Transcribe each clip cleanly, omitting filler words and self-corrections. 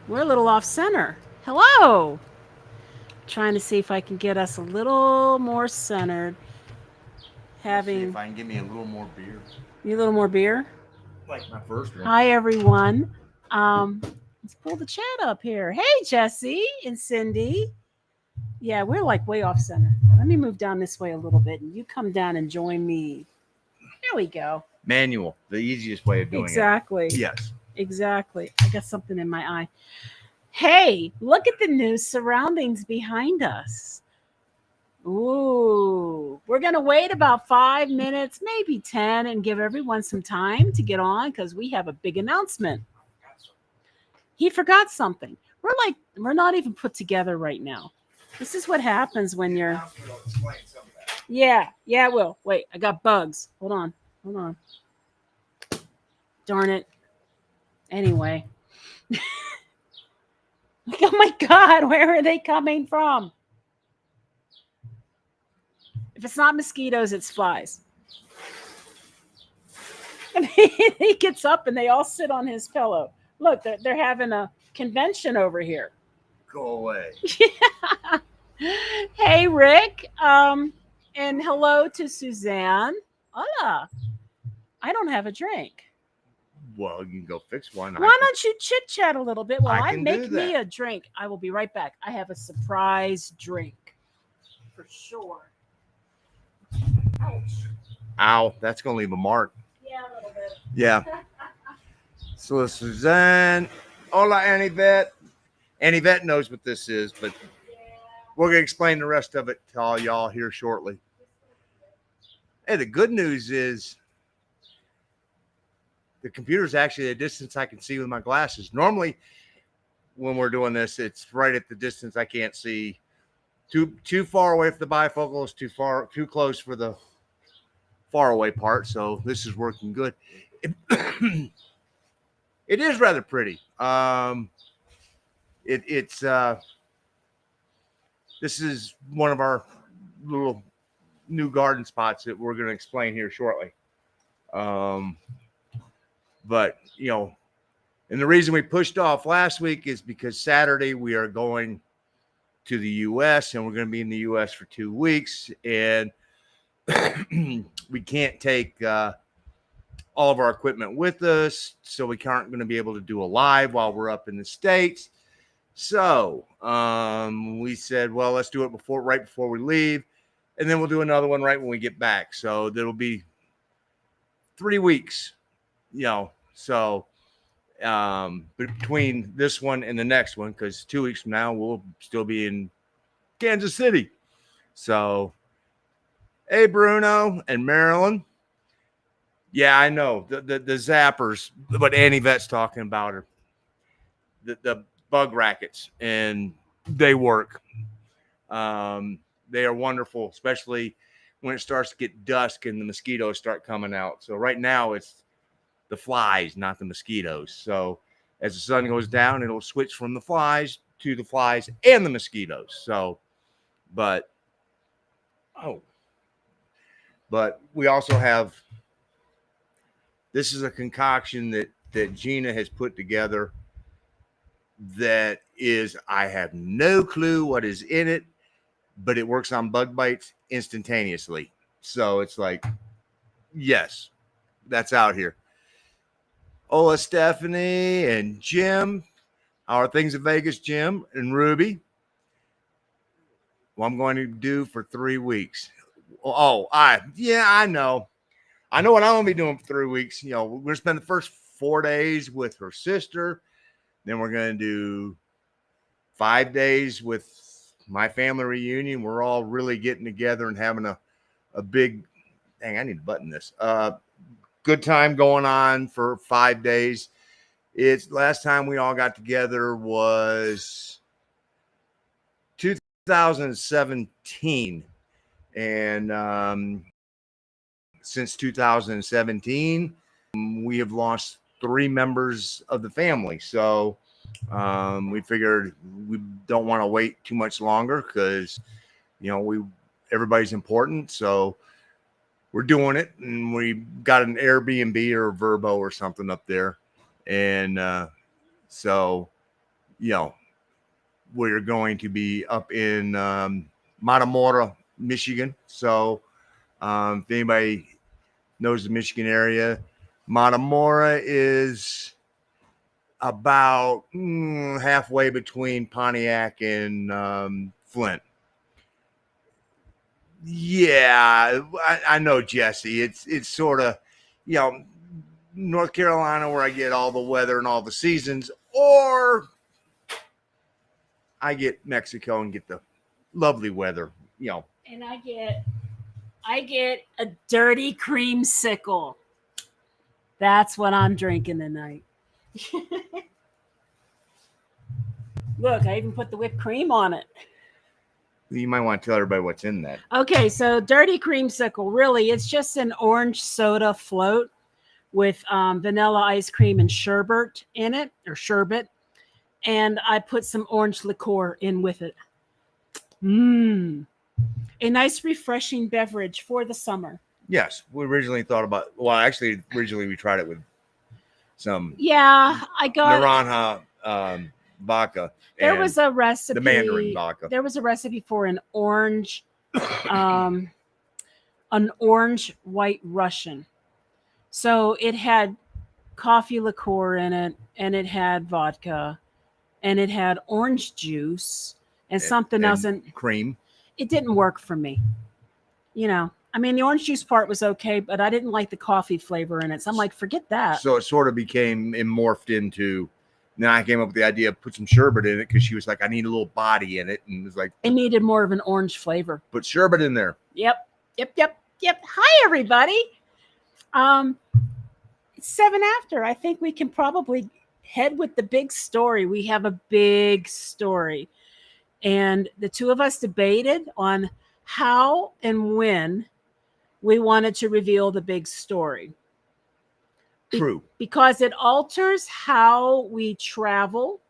We're a little off center. Hello. Trying to see if I can get us a little more centered. Let's see if Having I can get me a little more beer, you a little more beer. like my first one. Hi everyone. Um, let's pull the chat up here. Hey Jesse and Cindy. Yeah, we're like way off center. Let me move down this way a little bit, and you come down and join me. There we go. Manual, the easiest way of doing it. Exactly. Yes. Exactly. I got something in my eye. Hey, look at the new surroundings behind us. Ooh, we're going to wait about 5 minutes, maybe 10, and give everyone some time to get on because we have a big announcement. He forgot something. We're not even put together right now. This is what happens when you're. Yeah, it will. Wait, I got bugs. Hold on. Darn it. Anyway. Oh my God, where are they coming from? If it's not mosquitoes, it's flies. And he gets up and they all sit on his pillow. Look, they're having a convention over here. Go away. Hey, Rick. And hello to Suzanne. Hola. I don't have a drink. Well, you can go fix one. Why don't you chit chat a little bit while I I can do make me that. a drink? I will be right back. I have a surprise drink for sure. Ouch. Ow, that's gonna leave a mark. Yeah, a little bit. Yeah. So Suzanne, hola, Annie Vet. Annie Vet knows what this is, but we're gonna explain the rest of it to all y'all here shortly. Hey, the good news is the computer's actually a distance I can see with my glasses. Normally, when we're doing this, it's right at the distance I can't see. Too far away for the bifocals, too close for the far away part. So this is working good. It, it is rather pretty. It's this is one of our little new garden spots that we're going to explain here shortly. Um, but and the reason we pushed off last week is because Saturday we are going to the U.S. and we're going to be in the U.S. for 2 weeks, and we can't take all of our equipment with us, so we aren't going to be able to do a live while we're up in the States. So we said, well, let's do it right before we leave, and then we'll do another one right when we get back. So there'll be 3 weeks, so between this one and the next one, because 2 weeks from now we'll still be in Kansas City. So, hey, Bruno and Marilyn. Yeah, I know the zappers. What Annie Vet's talking about are the bug rackets, and they work. They are wonderful, especially when it starts to get dusk and the mosquitoes start coming out. So right now it's the flies, not the mosquitoes. So as the sun goes down, it'll switch from the flies to the flies and the mosquitoes. So, but oh, but we also have, this is a concoction that Gina has put together that is, I have no clue what is in it, but it works on bug bites instantaneously. So it's like, yes, that's out here. Hola, Stephanie and Jim. How are things in Vegas, Jim and Ruby? What I'm going to do for 3 weeks. Oh, I know. I know what I'm gonna be doing for 3 weeks. We're gonna spend the first 4 days with her sister. Then we're gonna do 5 days with my family reunion. We're all really getting together and having a big, dang, I need to button this. Good time going on for 5 days. It's last time we all got together was 2017, and since 2017, we have lost 3 members of the family. So we figured we don't want to wait too much longer because we everybody's important. So we're doing it, and we got an Airbnb or a Verbo or something up there, and so you know, we're going to be up in Matamora, Michigan. So if anybody knows the Michigan area, Matamora is about halfway between Pontiac and Flint. Yeah, I know, Jesse. It's sort of, North Carolina where I get all the weather and all the seasons, or I get Mexico and get the lovely weather, And I get a dirty creamsicle. That's what I'm drinking tonight. Look, I even put the whipped cream on it. You might want to tell everybody what's in that. Okay, so dirty creamsicle, really, it's just an orange soda float with vanilla ice cream and sherbet in it, or sherbet. And I put some orange liqueur in with it. A nice, refreshing beverage for the summer. Yes, we originally thought about. Well, actually, originally we tried it with some. Yeah, I got Naranja vodka. There was a recipe. The Mandarin vodka. There was a recipe for an orange white Russian. So it had coffee liqueur in it, and it had vodka, and it had orange juice and something else, and cream. It didn't work for me. I mean, the orange juice part was okay, but I didn't like the coffee flavor in it. So I'm like, forget that. So it sort of became morphed into. Then I came up with the idea of put some sherbet in it because she was like, I need a little body in it, and it was like it needed more of an orange flavor. Put sherbet in there. Yep. Hi, everybody. It's 7 after. I think we can probably head with the big story. We have a big story. And the two of us debated on how and when we wanted to reveal the big story. True. Because it alters how we travel.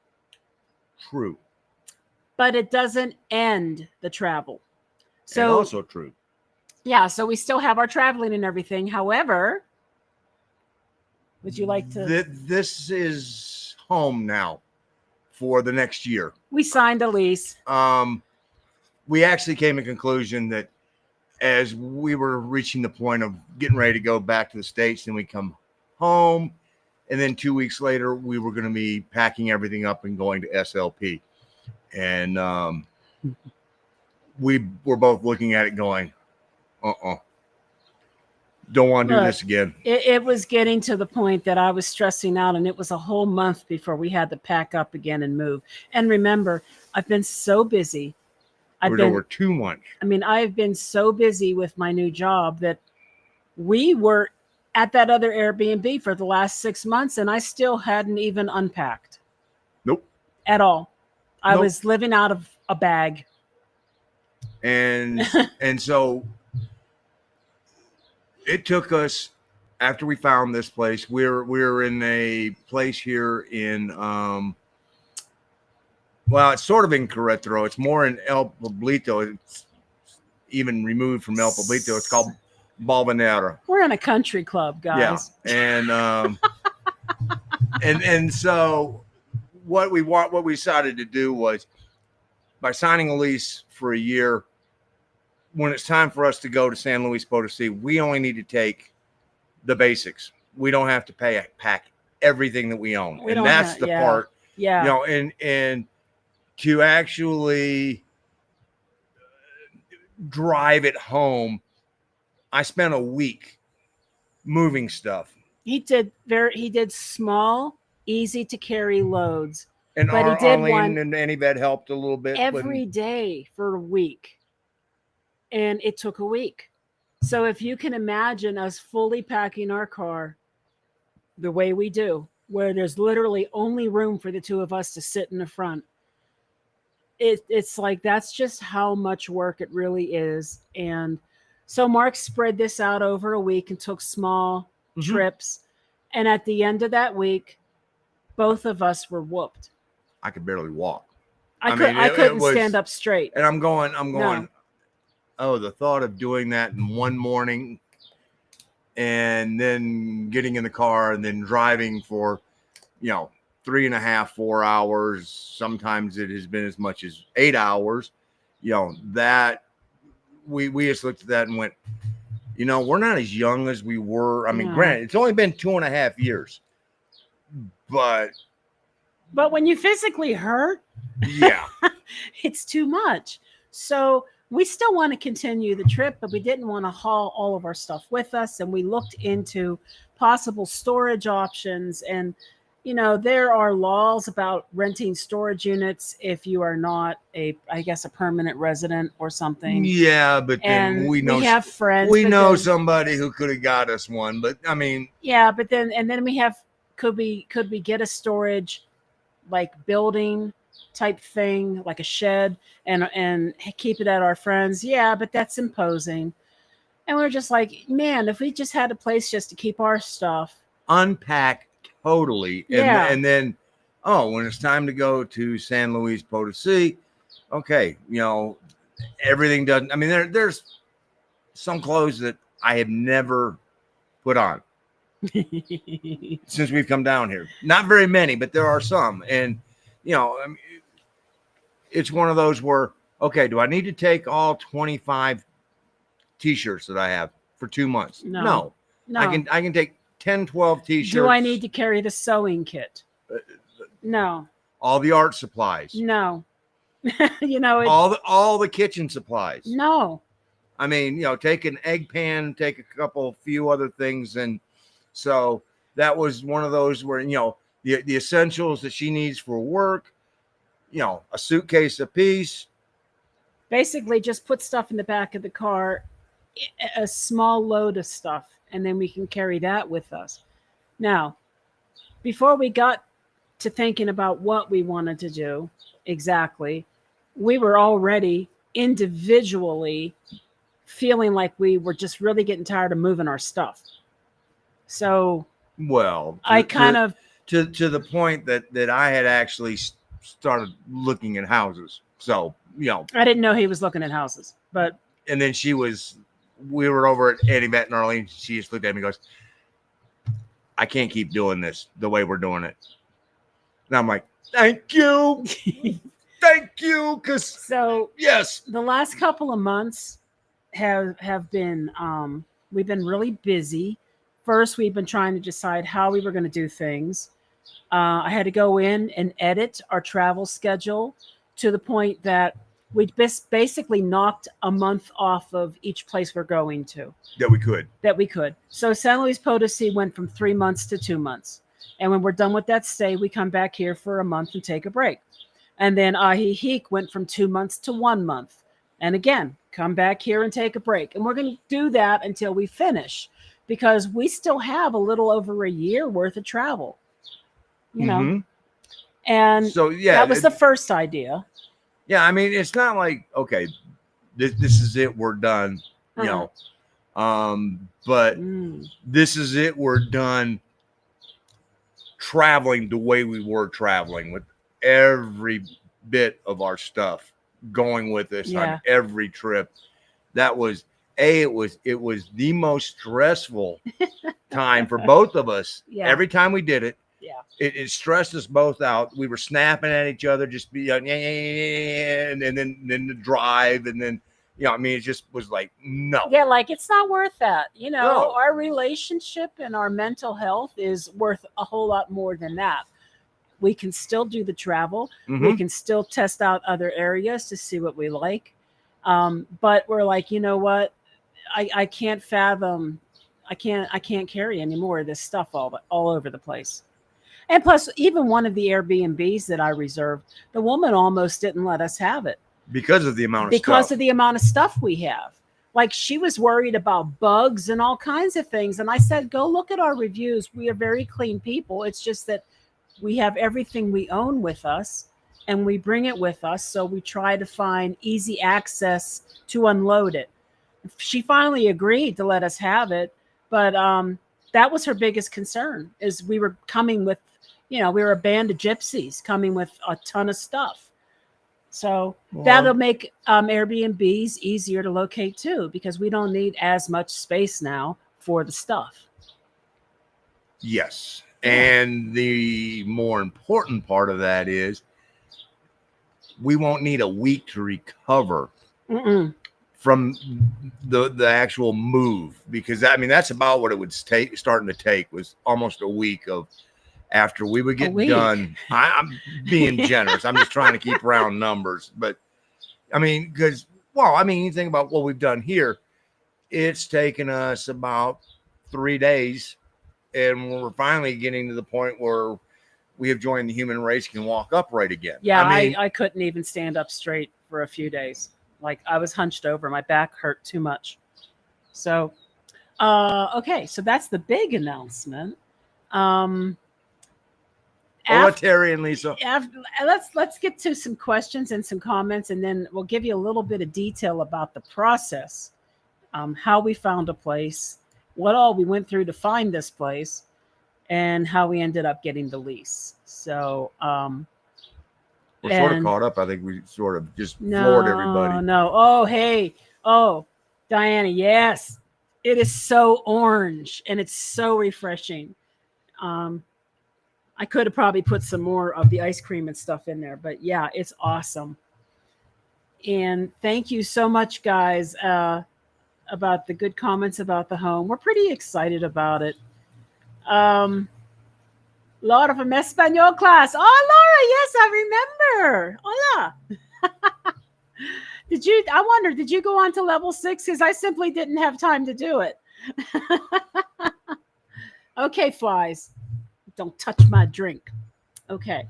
True. But it doesn't end the travel. So and also true. Yeah, so we still have our traveling and everything. However, would you like to? This is home now for the next year. We signed a lease. We actually came to the conclusion that as we were reaching the point of getting ready to go back to the States, then we come home, and then 2 weeks later we were going to be packing everything up and going to SLP, and we were both looking at it going, don't want to do this again. It was getting to the point that I was stressing out, and it was a whole month before we had to pack up again and move. And remember, I've been so busy. Over 2 months. I mean, I've been so busy with my new job that we were at that other Airbnb for the last 6 months, and I still hadn't even unpacked. Nope. At all. I was living out of a bag. And so it took us, after we found this place, we're in a place here in it's sort of in Querétaro. It's more in El Pueblito. It's even removed from El Pueblito. It's called Balvanera. We're in a country club, guys. Yeah. And so what we decided to do was, by signing a lease for a year, when it's time for us to go to San Luis Potosí, we only need to take the basics. We don't have to pack everything that we own. And that's the part. Yeah. And to actually drive it home, I spent a week moving stuff. He did small, easy to carry loads. And but he did Arlene one and Annie-Beth helped a little bit every day for a week. And it took a week. So if you can imagine us fully packing our car the way we do, where there's literally only room for the two of us to sit in the front, it's like, that's just how much work it really is. And so Mark spread this out over a week and took small trips. And at the end of that week, both of us were whooped. I could barely walk. I couldn't stand up straight. And I'm going, oh, the thought of doing that in one morning and then getting in the car and then driving for, 3.5, 4 hours. Sometimes it has been as much as 8 hours. That we just looked at that and went, we're not as young as we were. I mean, No. granted, it's only been 2.5 years, but when you physically hurt, yeah, it's too much. So we still want to continue the trip, but we didn't want to haul all of our stuff with us. And we looked into possible storage options. And, there are laws about renting storage units if you are not a permanent resident or something. yeah. But then And we know we have friends. we but know then- somebody who could have got us one. But I mean, Yeah, but then we have could we get a storage like building type thing, like a shed, and keep it at our friends? Yeah, but that's imposing. And we're just like, man, if we just had a place just to keep our stuff. unpack totally. Yeah. And then, when it's time to go to San Luis Potosí, okay, everything doesn't. I mean, there's some clothes that I have never put on since we've come down here. Not very many, but there are some. And, I mean, it's one of those where, okay, do I need to take all 25 t-shirts that I have for 2 months? No. I can take 10, 12 t-shirts. Do I need to carry the sewing kit? No. All the art supplies? No. all the kitchen supplies? No. I mean, take an egg pan, take a few other things. And so that was one of those where, the essentials that she needs for work, a suitcase apiece. Basically, just put stuff in the back of the car, a small load of stuff, and then we can carry that with us. Now, before we got to thinking about what we wanted to do exactly, we were already individually feeling like we were just really getting tired of moving our stuff. So, I kind of to the point that I had actually started looking at houses. So, I didn't know he was looking at houses, but and then we were over at Eddie Met in Arlene. She just looked at me and goes, I can't keep doing this the way we're doing it. And I'm like, thank you. Thank you. Yes, the last couple of months have been, we've been really busy. First, we've been trying to decide how we were going to do things. I had to go in and edit our travel schedule to the point that we basically knocked a month off of each place we're going to. that we could. So San Luis Potosí went from 3 months to 2 months. And when we're done with that stay, we come back here for a month and take a break. And then Ajijic went from 2 months to 1 month. And again, come back here and take a break. And we're going to do that until we finish, because we still have a little over a year worth of travel. And So yeah, that was the first idea. Yeah, I mean, it's not like, okay, this is it, we're done, but this is it, we're done traveling the way we were traveling, with every bit of our stuff going with us on every trip. That was it was the most stressful time for both of us. Every time we did it. Yeah, it stressed us both out. We were snapping at each other, just be and then the drive, and then I mean, it just was like, no. Yeah, like, it's not worth that. No. Our relationship and our mental health is worth a whole lot more than that. We can still do the travel. We can still test out other areas to see what we like. But we're like, you know what? I can't fathom. I can't carry any more of this stuff all over the place. And plus, even one of the Airbnbs that I reserved, the woman almost didn't let us have it because of the amount of stuff we have. Like, she was worried about bugs and all kinds of things. And I said, go look at our reviews. We are very clean people. It's just that we have everything we own with us, and we bring it with us. So we try to find easy access to unload it. She finally agreed to let us have it. But that was her biggest concern, is we were coming with, we were a band of gypsies coming with a ton of stuff. So that'll make Airbnbs easier to locate too, because we don't need as much space now for the stuff. Yes. And the more important part of that is we won't need a week to recover from the actual move, because I mean that's about what it would starting to take was almost a week of after we would get done. I'm being generous. I'm just trying to keep round numbers, but I mean, because you think about what we've done here, it's taken us about 3 days, and we're finally getting to the point where we have joined the human race, can walk upright again. Yeah, I couldn't even stand up straight for a few days. Like I was hunched over. My back hurt too much. So, okay. So that's the big announcement. Terry and Lisa. Let's get to some questions and some comments, and then we'll give you a little bit of detail about the process, how we found a place, what all we went through to find this place, and how we ended up getting the lease. So we're sort of caught up. I think we sort of just floored everybody. No. Oh, hey. Oh, Diana. Yes. It is so orange and it's so refreshing. I could have probably put some more of the ice cream and stuff in there, but yeah, it's awesome. And thank you so much, guys, about the good comments about the home. We're pretty excited about it. Laura from Espanol class. Oh, Laura, yes, I remember. Hola. I wonder, did you go on to level 6? Because I simply didn't have time to do it. Okay, flies. Don't touch my drink. Okay.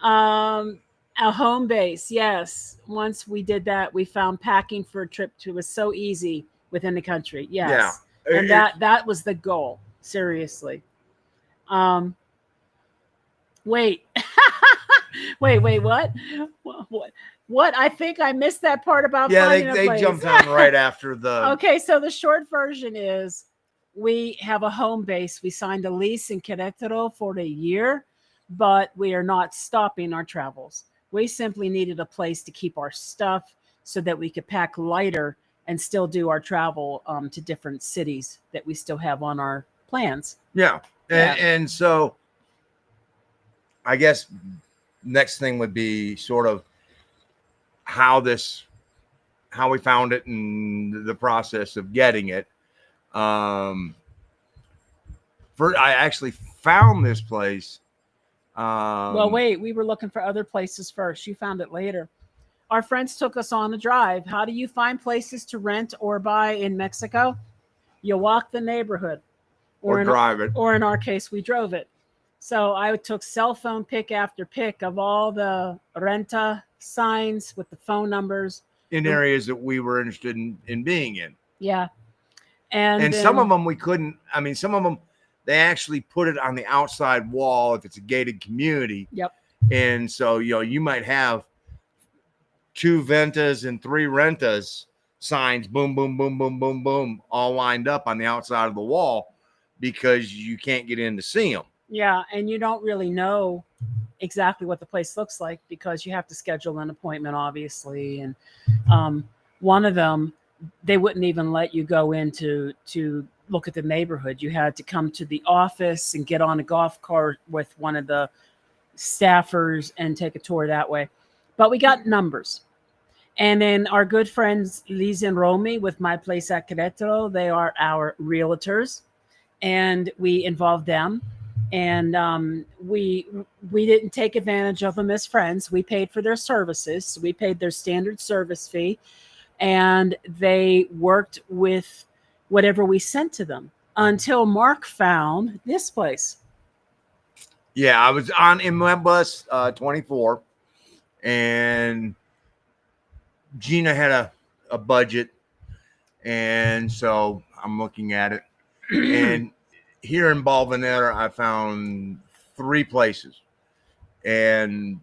Our home base. Yes. Once we did that, we found packing for a trip to was so easy within the country. Yes. Yeah. And that was the goal. Seriously. Wait. wait, what? What? I think I missed that part about finding a place. They jumped on right after the. Okay, so the short version is we have a home base. We signed a lease in Querétaro for a year, but we are not stopping our travels. We simply needed a place to keep our stuff so that we could pack lighter and still do our travel to different cities that we still have on our plans. Yeah. And so I guess next thing would be sort of how we found it and the process of getting it. I actually found this place. Well, wait, we were looking for other places first. You found it later. Our friends took us on a drive. How do you find places to rent or buy in Mexico? You walk the neighborhood. Or drive it. Or in our case, we drove it. So I took cell phone pick after pick of all the renta signs with the phone numbers. In areas that we were interested in being in. Yeah. And some of them we couldn't. I mean, some of them, they actually put it on the outside wall if it's a gated community. Yep. And so, you might have 2 ventas and 3 rentas signs, boom, boom, boom, boom, boom, boom, all lined up on the outside of the wall because you can't get in to see them. Yeah. And you don't really know exactly what the place looks like because you have to schedule an appointment, obviously. And one of them, they wouldn't even let you go in to look at the neighborhood. You had to come to the office and get on a golf cart with one of the staffers and take a tour that way. But we got numbers. And then our good friends, Liz and Romy with My Place at Querétaro, they are our realtors. And we involved them. And we didn't take advantage of them as friends. We paid for their services. So we paid their standard service fee. And they worked with whatever we sent to them until Mark found this place. Yeah, I was in my bus 24, and Gina had a budget, and so I'm looking at it. And here in Balvanera, I found 3 places, and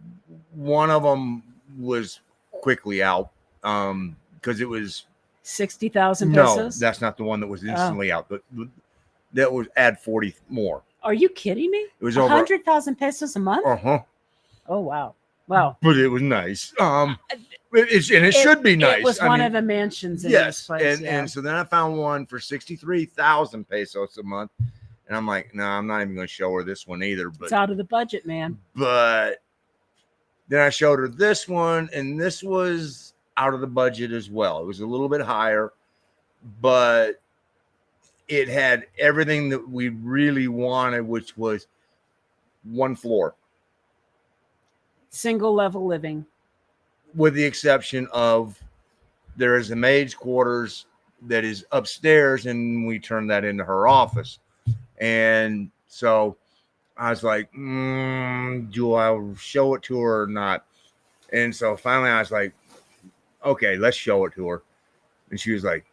one of them was quickly out because it was 60,000 pesos. No, that's not the one that was instantly out. But that was add 40 more. Are you kidding me? It was 100,000 pesos a month. Oh wow. But it was nice. It should be nice. It was one of the mansions in this place. And so then I found one for 63,000 pesos a month, And I'm like, no, I'm not even going to show her this one either. It's out of the budget, man. But then I showed her this one, and this was out of the budget as well. It was a little bit higher, but it had everything that we really wanted, which was one floor. Single level living. With the exception of there is a maid's quarters that is upstairs, and we turned that into her office. And so I was like, do I show it to her or not? And so finally I was like, okay, let's show it to her. And she was like,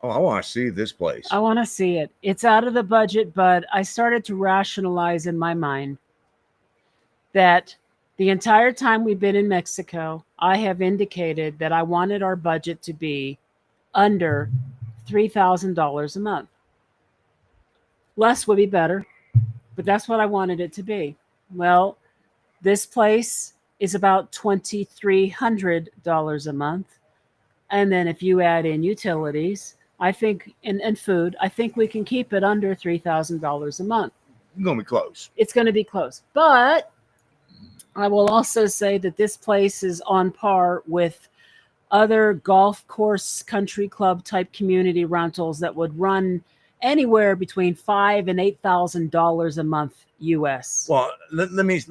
oh, I want to see this place. I want to see it. It's out of the budget, but I started to rationalize in my mind that the entire time we've been in Mexico, I have indicated that I wanted our budget to be under $3,000 a month. Less would be better, but that's what I wanted it to be. Well, this place is about $2,300 a month. And then if you add in utilities, I think, and food, I think we can keep it under $3,000 a month. It's going to be close. It's going to be close. But I will also say that this place is on par with other golf course, country club type community rentals that would run anywhere between $5,000 and $8,000 a month US. Well, let me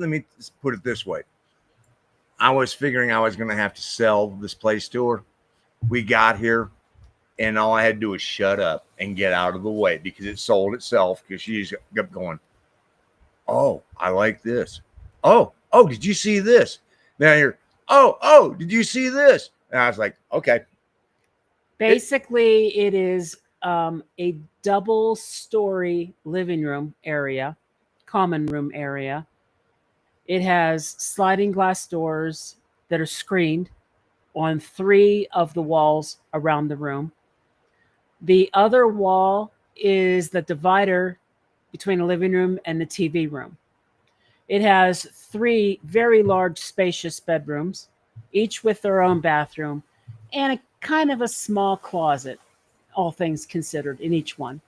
put it this way. I was figuring I was going to have to sell this place to her. We got here, and all I had to do was shut up and get out of the way because it sold itself, because she just kept going, oh, I like this. Oh, did you see this? Then I hear, oh, did you see this? And I was like, okay. Basically, it is a double-story living room area, common room area. It has sliding glass doors that are screened on 3 of the walls around the room. The other wall is the divider between the living room and the TV room. It has 3 very large, spacious bedrooms, each with their own bathroom, and a kind of a small closet, all things considered, in each one.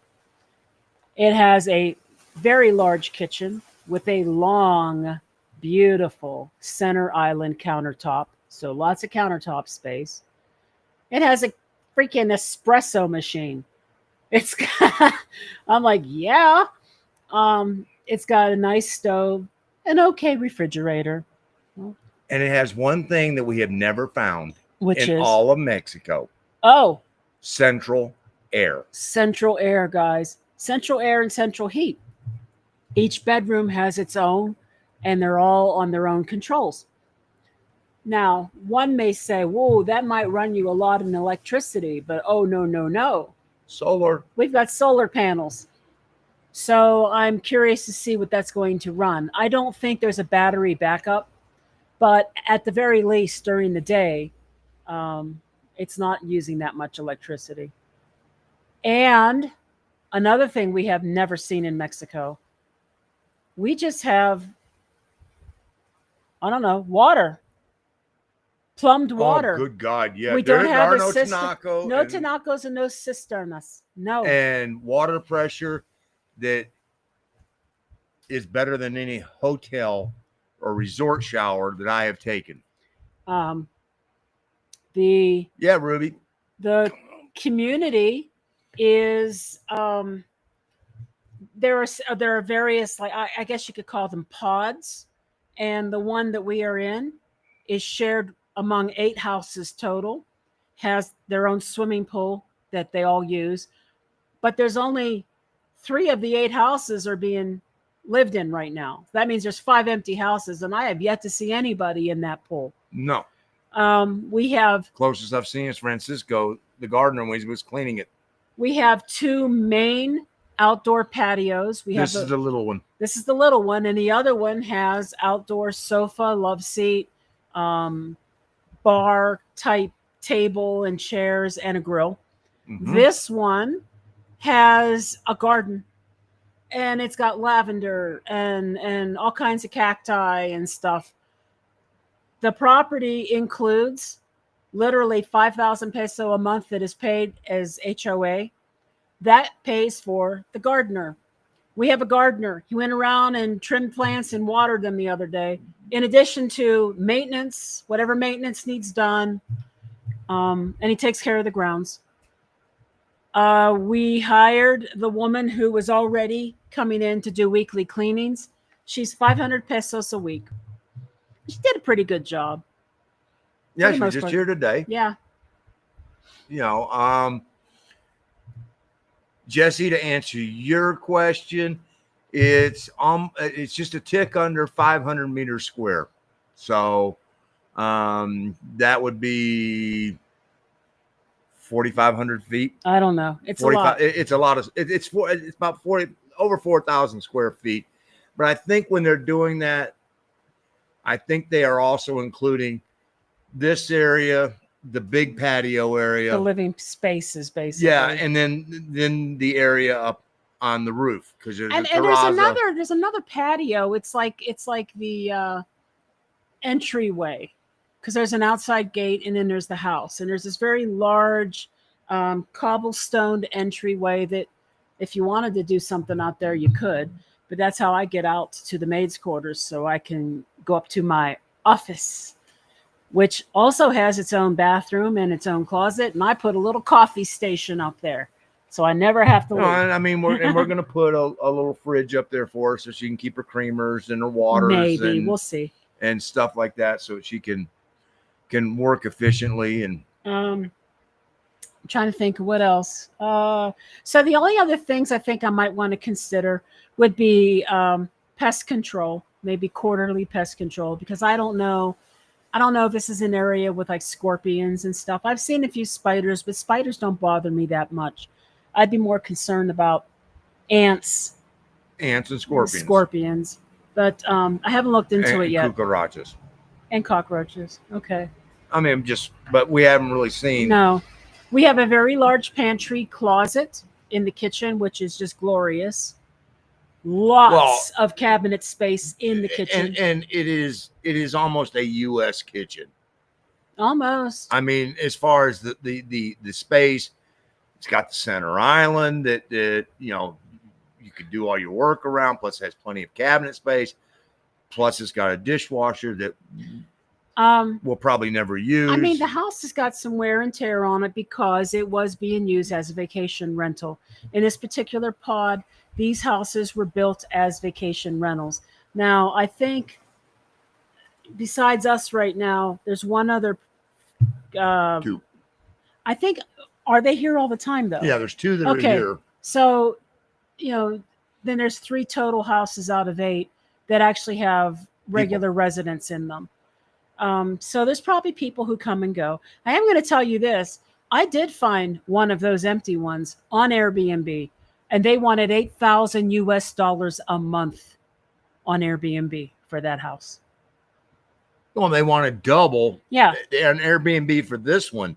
It has a very large kitchen with a long, beautiful center island countertop, so lots of countertop space. It has a freaking espresso machine. It's got, I'm like, yeah. It's got a nice stove, an okay refrigerator. And it has one thing that we have never found Which in is all of Mexico. Oh, central air. Central air, guys. Central air and central heat. Each bedroom has its own, and they're all on their own controls. Now, one may say, whoa, that might run you a lot in electricity, but oh, no. Solar. We've got solar panels. So I'm curious to see what that's going to run. I don't think there's a battery backup, but at the very least during the day, it's not using that much electricity. And another thing we have never seen in Mexico, we just have, I don't know, water. Plumbed water. Oh, good God, yeah. We don't have no tinaco. No tinacos and no cisternas. No. And water pressure that is better than any hotel or resort shower that I have taken. Yeah, Ruby. The community is there are various, like I guess you could call them pods, and the one that we are in is shared among 8 houses total, has their own swimming pool that they all use, but there's only 3 of the 8 houses are being lived in right now. That means there's 5 empty houses, and I have yet to see anybody in that pool. No. We have closest I've seen is Francisco, the gardener, when he was cleaning it. We have 2 main outdoor patios. This is the little one. This is the little one, and the other one has outdoor sofa, love seat, bar type table and chairs, and a grill. Mm-hmm. This one has a garden, and it's got lavender and all kinds of cacti and stuff. The property includes literally 5,000 peso a month that is paid as HOA. that pays for the gardener. We have a gardener. He went around and trimmed plants and watered them the other day, in addition to maintenance, whatever maintenance needs done. And he takes care of the grounds. We hired the woman who was already coming in to do weekly cleanings. She's 500 pesos a week. She did a pretty good job. Yeah, For the she was most just part. here today. Yeah. Jesse, to answer your question, it's just a tick under 500 meters square. So that would be 4,500 feet. I don't know. It's a lot. It's a lot of it's about 40 over 4,000 square feet. But I think when they're doing that, I think they are also including this area, the big patio area, The living spaces, basically. yeah, and then the area up on the roof because there's and a there's another patio. It's like the entryway, because there's an outside gate and then there's the house, and there's this very large cobblestoned entryway that if you wanted to do something out there you could, but that's how I get out to the maid's quarters, so I can go up to my office, which also has its own bathroom and its own closet, and I put a little coffee station up there, so I never have to leave. I mean, we're going to put a little fridge up there for her so she can keep her creamers and her waters. Maybe we'll see. And stuff like that, so she can work efficiently. And I'm trying to think what else. So the only other things I think I might want to consider would be pest control, maybe quarterly pest control, because I don't know if this is an area with like scorpions and stuff. I've seen a few spiders, but spiders don't bother me that much. I'd be more concerned about ants and scorpions. Scorpions. But I haven't looked into it yet. Cucarachas. And cockroaches. Okay. I mean, but we haven't really seen. No. We have a very large pantry closet in the kitchen, which is just glorious. Lots of cabinet space in the kitchen. And it is almost a U.S. kitchen. Almost. I mean, as far as the space, it's got the center island that you could do all your work around, plus it has plenty of cabinet space, plus it's got a dishwasher that we'll probably never use. I mean, the house has got some wear and tear on it because it was being used as a vacation rental. In this particular pod, these houses were built as vacation rentals. Now, I think besides us right now, there's one other. Two. I think, are they here all the time, though? Yeah, there's two that are here. So, then there's 3 total houses out of 8 that actually have regular residents in them. So there's probably people who come and go. I am going to tell you this. I did find one of those empty ones on Airbnb, and they wanted $8,000 a month on Airbnb for that house. Well, they wanted double. Yeah. On Airbnb for this one,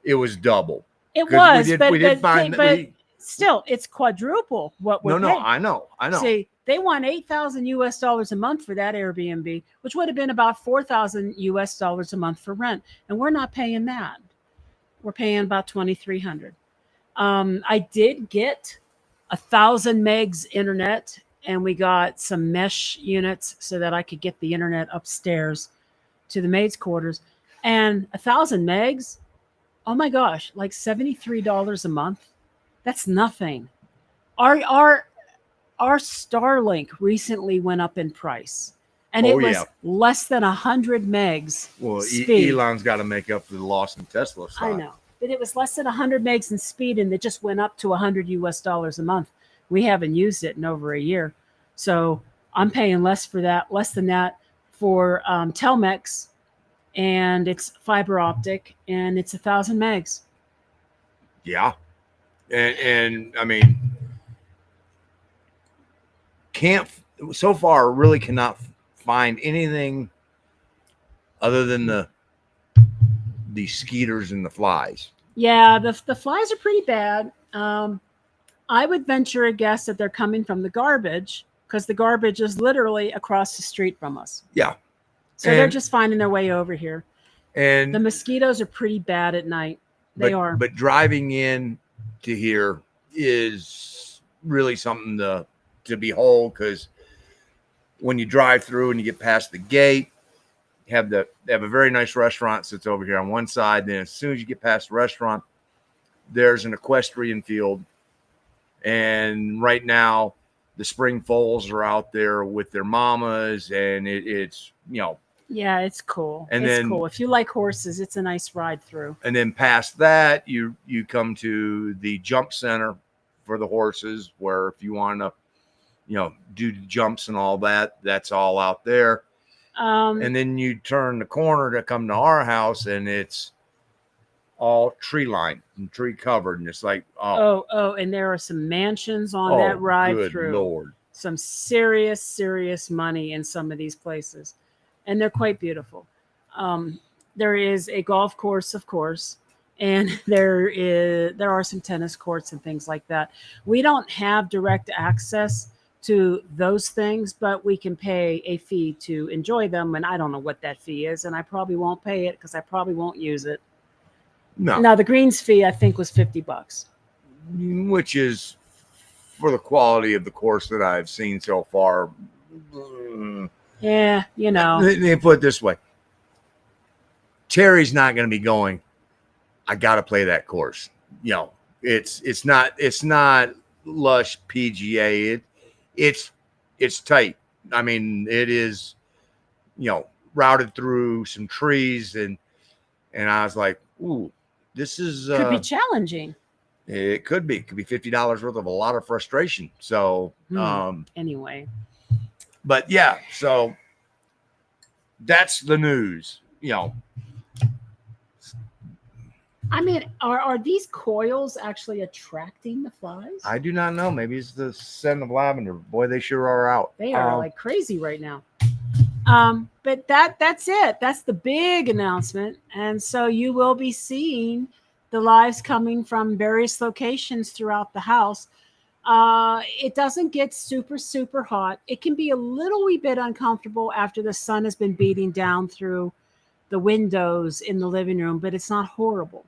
it was double. It was, but still, it's quadruple what we're No, paying. I know. See, they want $8,000 a month for that Airbnb, which would have been about $4,000 a month for rent, and we're not paying that. We're paying about $2,300. I did get 1,000 megs internet, and we got some mesh units so that I could get the internet upstairs to the maid's quarters. And 1,000 megs, oh my gosh, like $73 a month. That's nothing. Our Starlink recently went up in price, and it was less than 100 megs. Well, speed. Elon's got to make up for the loss in Tesla stock. I know, but it was less than 100 megs in speed, and it just went up to $100 a month. We haven't used it in over a year, so I'm paying less than that for Telmex, and it's fiber optic, and it's 1,000 megs. Yeah, and I mean, so far really cannot find anything other than the skeeters and the flies. Yeah, the flies are pretty bad. I would venture a guess that they're coming from the garbage, because the garbage is literally across the street from us. Yeah. So they're just finding their way over here. And the mosquitoes are pretty bad at night. They are. But driving in to here, is really something to behold, because when you drive through and you get past the gate, they have a very nice restaurant sits over here on one side. Then as soon as you get past the restaurant, there's an equestrian field. And right now, the spring foals are out there with their mamas, and it's, Yeah, it's cool. And it's then- cool. If you like horses, it's a nice ride through. and then past that, you come to the jump center for the horses, where if you want to, do the jumps and all that, that's all out there. And then you turn the corner to come to our house, and it's all tree lined and tree covered, and it's like, and there are some mansions on that ride good through. Lord. Some serious money in some of these places, and they're quite beautiful. There is a golf course, of course, and there are some tennis courts and things like that. We don't have direct access to those things, but we can pay a fee to enjoy them, and I don't know what that fee is, and I probably won't pay it because I probably won't use it. No, Now the greens fee I think was $50, which is for the quality of the course that I've seen so far. Yeah, They put it this way: Terry's not going to be going, I got to play that course. It's not lush PGA. It's tight. I mean, it is, routed through some trees, and I was like, ooh, this is could be challenging. It could be $50 worth of a lot of frustration. So, Anyway, but yeah, so that's the news. I mean, are these coils actually attracting the flies? I do not know. Maybe it's the scent of lavender. Boy, they sure are out. They are like crazy right now. But that's it. That's the big announcement. And so you will be seeing the lives coming from various locations throughout the house. It doesn't get super hot. It can be a little wee bit uncomfortable after the sun has been beating down through the windows in the living room, but it's not horrible.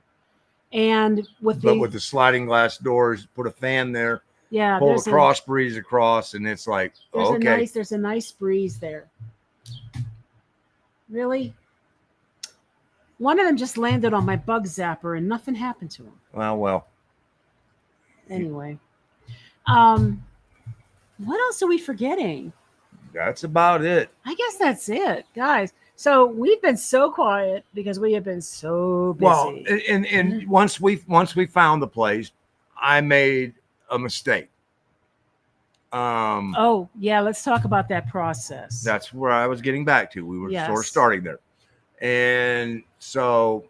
And with the sliding glass doors, put a fan there, pull the cross breeze across, and it's like, there's a nice breeze there. Really? One of them just landed on my bug zapper and nothing happened to him. Well. Anyway. What else are we forgetting? That's about it. I guess that's it, guys. So we've been so quiet because we have been so busy. Well, and once we found the place, I made a mistake. Let's talk about that process. That's where I was getting back to. We were sort of starting there. And so,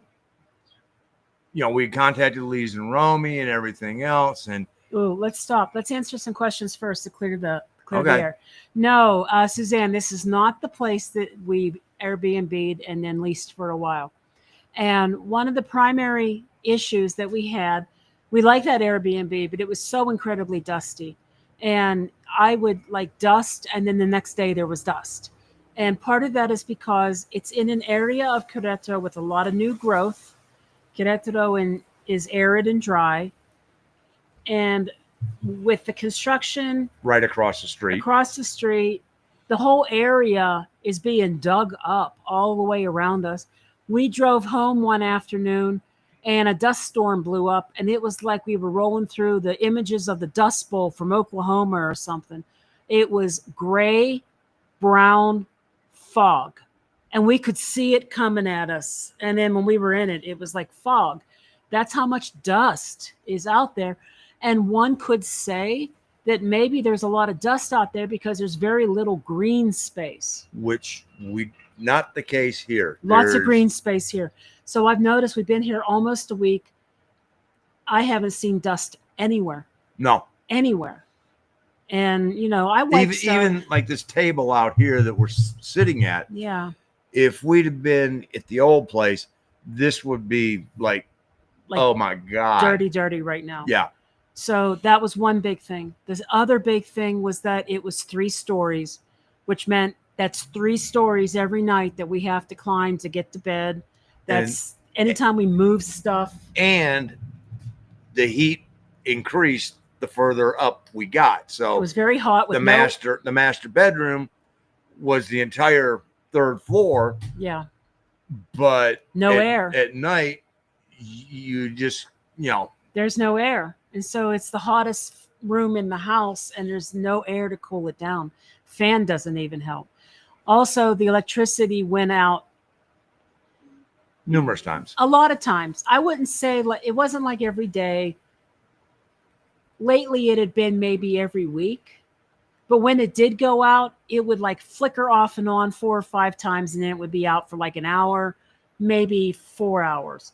we contacted Lee's and Romy and everything else. And let's stop. Let's answer some questions first to clear the air. No, Suzanne, this is not the place that we Airbnb'd and then leased for a while. And one of the primary issues that we had, we liked that Airbnb, but it was so incredibly dusty. And I would like dust, and then the next day there was dust. And part of that is because it's in an area of Querétaro with a lot of new growth. Querétaro is arid and dry. And with the construction right across the street, the whole area is being dug up all the way around us. We drove home one afternoon and a dust storm blew up, and it was like we were rolling through the images of the Dust Bowl from Oklahoma or something. It was gray, brown fog, and we could see it coming at us. And then when we were in it, it was like fog. That's how much dust is out there. And one could say that maybe there's a lot of dust out there because there's very little green space. Which not the case here. Lots of green space here. So I've noticed we've been here almost a week. I haven't seen dust anywhere. No. Anywhere. And, I wiped even like this table out here that we're sitting at. Yeah. If we'd have been at the old place, this would be like oh my God. Dirty right now. Yeah. So that was one big thing. The other big thing was that it was 3 stories, which meant that's 3 stories every night that we have to climb to get to bed. That's anytime we move stuff. And the heat increased the further up we got. It So was very hot with the master bedroom was the entire third floor, yeah, but no air. At night, you just, There's no air. And so it's the hottest room in the house and there's no air to cool it down. Fan doesn't even help. Also, the electricity went out numerous times. a lot of times. I wouldn't say like it wasn't like every day. Lately it had been maybe every week. But when it did go out, it would like flicker off and on 4 or 5 times and then it would be out for like an hour, maybe 4 hours.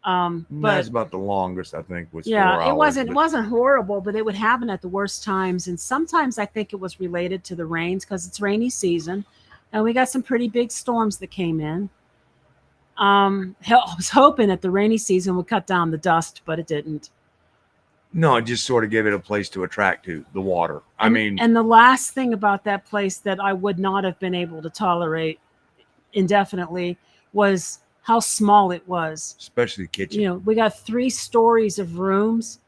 But that's about the longest I think was 4 hours. It wasn't horrible, but it would happen at the worst times. And sometimes I think it was related to the rains because it's rainy season, and we got some pretty big storms that came in. I was hoping that the rainy season would cut down the dust, but it didn't. No, it just sort of gave it a place to attract to the water. And the last thing about that place that I would not have been able to tolerate indefinitely was how small it was. Especially the kitchen. We got 3 stories of rooms,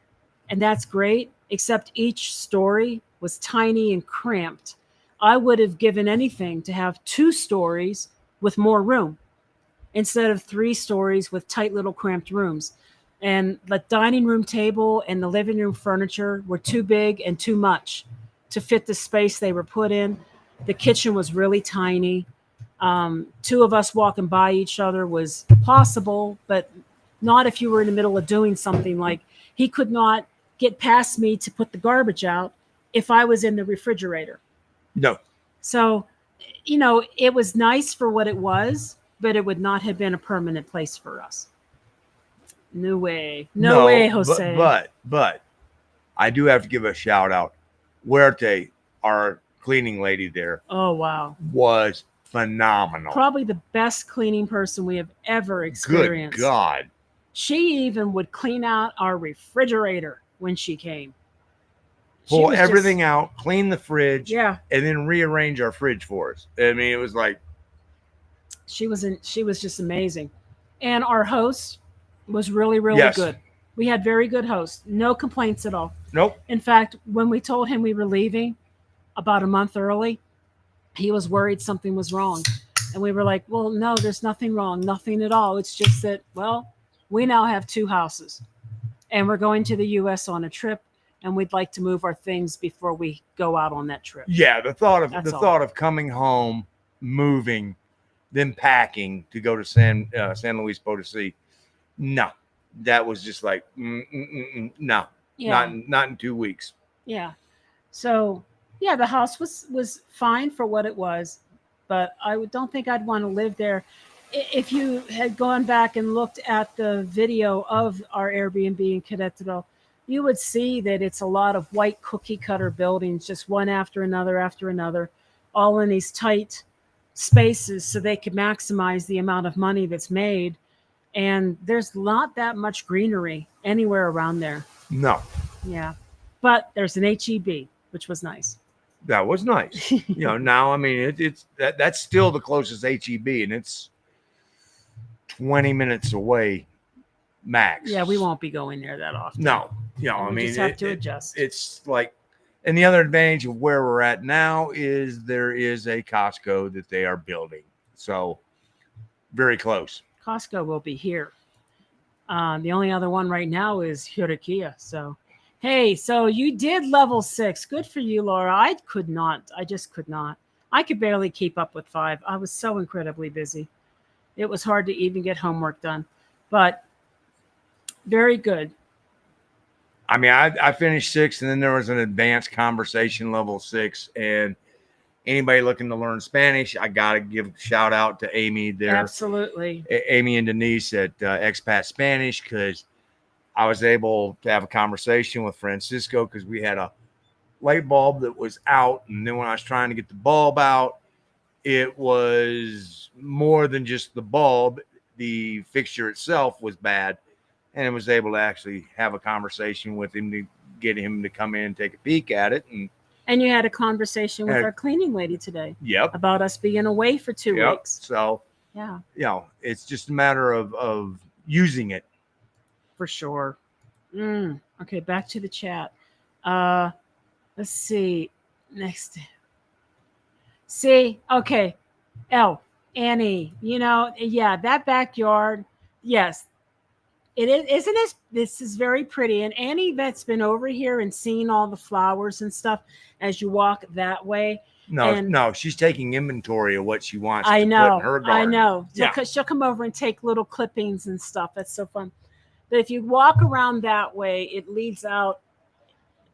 and that's great, except each story was tiny and cramped. I would have given anything to have 2 stories with more room instead of 3 stories with tight little cramped rooms. And the dining room table and the living room furniture were too big and too much to fit the space they were put in. The kitchen was really tiny. 2 of us walking by each other was possible, but not if you were in the middle of doing something. Like he could not get past me to put the garbage out if I was in the refrigerator. No. So, it was nice for what it was, but it would not have been a permanent place for us. No way. No way, Jose. But I do have to give a shout out. Huerte, our cleaning lady there. Oh, wow. Was phenomenal. Probably the best cleaning person we have ever experienced. Good God. She even would clean out our refrigerator when she came. Pull everything out, clean the fridge, and then rearrange our fridge for us. I mean, it was like she was just amazing. And our host was really, really good. We had very good hosts. No complaints at all. Nope. In fact, when we told him we were leaving about a month early, he was worried something was wrong. And we were like, well, no, there's nothing wrong. Nothing at all. It's just that, well, we now have 2 houses. And we're going to the U.S. on a trip. And we'd like to move our things before we go out on that trip. Yeah, the thought of coming home, moving, then packing to go to San Luis Potosí. No, that was just like no, not in 2 weeks. Yeah, so the house was fine for what it was, but I don't think I'd want to live there. If you had gone back and looked at the video of our Airbnb in Querétaro, you would see that it's a lot of white cookie cutter buildings, just one after another, all in these tight spaces so they could maximize the amount of money that's made. And there's not that much greenery anywhere around there. No. Yeah. But there's an HEB, which was nice. That was nice. Now, I mean, that's still the closest HEB, and it's 20 minutes away max. Yeah, we won't be going there that often. No. I mean, just have to adjust. It's like, and the other advantage of where we're at now is there is a Costco that they are building. So very close. Costco will be here. The only other one right now is Hurikia. So, hey, so you did level 6. Good for you, Laura. I could not. I just could not. I could barely keep up with 5. I was so incredibly busy. It was hard to even get homework done. But very good. I mean, I finished 6, and then there was an advanced conversation level 6. And anybody looking to learn Spanish, I got to give a shout out to Amy there. Absolutely. Amy and Denise at Expat Spanish, because I was able to have a conversation with Francisco because we had a light bulb that was out. And then when I was trying to get the bulb out, it was more than just the bulb. The fixture itself was bad. And I was able to actually have a conversation with him to get him to come in and take a peek at it. And you had a conversation with our cleaning lady today. Yep. About us being away for 2 weeks. So, yeah. It's just a matter of using it. For sure. Okay, back to the chat. Let's see. Next. See, okay. Oh, Annie, yeah, that backyard. Yes, it is. Isn't this? This is very pretty. And Annie, that's been over here and seen all the flowers and stuff as you walk that way. No, And no, she's taking inventory of what she wants I to put in know, her I garden. know. Yeah. She'll come over and take little clippings and stuff. That's so fun. But if you walk around that way, it leads out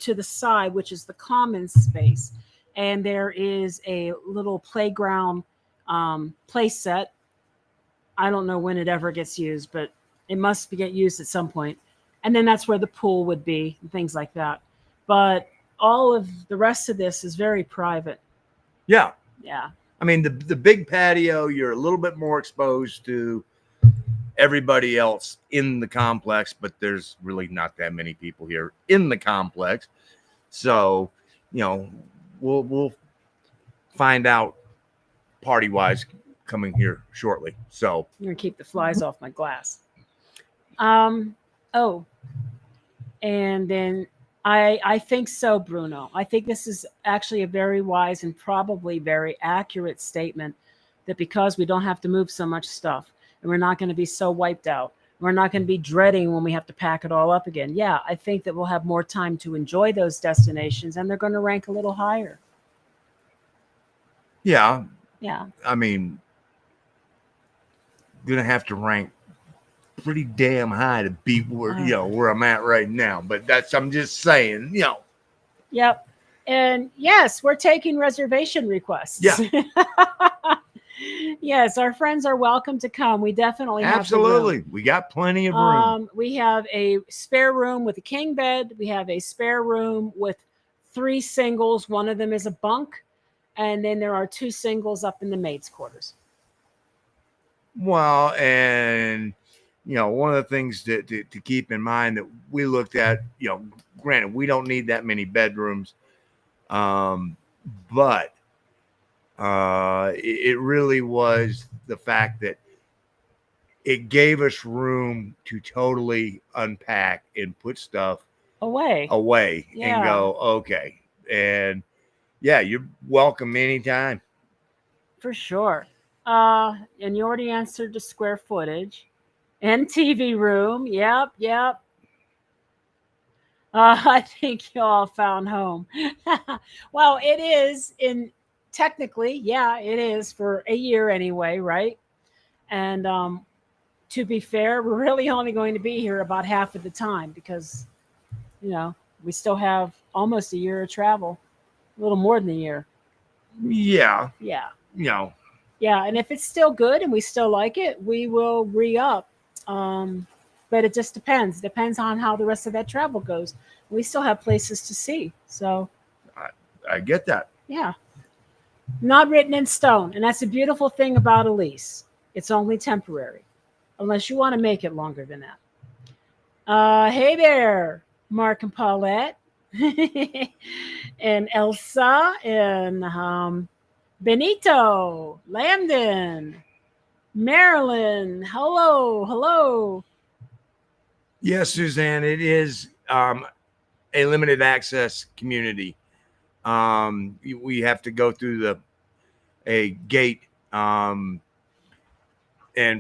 to the side, which is the common space. And there is a little playground play set. I don't know when it ever gets used, but it must get used at some point. And then that's where the pool would be and things like that. But all of the rest of this is very private. Yeah. Yeah. I mean, the big patio, you're a little bit more exposed to everybody else in the complex, but there's really not that many people here in the complex. So, we'll find out party wise coming here shortly. So I'm going to keep the flies off my glass. Oh, and then I think so, Bruno. I think this is actually a very wise and probably very accurate statement that because we don't have to move so much stuff and we're not going to be so wiped out, we're not going to be dreading when we have to pack it all up again. Yeah, I think that we'll have more time to enjoy those destinations and they're going to rank a little higher. yeah, Yeah. I mean, gonna have to rank pretty damn high to beat where I'm at right now. But I'm just saying, Yep. And yes, we're taking reservation requests. Yeah. Yes, our friends are welcome to come. We definitely have absolutely. We got plenty of room. We have a spare room with a king bed. We have a spare room with 3 singles. One of them is a bunk. And then there are 2 singles up in the maid's quarters. Well, and one of the things to keep in mind that we looked at, granted, we don't need that many bedrooms, but it really was the fact that it gave us room to totally unpack and put stuff away and go, okay. And yeah, you're welcome anytime. For sure. And you already answered the square footage and TV room. Yep. I think you all found home. Well, it is technically, yeah, it is for a year anyway, right? And to be fair, we're really only going to be here about half of the time because, we still have almost a year of travel, a little more than a year. Yeah. Yeah. Yeah, and if it's still good and we still like it, we will re-up. But it just depends. Depends on how the rest of that travel goes. We still have places to see. So I get that. Yeah. Not written in stone. And that's a beautiful thing about a lease. It's only temporary. Unless you want to make it longer than that. Hey there, Mark and Paulette. And Elsa and Benito, Lambden, Marilyn. Hello. Yes, Suzanne, it is a limited access community. We have to go through a gate. And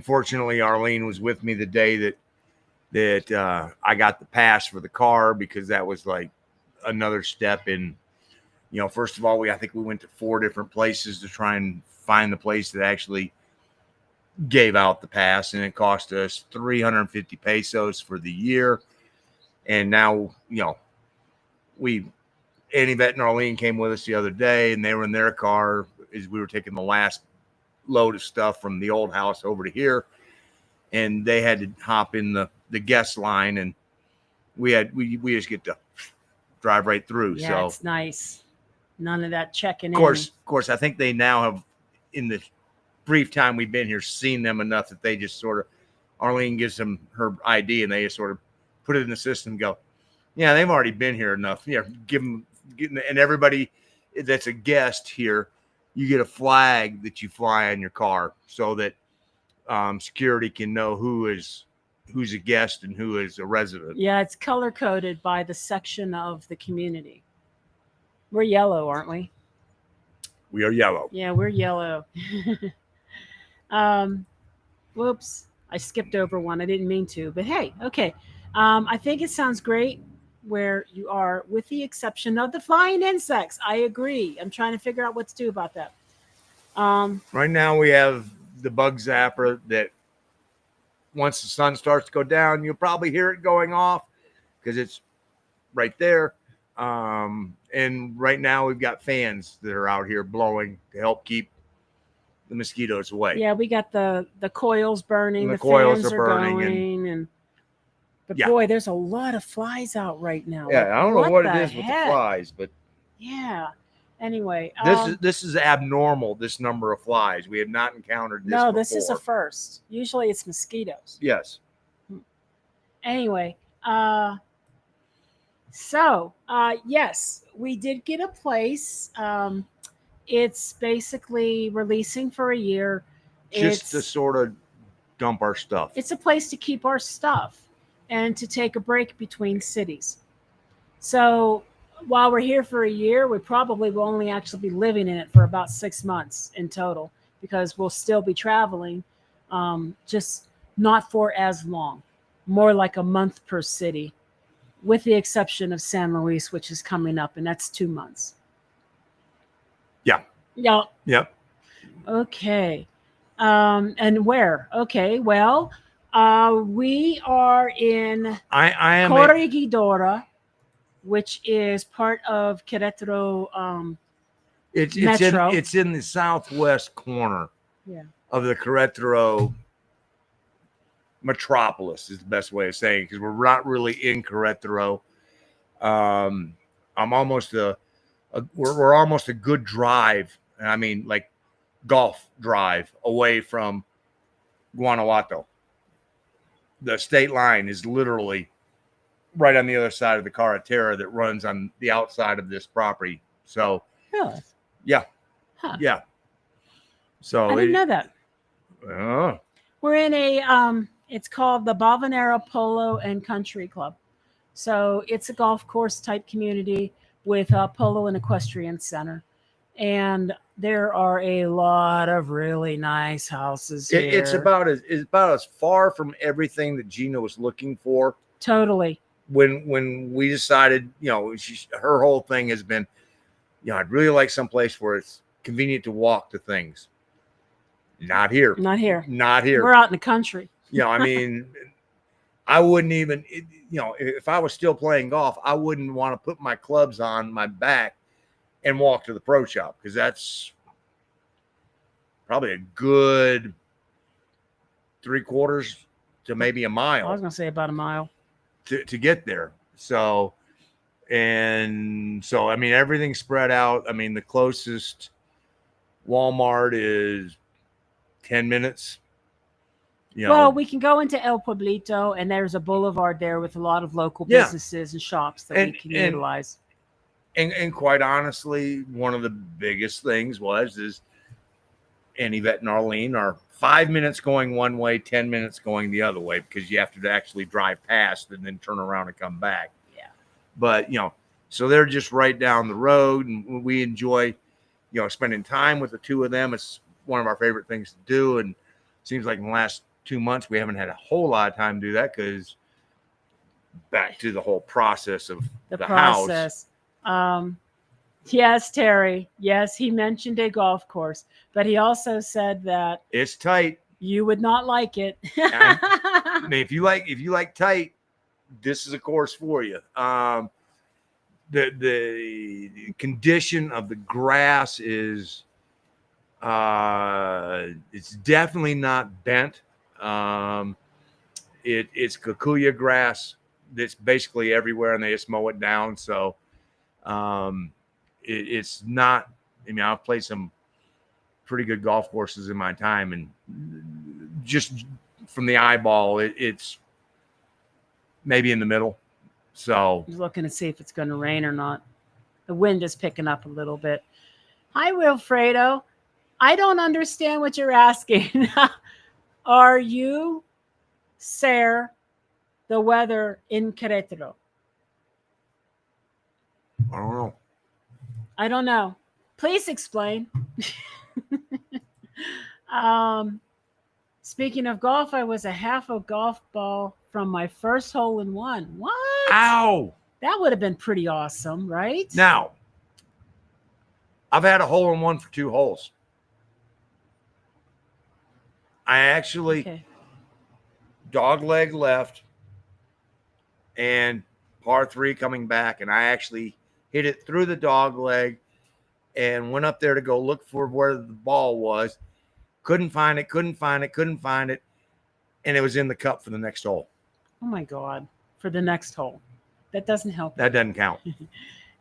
fortunately, Arlene was with me the day that I got the pass for the car, because that was like another step in. First of all, I think we went to 4 different places to try and find the place that actually gave out the pass, and it cost us 350 pesos for the year. And now, Annie, Vet, and Arlene came with us the other day, and they were in their car as we were taking the last load of stuff from the old house over to here, and they had to hop in the guest line, and we just get to drive right through. Yeah, so it's nice. None of that checking in. Of course, I think they now have, in the brief time we've been here, seen them enough that they just sort of, Arlene gives them her ID and they just sort of put it in the system and go, yeah, they've already been here enough. Give them, and everybody that's a guest here, you get a flag that you fly on your car so that security can know who is who's a guest and who is a resident. Yeah, it's color coded by the section of the community. We're yellow, aren't we? We are yellow. Yeah, we're yellow. um, whoops, I skipped over one. I didn't mean to, but hey, okay. I think it sounds great where you are, with the exception of the flying insects. I agree. I'm trying to figure out what to do about that. Right now we have the bug zapper that once the sun starts to go down, you'll probably hear it going off because it's right there. And right now we've got fans that are out here blowing to help keep the mosquitoes away. Yeah, we got the coils burning, And the coils fans are are burning going, but Yeah. boy, there's a lot of flies out right now. Yeah, Like, I don't know what it the is with the heck? flies, but Yeah. Anyway, this is abnormal. This number of flies, we have not encountered this. no, before. this is a first. Usually it's mosquitoes. Yes. Anyway, yes, we did get a place. It's basically releasing for a year. Just to sort of dump our stuff. It's a place to keep our stuff and to take a break between cities. So while we're here for a year, we probably will only actually be living in it for about 6 months in total, because we'll still be traveling, just not for as long, more like a month per city, with the exception of San Luis, which is coming up, and that's 2 months. Yeah. Yeah. Yep. Okay. And where? Okay. Well, we are in I am Corregidora, which is part of Querétaro. Metro. It's in the southwest corner Yeah. of the Querétaro metropolis is the best way of saying it, because we're not really in Querétaro. I'm almost we're almost a good drive. I mean, like golf drive away from Guanajuato. The state line is literally right on the other side of the Carretera that runs on the outside of this property. So, Really? yeah. Huh. Yeah. So I didn't know that. Oh. We're in a it's called the Balvanera Polo and Country Club. So it's a golf course type community with a polo and equestrian center. And there are a lot of really nice houses here. It's about as far from everything that Gina was looking for. Totally. When we decided, her whole thing has been, I'd really like someplace where it's convenient to walk to things. Not here. Not here. Not here. We're out in the country. I mean, I wouldn't even, if I was still playing golf, I wouldn't want to put my clubs on my back and walk to the pro shop, because that's probably a good 3/4 to maybe a mile. I was going to say about a mile to get there. So, I mean, everything's spread out. I mean, the closest Walmart is 10 minutes. Well, we can go into El Pueblito, and there's a boulevard there with a lot of local businesses and shops that we can utilize. And quite honestly, one of the biggest things is Yvette and Arlene are 5 minutes going one way, 10 minutes going the other way, because you have to actually drive past and then turn around and come back. Yeah. But, so they're just right down the road, and we enjoy, spending time with the two of them. It's one of our favorite things to do. And it seems like in the last 2 months, we haven't had a whole lot of time to do that, because back to the whole process of the process. House. Yes, Terry. Yes, he mentioned a golf course, but he also said that it's tight. You would not like it. I mean, if you like tight, this is a course for you. The condition of the grass is it's definitely not bent. It's kikuyu grass that's basically everywhere, and they just mow it down. So it's not. I mean, I've played some pretty good golf courses in my time, and just from the eyeball, it's maybe in the middle. So I'm looking to see if it's going to rain or not. The wind is picking up a little bit. Hi, Wilfredo. I don't understand what you're asking. Are you, Sarah, the weather in Querétaro? I don't know. I don't know. Please explain. um, Speaking of golf, I was a half a golf ball from my first hole in one. What? Ow! That would have been pretty awesome, right? Now, I've had a hole in one for 2 holes. I actually Okay. dog leg left and par 3 coming back, and I actually hit it through the dog leg and went up there to go look for where the ball was. Couldn't find it, and it was in the cup for the next hole. Oh my God. For the next hole. That doesn't help. That doesn't count.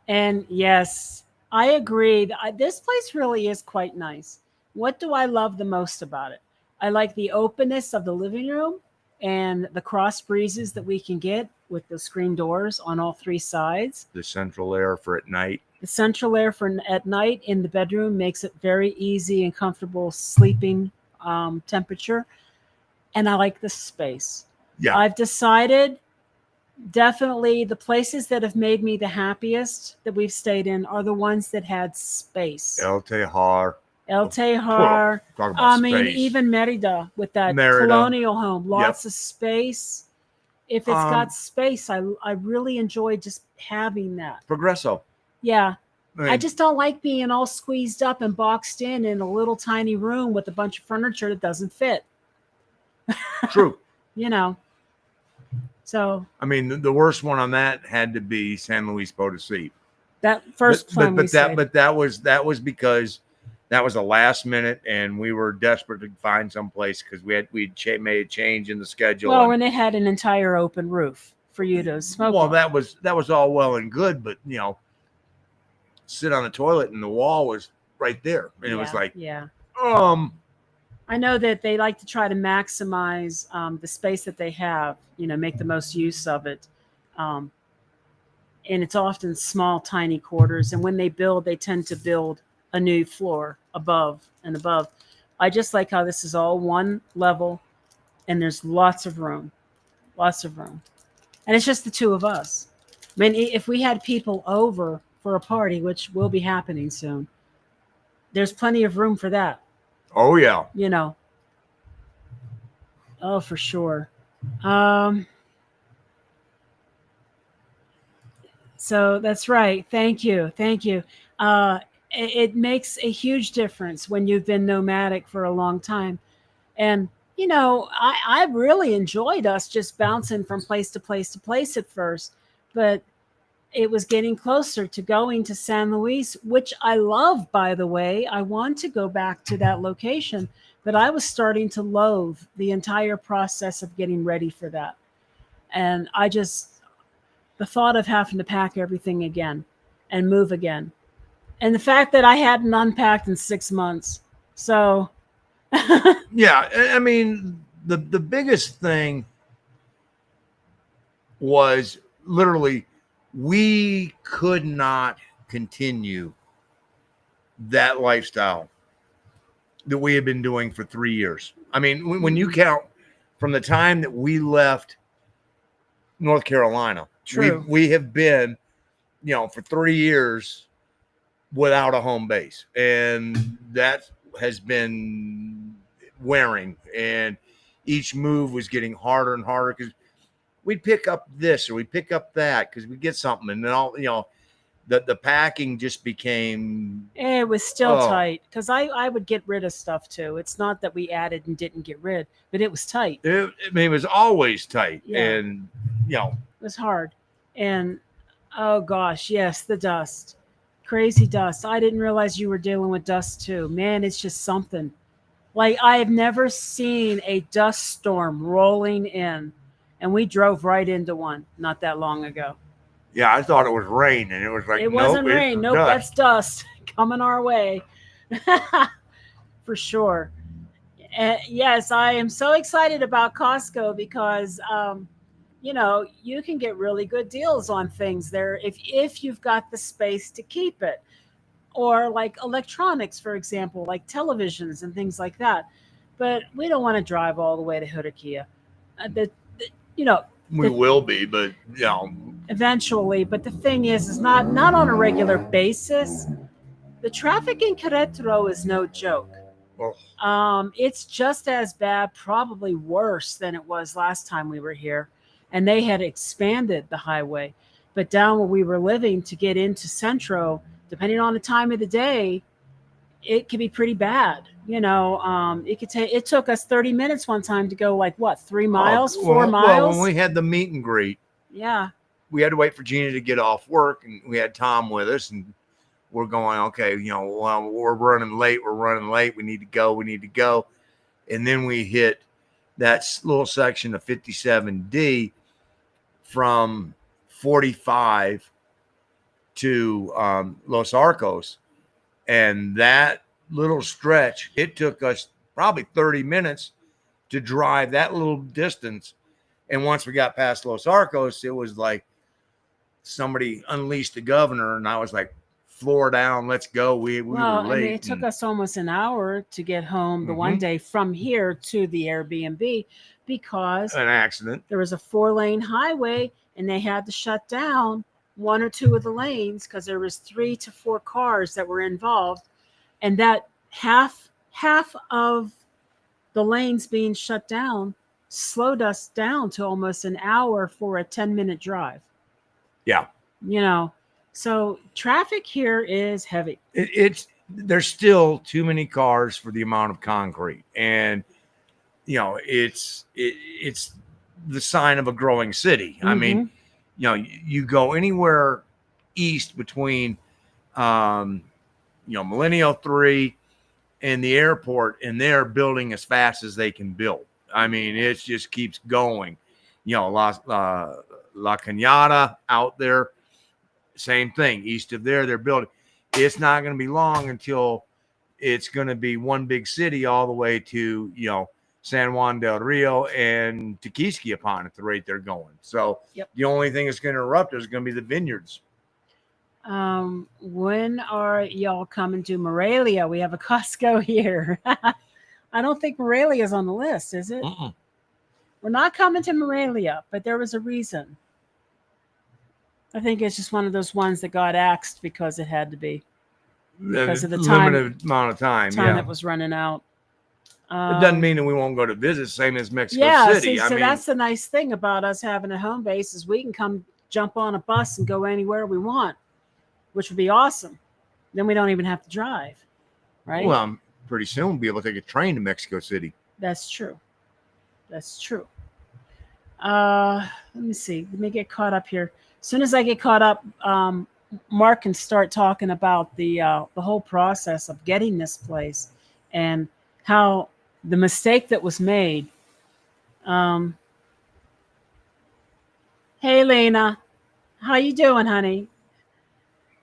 And yes, I agree. This place really is quite nice. What do I love the most about it? I like the openness of the living room and the cross breezes that we can get with the screen doors on all 3 sides. The central air for at night. The central air for at night in the bedroom makes it very easy and comfortable sleeping temperature. And I like the space. Yeah. I've decided definitely the places that have made me the happiest that we've stayed in are the ones that had space. El Tejar. El Tejar. Talk about I mean, space. even Merida with that Merida. colonial home. Lots of space. If it's got space, I really enjoy just having that. Progresso. Yeah. I mean, I just don't like being all squeezed up and boxed in a little tiny room with a bunch of furniture that doesn't fit. true. You know. So I mean, the worst one on that had to be San Luis Potosí. that first plan we stayed. But that was because that was a last minute, and we were desperate to find some place because we'd made a change in the schedule. Well, and it had an entire open roof for you to smoke. Well, on. that was all well and good, but sit on the toilet and the wall was right there, and it was like, I know that they like to try to maximize the space that they have, make the most use of it. And it's often small, tiny quarters. And when they build, they tend to build a new floor above and above. I just like how this is all one level and there's lots of room. And it's just the 2 of us. I mean, if we had people over for a party, which will be happening soon, there's plenty of room for that. oh yeah. Oh, for sure. So that's right. Thank you. It makes a huge difference when you've been nomadic for a long time. And, I really enjoyed us just bouncing from place to place to place at first, but it was getting closer to going to San Luis, which I love, by the way. I want to go back to that location, but I was starting to loathe the entire process of getting ready for that. And the thought of having to pack everything again and move again. And the fact that I hadn't unpacked in 6 months. So, yeah, I mean, the biggest thing was literally we could not continue that lifestyle that we had been doing for 3 years. I mean, when you count from the time that we left North Carolina, True. we have been, for 3 years without a home base, and that has been wearing. And each move was getting harder and harder because we'd pick up this or we'd pick up that because we get something, and then all the packing just became. It was still tight because I would get rid of stuff too. It's not that we added and didn't get rid, but it was tight. It was always tight, Yeah. and it was hard. And oh gosh, yes, the dust, crazy dust. I didn't realize you were dealing with dust too. Man, it's just something. Like I have never seen a dust storm rolling in, and we drove right into one not that long ago. Yeah, I thought it was rain, and it was like, it wasn't nope, rain. Nope, dust. that's dust coming our way. For sure. Yes, I am so excited about Costco because, you can get really good deals on things there if you've got the space to keep it. Or like electronics, for example, like televisions and things like that. But we don't want to drive all the way to Hodokia. We will be, but eventually. But the thing is not on a regular basis. The traffic in Querétaro is no joke. It's just as bad, probably worse than it was last time we were here. And they had expanded the highway. But down where we were living to get into Centro, depending on the time of the day, it could be pretty bad. It took us 30 minutes one time to go like what, 3 miles, 4 miles? Well, when we had the meet and greet, yeah, we had to wait for Gina to get off work, and we had Tom with us, and we're going, okay, we're running late. We need to go. And then we hit that little section of 57D from 45 to Los Arcos. And that little stretch, it took us probably 30 minutes to drive that little distance. And once we got past Los Arcos, it was like somebody unleashed the governor, and I was like, floor down, let's go. We were late. I mean, it took us almost an hour to get home the one day from here to the Airbnb because an accident. There was a 4-lane highway, and they had to shut down 1 or 2 of the lanes because there was 3 to 4 cars that were involved, and that half of the lanes being shut down slowed us down to almost an hour for a 10-minute drive. Yeah. So traffic here is heavy. There's still too many cars for the amount of concrete, and it's the sign of a growing city. I mean, you go anywhere east between Millennial 3 and the airport, and they're building as fast as they can build. I mean, it just keeps going. La Cañada out there, same thing. East of there, they're building. It's not going to be long until it's going to be one big city all the way to, San Juan del Rio and Tequisquiapan at the rate they're going. So The only thing that's going to interrupt is going to be the vineyards. When are y'all coming to Morelia? We have a Costco here. I don't think Morelia is on the list, is it? We're not coming to Morelia, but there was a reason. I think it's just one of those ones that got axed because it had to be. Because of the limited amount of time that was running out. It doesn't mean that we won't go to visit, same as Mexico City. So that's the nice thing about us having a home base is we can come jump on a bus and go anywhere we want, which would be awesome. Then we don't even have to drive, right? Well, pretty soon we'll be able to take a train to Mexico City. That's true. Let me see. Let me get caught up here. As soon as I get caught up, Mark can start talking about the whole process of getting this place and how the mistake that was made. Hey, Lena, how you doing, honey?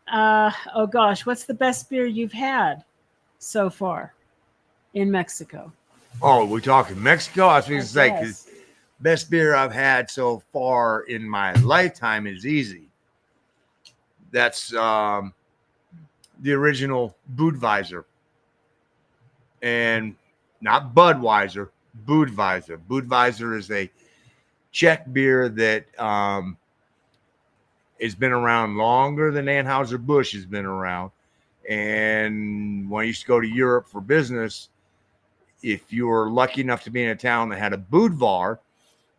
Oh gosh, what's the best beer you've had so far in Mexico? Oh, we're talking Mexico? I was going to say, because best beer I've had so far in my lifetime is easy. That's the original Budweiser. And not Budweiser, Budweiser. Budweiser is a Czech beer that has been around longer than Anheuser-Busch has been around. And when I used to go to Europe for business, if you were lucky enough to be in a town that had a Budvar,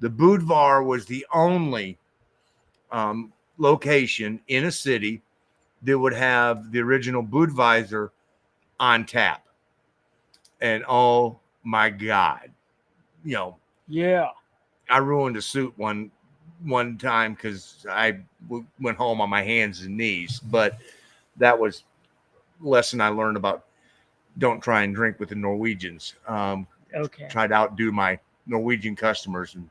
the Budvar was the only location in a city that would have the original Budweiser on tap. And oh my God, I ruined a suit one time because I went home on my hands and knees. But that was a lesson I learned about don't try and drink with the Norwegians. Tried to outdo my Norwegian customers, and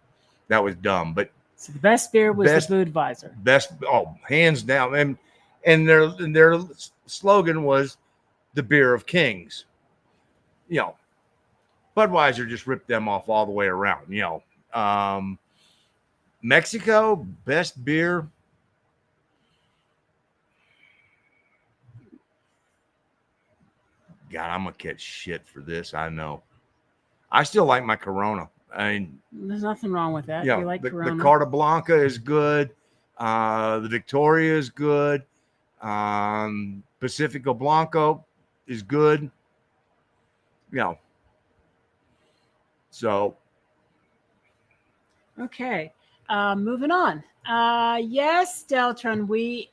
that was dumb. But so the best beer was the Budweiser. Hands down. And their slogan was the beer of kings. Budweiser just ripped them off all the way around. Mexico, best beer. God, I'm gonna catch shit for this. I know. I still like my Corona. I mean, There's nothing wrong with that. yeah, We like the Corona. Carta Blanca is good. The Victoria is good. Pacifico Blanco is good. You know, so Okay, moving on. Yes, Deltron, we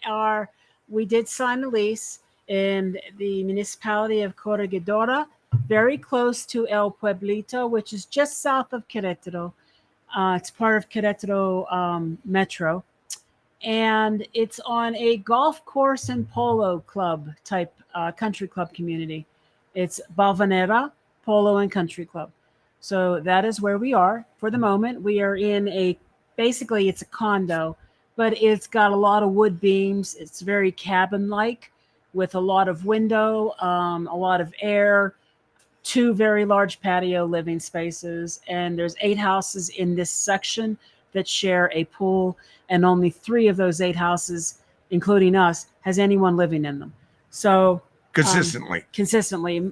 did sign a lease in the municipality of Corregidora, very close to El Pueblito, which is just south of Querétaro. It's part of Querétaro Metro, and it's on a golf course and polo club type country club community. It's Balvanera Polo and Country Club. So that is where we are for the moment. We are in a basically it's a condo, but it's got a lot of wood beams. It's very cabin like with a lot of window, a lot of air, two very large patio living spaces, and there's 8 houses in this section that share a pool, and only 3 of those 8 houses, including us, has anyone living in them. So consistently,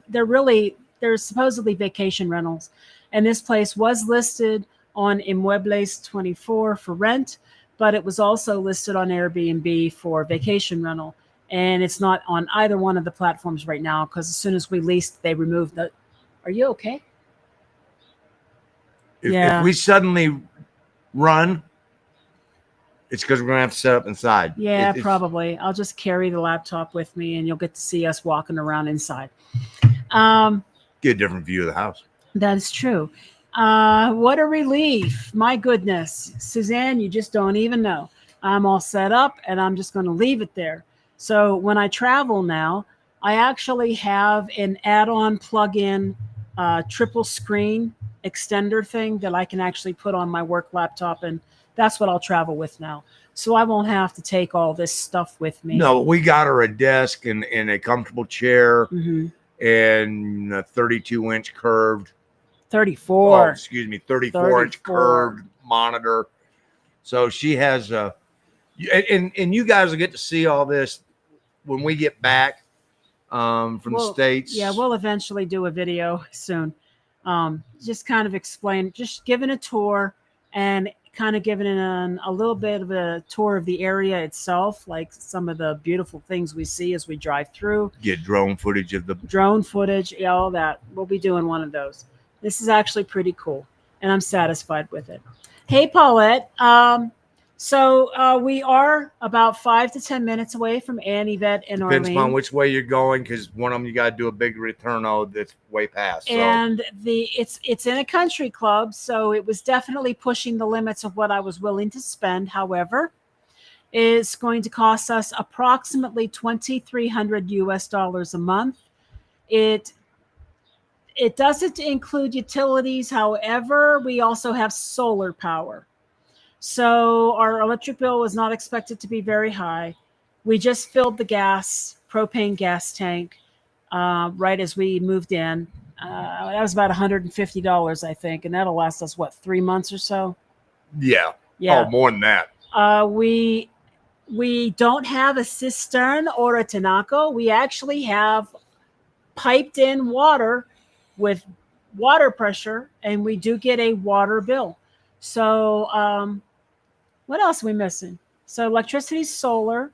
they're supposedly vacation rentals, and this place was listed on Inmuebles 24 for rent, but it was also listed on Airbnb for vacation rental. And it's not on either one of the platforms right now because as soon as we leased, they removed the. Are you okay? if we suddenly run, it's because we're gonna have to set up inside. Yeah, probably. I'll just carry the laptop with me, and you'll get to see us walking around inside. Get a different view of the house. That is true. What a relief! My goodness, Suzanne, you just don't even know. I'm all set up, and I'm just going to leave it there. So when I travel now, I actually have an add-on plug-in triple screen extender thing that I can actually put on my work laptop, and that's what I'll travel with now. So I won't have to take all this stuff with me. No, we got her a desk and a comfortable chair Mm-hmm. and a 32-inch curved. 34. Oh, excuse me, 34-inch curved monitor. So she has a, and you guys will get to see all this when we get back from the States. Yeah, we'll eventually do a video soon. Just kind of explain, just giving a tour and kind of giving a little bit of a tour of the area itself, like some of the beautiful things we see as we drive through. Get drone footage of the yeah, all that. We'll be doing one of those. This is actually pretty cool, and I'm satisfied with it. Hey, Paulette. So we are about 5 to 10 minutes away from Ann, Yvette, and Arlene. Depends on which way you're going, because one of them you got to do a big return that's way past. So. And it's in a country club, so it was definitely pushing the limits of what I was willing to spend. However, it's going to cost us approximately $2,300 a month. It doesn't include utilities. However, we also have solar power. So our electric bill was not expected to be very high. We just filled the propane gas tank, right as we moved in. That was about $150, I think, and that'll last us, 3 months or so? Yeah. Oh, more than that. We don't have a cistern or a tinaco. We actually have piped in water with water pressure, and we do get a water bill. So what else are we missing? So electricity, solar,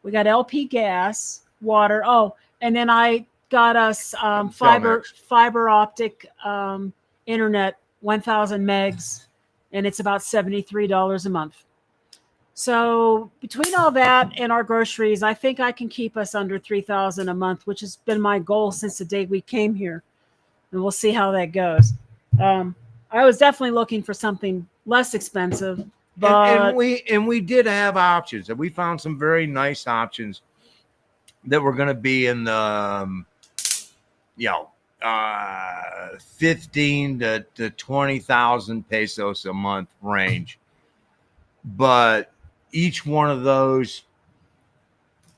we got LP gas, water. Oh, and then I got us fiber optic internet, 1,000 megs, and it's about $73 a month. So between all that and our groceries, I think I can keep us under $3,000 a month, which has been my goal since the day we came here. And we'll see how that goes. I was definitely looking for something less expensive, but and we did have options, and we found some very nice options that were going to be in the 15 to 20,000 pesos a month range. But each one of those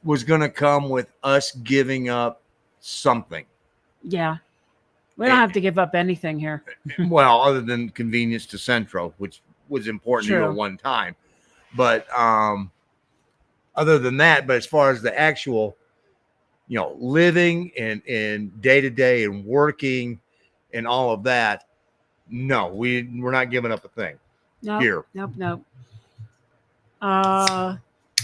was going to come with us giving up something. Yeah. We don't have to give up anything here. Well, other than convenience to Centro, which was important to you at one time. But other than that, but as far as the actual, living and day-to-day and working and all of that, No, we're not giving up a thing. Nope, Here. Nope.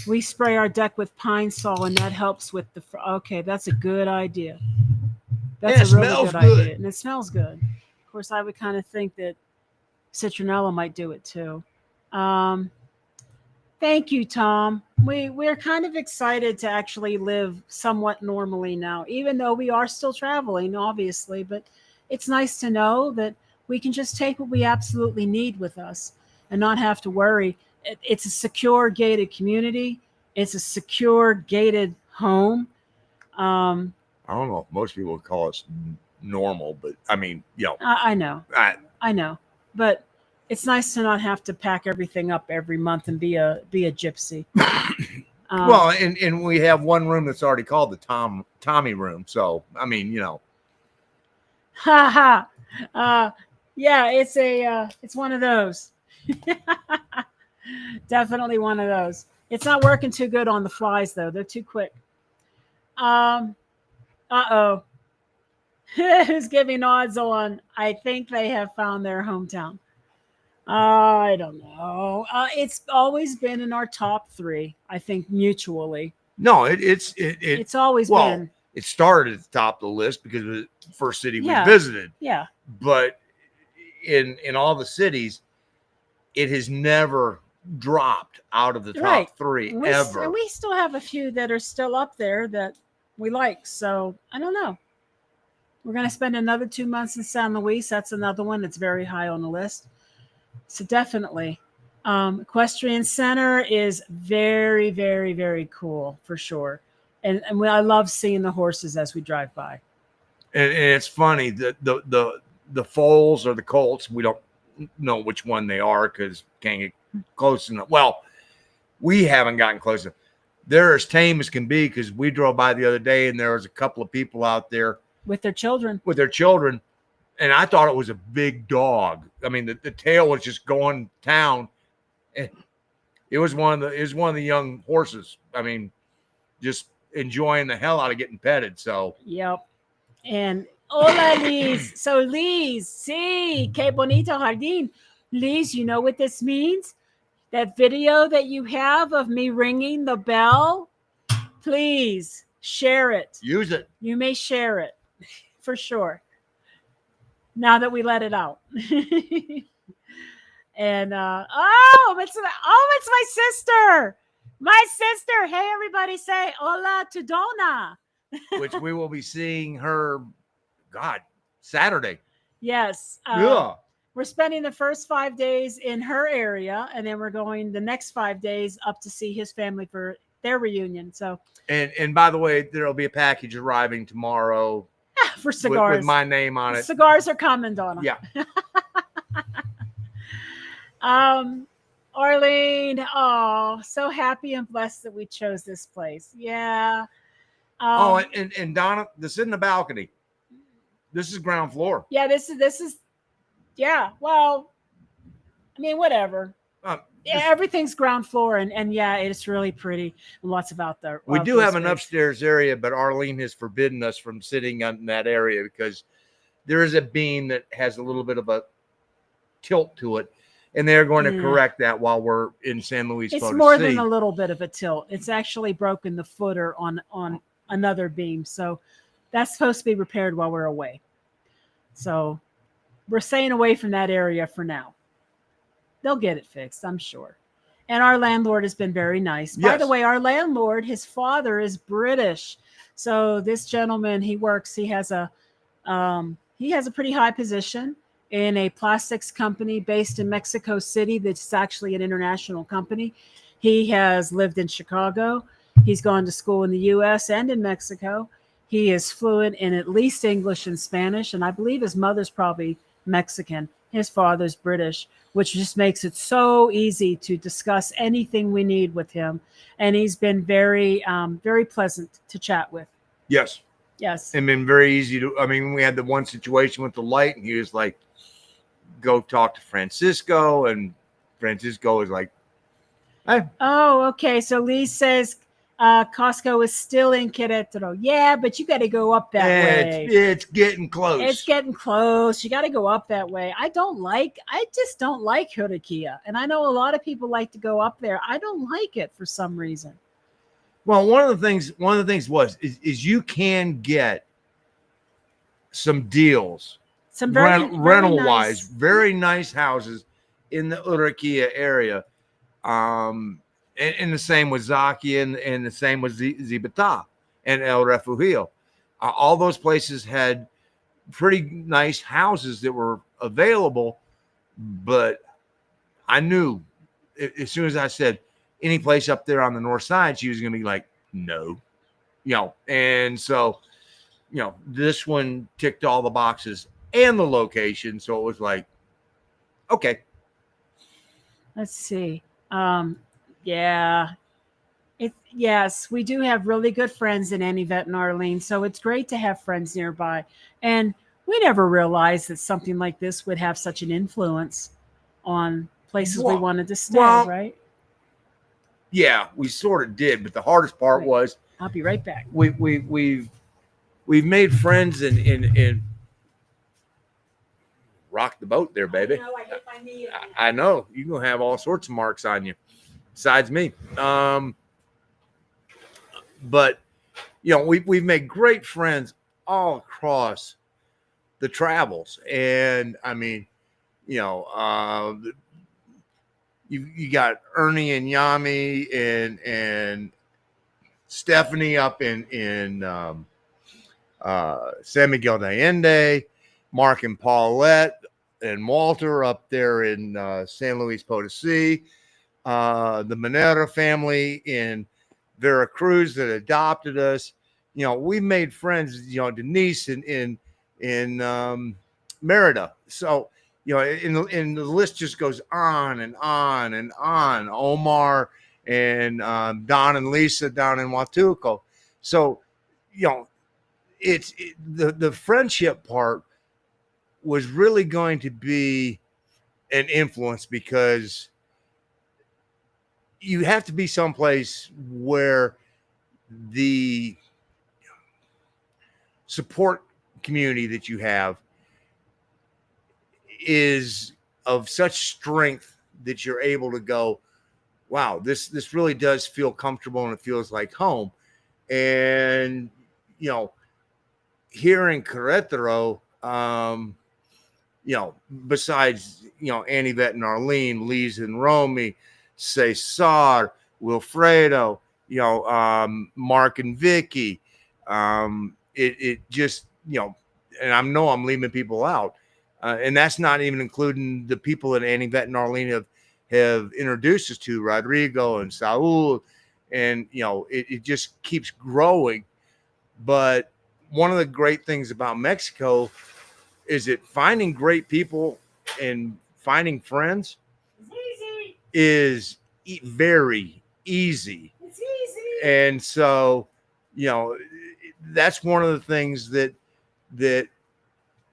We spray our deck with pine sol, and that helps with the. Okay, that's a good idea. That's Yeah, it a really smells good good. idea, and it smells good. Of course, I would kind of think that citronella might do it too. Um, Thank you, Tom. We're kind of excited to actually live somewhat normally now, even though we are still traveling, obviously. But it's nice to know that we can just take what we absolutely need with us and not have to worry. It's a secure, gated community. It's a secure, gated home. Um, I don't know if most people would call us normal, but I mean, I know, I know, but it's nice to not have to pack everything up every month and be a gypsy. Well, and we have one room that's already called the Tommy room. So I mean, Ha ha. Yeah, it's one of those. Definitely one of those. It's not working too good on the flies though. They're too quick. Uh-oh. Who's giving odds on? I think they have found their hometown. I don't know. It's always been in our top 3, I think, mutually. No, it's always been. It started at the top of the list because it was the first city we Yeah. visited. Yeah. But in all the cities, it has never dropped out of the top 3 ever. And we still have a few that are still up there that we like. So I don't know. We're going to spend another 2 months in San Luis. That's another one that's very high on the list. So definitely. Equestrian Center is very, very, very cool for sure. And I love seeing the horses as we drive by. And it's funny that the foals or the colts, we don't know which one they are because can't get close enough. Well, we haven't gotten close enough. They're as tame as can be because we drove by the other day and there was a couple of people out there with their children. And I thought it was a big dog. I mean, the tail was just going town. It was one of the young horses. I mean, just enjoying the hell out of getting petted. So yep. And hola, Liz. So Liz, sí, qué bonito jardín. Liz, you know what this means? That video that you have of me ringing the bell, please share it. Use it. You may share it for sure. Now that we let it out. And it's my sister. My sister. Hey, everybody say hola to Donna. Which we will be seeing her, Saturday. Yes. Yeah. We're spending the first 5 days in her area, and then we're going the next 5 days up to see his family for their reunion. So. And by the way, there'll be a package arriving tomorrow. For cigars. With my name on it. Cigars are coming, Donna. Yeah. Arlene, so happy and blessed that we chose this place. Yeah. And Donna, this isn't a balcony. This is ground floor. Yeah, this is yeah. Well, I mean, whatever. Everything's ground floor, and yeah, it's really pretty and lots of outdoor. We do have an upstairs area, but Arlene has forbidden us from sitting in that area because there is a beam that has a little bit of a tilt to it, and they're going to correct that while we're in San Luis. It's more than a little bit of a tilt. It's actually broken the footer on another beam, so that's supposed to be repaired while we're away. So we're staying away from that area for now. They'll get it fixed, I'm sure. And our landlord has been very nice. Yes. By the way, our landlord, his father is British. So this gentleman, he has a pretty high position in a plastics company based in Mexico City. That's actually an international company. He has lived in Chicago. He's gone to school in the U.S. and in Mexico. He is fluent in at least English and Spanish. And I believe his mother's probably Mexican. His father's British, which just makes it so easy to discuss anything we need with him. And he's been very, very pleasant to chat with. Yes. Yes. And been very easy to, I mean, we had the one situation with the light and he was like, go talk to Francisco. And Francisco is like, hey. Oh, okay. So Lee says, Costco is still in Querétaro. Yeah, but you got to go up that way. It's getting close. It's getting close. You got to go up that way. I just don't like Juriquilla. And I know a lot of people like to go up there. I don't like it for some reason. Well, one of the things is you can get some deals, Some rental nice, wise, very nice houses in the Juriquilla area. And the same with Zaki and the same with Zibata and El Refugio. All those places had pretty nice houses that were available, but I knew as soon as I said any place up there on the north side, she was going to be like, no, and so, this one ticked all the boxes and the location. So it was like, okay. Let's see. Yeah. Yes, we do have really good friends in Anivet and Arlene, so it's great to have friends nearby. And we never realized that something like this would have such an influence on places we wanted to stay, right? Yeah, we sort of did, but the hardest part was I'll be right back. We've made friends in rock the boat there, baby. I hit my knee. I know you're gonna have all sorts of marks on you, besides me. But we've made great friends all across the travels, and I mean, you got Ernie and Yami and Stephanie up in San Miguel de Allende, Mark and Paulette and Walter up there in San Luis Potosí, the Manera family in Veracruz that adopted us. We made friends, Denise in Merida. So, and the list just goes on and on and on. Omar and Don and Lisa down in Huatuco. So, the friendship part was really going to be an influence, because you have to be someplace where the support community that you have is of such strength that you're able to go, wow, this really does feel comfortable and it feels like home. And, here in Querétaro, besides, Anivet and Arlene, Lisa and Romy, Cesar, Wilfredo, Mark and Vicky, it just, and I know I'm leaving people out. And that's not even including the people that Anivet and Arlene have introduced us to, Rodrigo and Saul. And, it just keeps growing. But one of the great things about Mexico is that finding great people and finding friends is very easy. It's easy. And so, that's one of the things that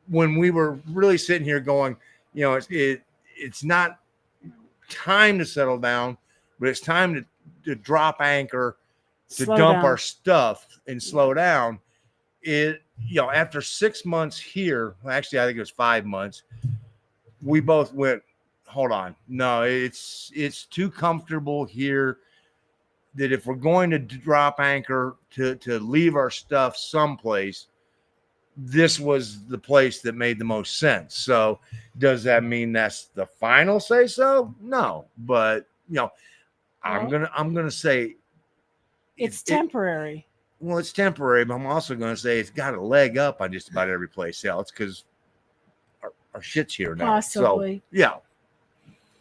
when we were really sitting here going, it's not time to settle down, but it's time to drop anchor, to dump our stuff and slow down. After 6 months here, actually, I think it was 5 months, we both went, hold on. No, it's too comfortable here, that if we're going to drop anchor to leave our stuff someplace, this was the place that made the most sense. So does that mean that's the final say so? No, but I'm gonna say it's temporary. Well, it's temporary, but I'm also going to say it's got a leg up on just about every place else, because our shit's here now. Possibly. So, yeah.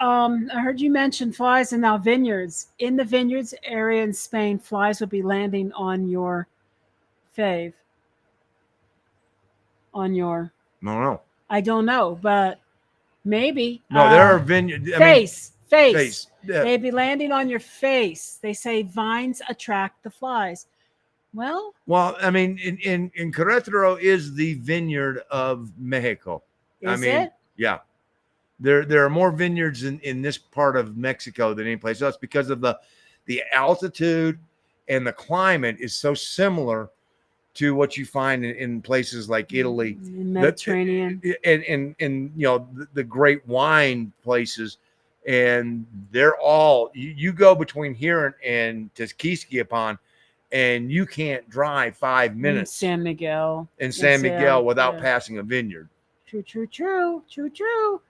I heard you mention flies and now vineyards. In the vineyards area in Spain, flies would be landing on your fave. No. I don't know, but maybe. No, there are vineyards. Face. Yeah. They'd be landing on your face. They say vines attract the flies. Well, I mean, in Querétaro is the vineyard of Mexico. Is it? Yeah. There are more vineyards in this part of Mexico than any place else, because of the altitude and the climate is so similar to what you find in places like Italy, Mediterranean, and the great wine places, and they're all you go between here and Tezquiski and you can't drive 5 minutes San Miguel, in San Miguel without yeah. passing a vineyard. True.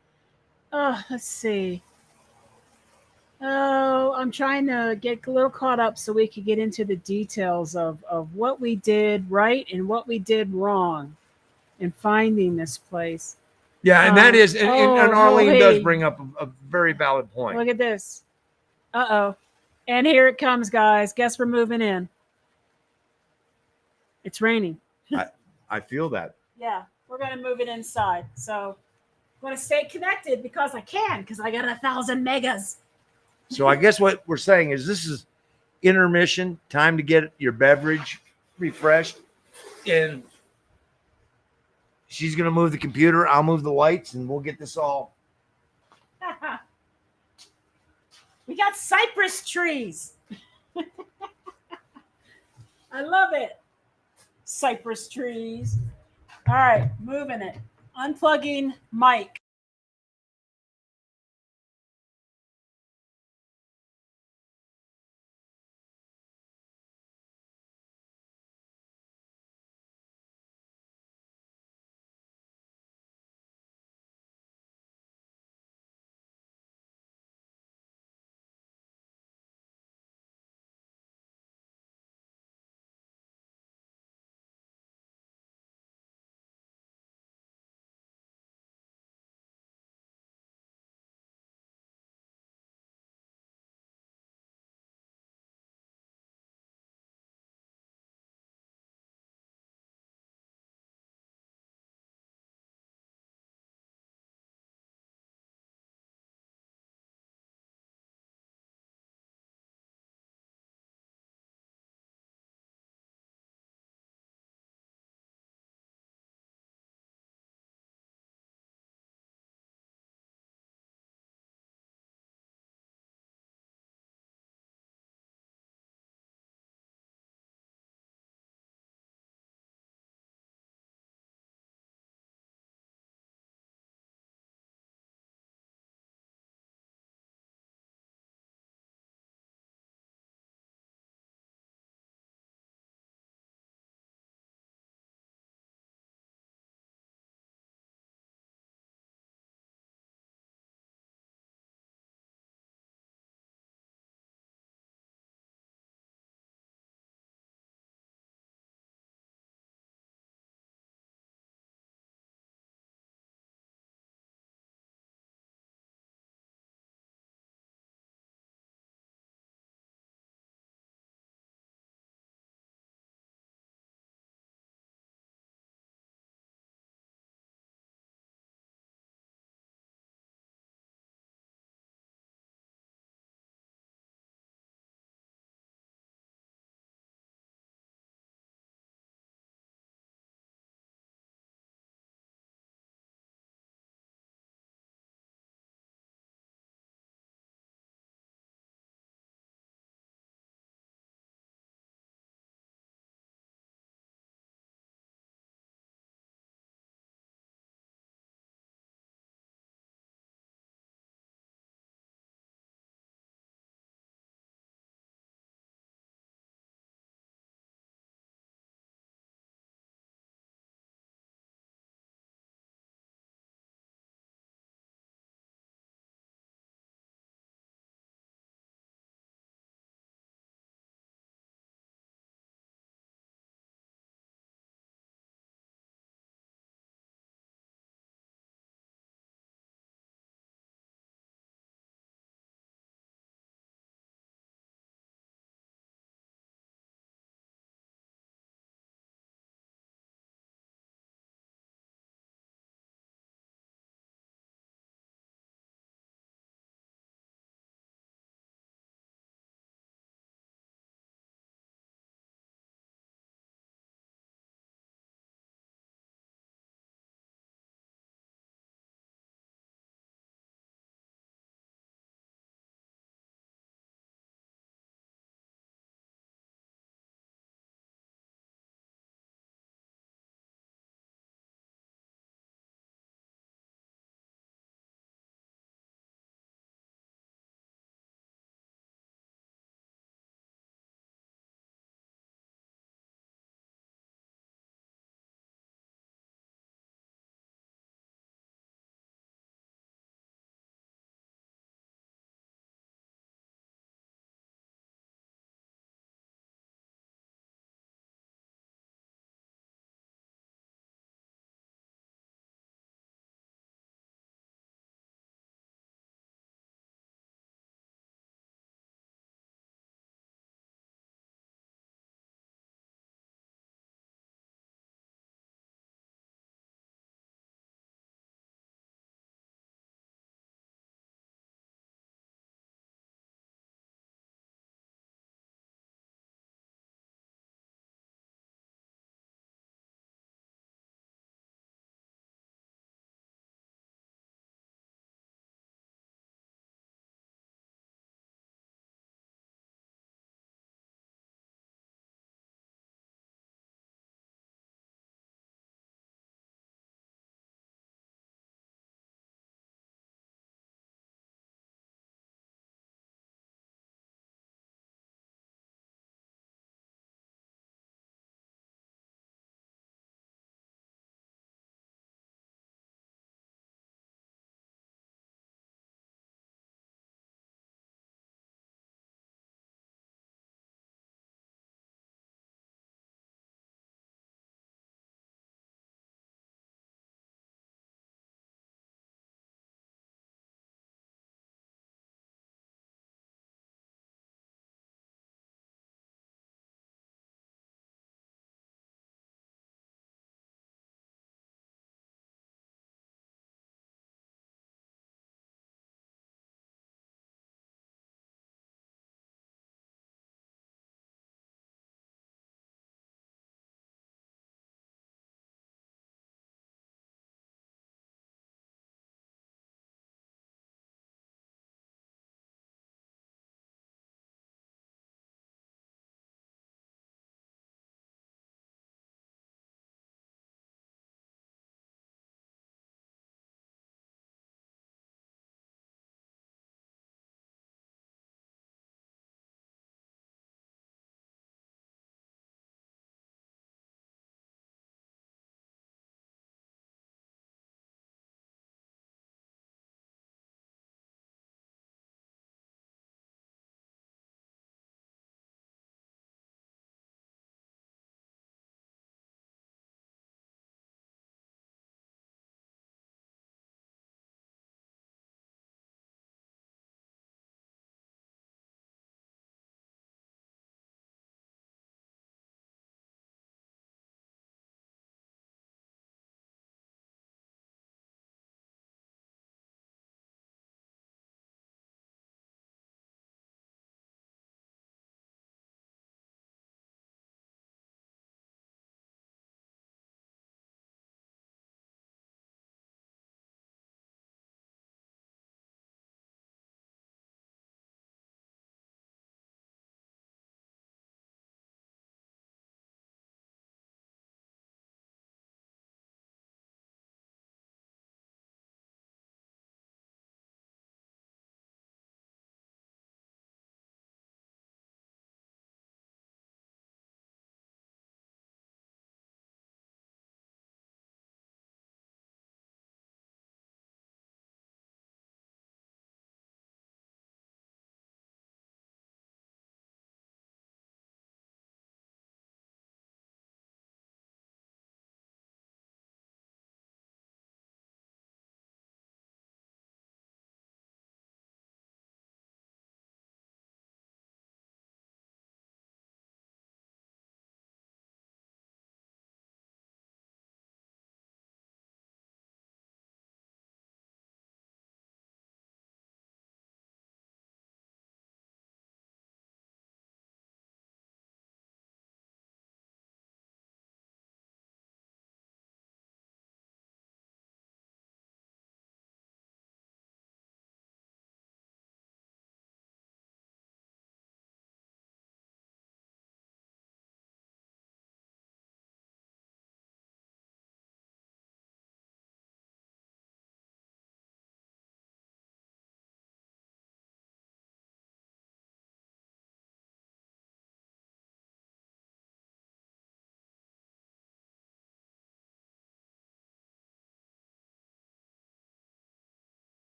Let's see. Oh, I'm trying to get a little caught up so we could get into the details of what we did right and what we did wrong in finding this place. Yeah, and that is, and Arlene does hey, bring up a very valid point. look at this. Uh-oh. And here it comes, guys. Guess we're moving in. It's raining. I feel that. Yeah, we're going to move it inside. So I'm going to stay connected because I can, because I got 1,000 megas. So I guess what we're saying is this is intermission, time to get your beverage refreshed. And she's going to move the computer. I'll move the lights and we'll get this all. We got cypress trees. I love it. Cypress trees. All right, moving it. Unplugging mic.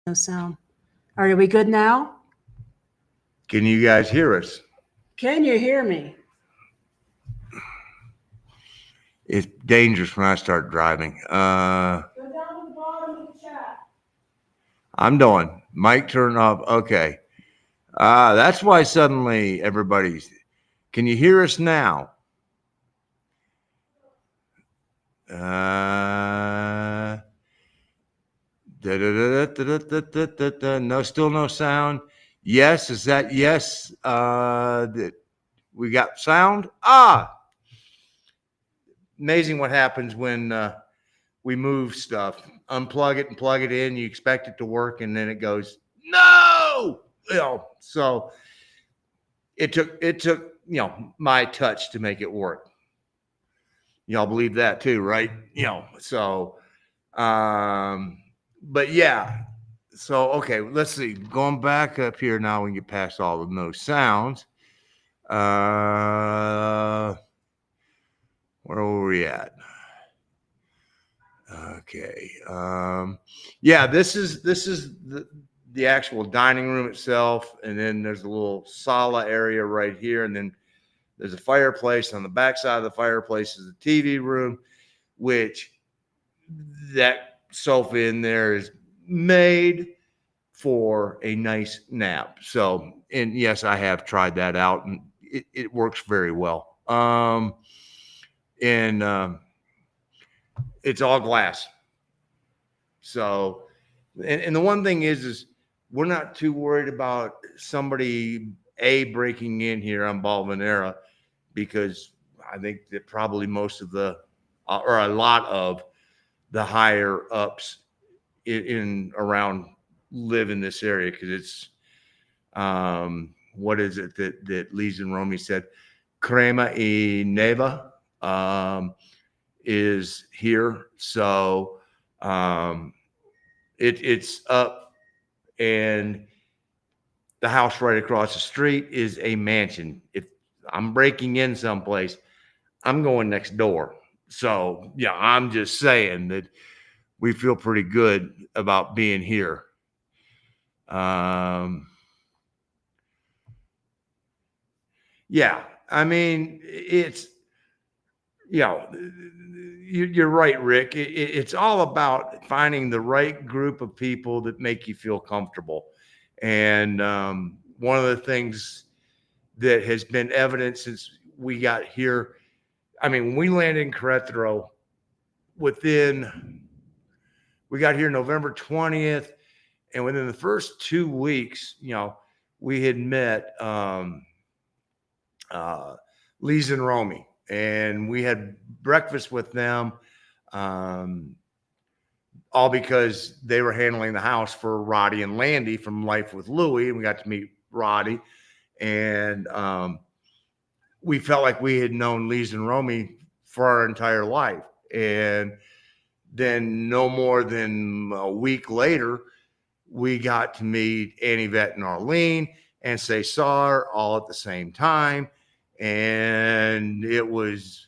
No sound. All right, are we good now? Can you guys hear us? Can you hear me? It's dangerous when I start driving. Go down to the bottom of the chat. I'm doing. Mic turn off. Okay. That's why suddenly everybody's. Can you hear us now? No, still no sound. Yes, is that yes? We got sound. Amazing what happens when we move stuff. Unplug it and plug it in. You expect it to work, and then it goes no. So it took my touch to make it work. Y'all believe that too, right? So but yeah. So okay, let's see. Going back up here now, we can get past all of those sounds. Where were we at? Okay. Yeah, this is the actual dining room itself, and then there's a little sala area right here, and then there's a fireplace. On the back side of the fireplace is the TV room, which that sofa in there is made for a nice nap. So, and yes, I have tried that out, and it works very well. It's all glass. So, and the one thing is we're not too worried about somebody breaking in here on Balvanera, because I think that probably most of the or a lot of the higher ups in around live in this area, because it's what is it that Lees and Romy said? Crema y Neva is here. So it's up, and the house right across the street is a mansion. If I'm breaking in someplace, I'm going next door. So yeah, I'm just saying that we feel pretty good about being here. Yeah, I mean, it's, you're right, Rick. It's all about finding the right group of people that make you feel comfortable. And one of the things that has been evident since we got here, I mean, when we landed in Querétaro, we got here November 20th, and within the first 2 weeks, we had met Lees and Romy, and we had breakfast with them, all because they were handling the house for Roddy and Landy from Life with Louie, and we got to meet Roddy, and we felt like we had known Lees and Romy for our entire life. And then no more than a week later, we got to meet Annie Vet and Arlene and Cesar all at the same time. And it was,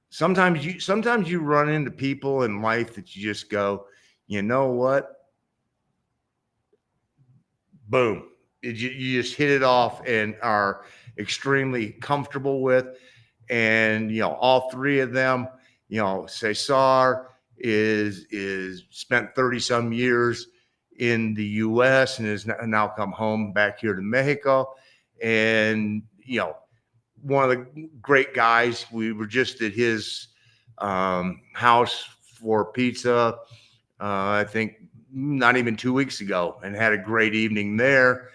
sometimes you run into people in life that you just go, you know what? Boom. You just hit it off and are extremely comfortable with. And, all three of them, Cesar is spent 30 some years in the US and has now come home back here to Mexico. And, one of the great guys. We were just at his house for pizza, I think not even 2 weeks ago, and had a great evening there.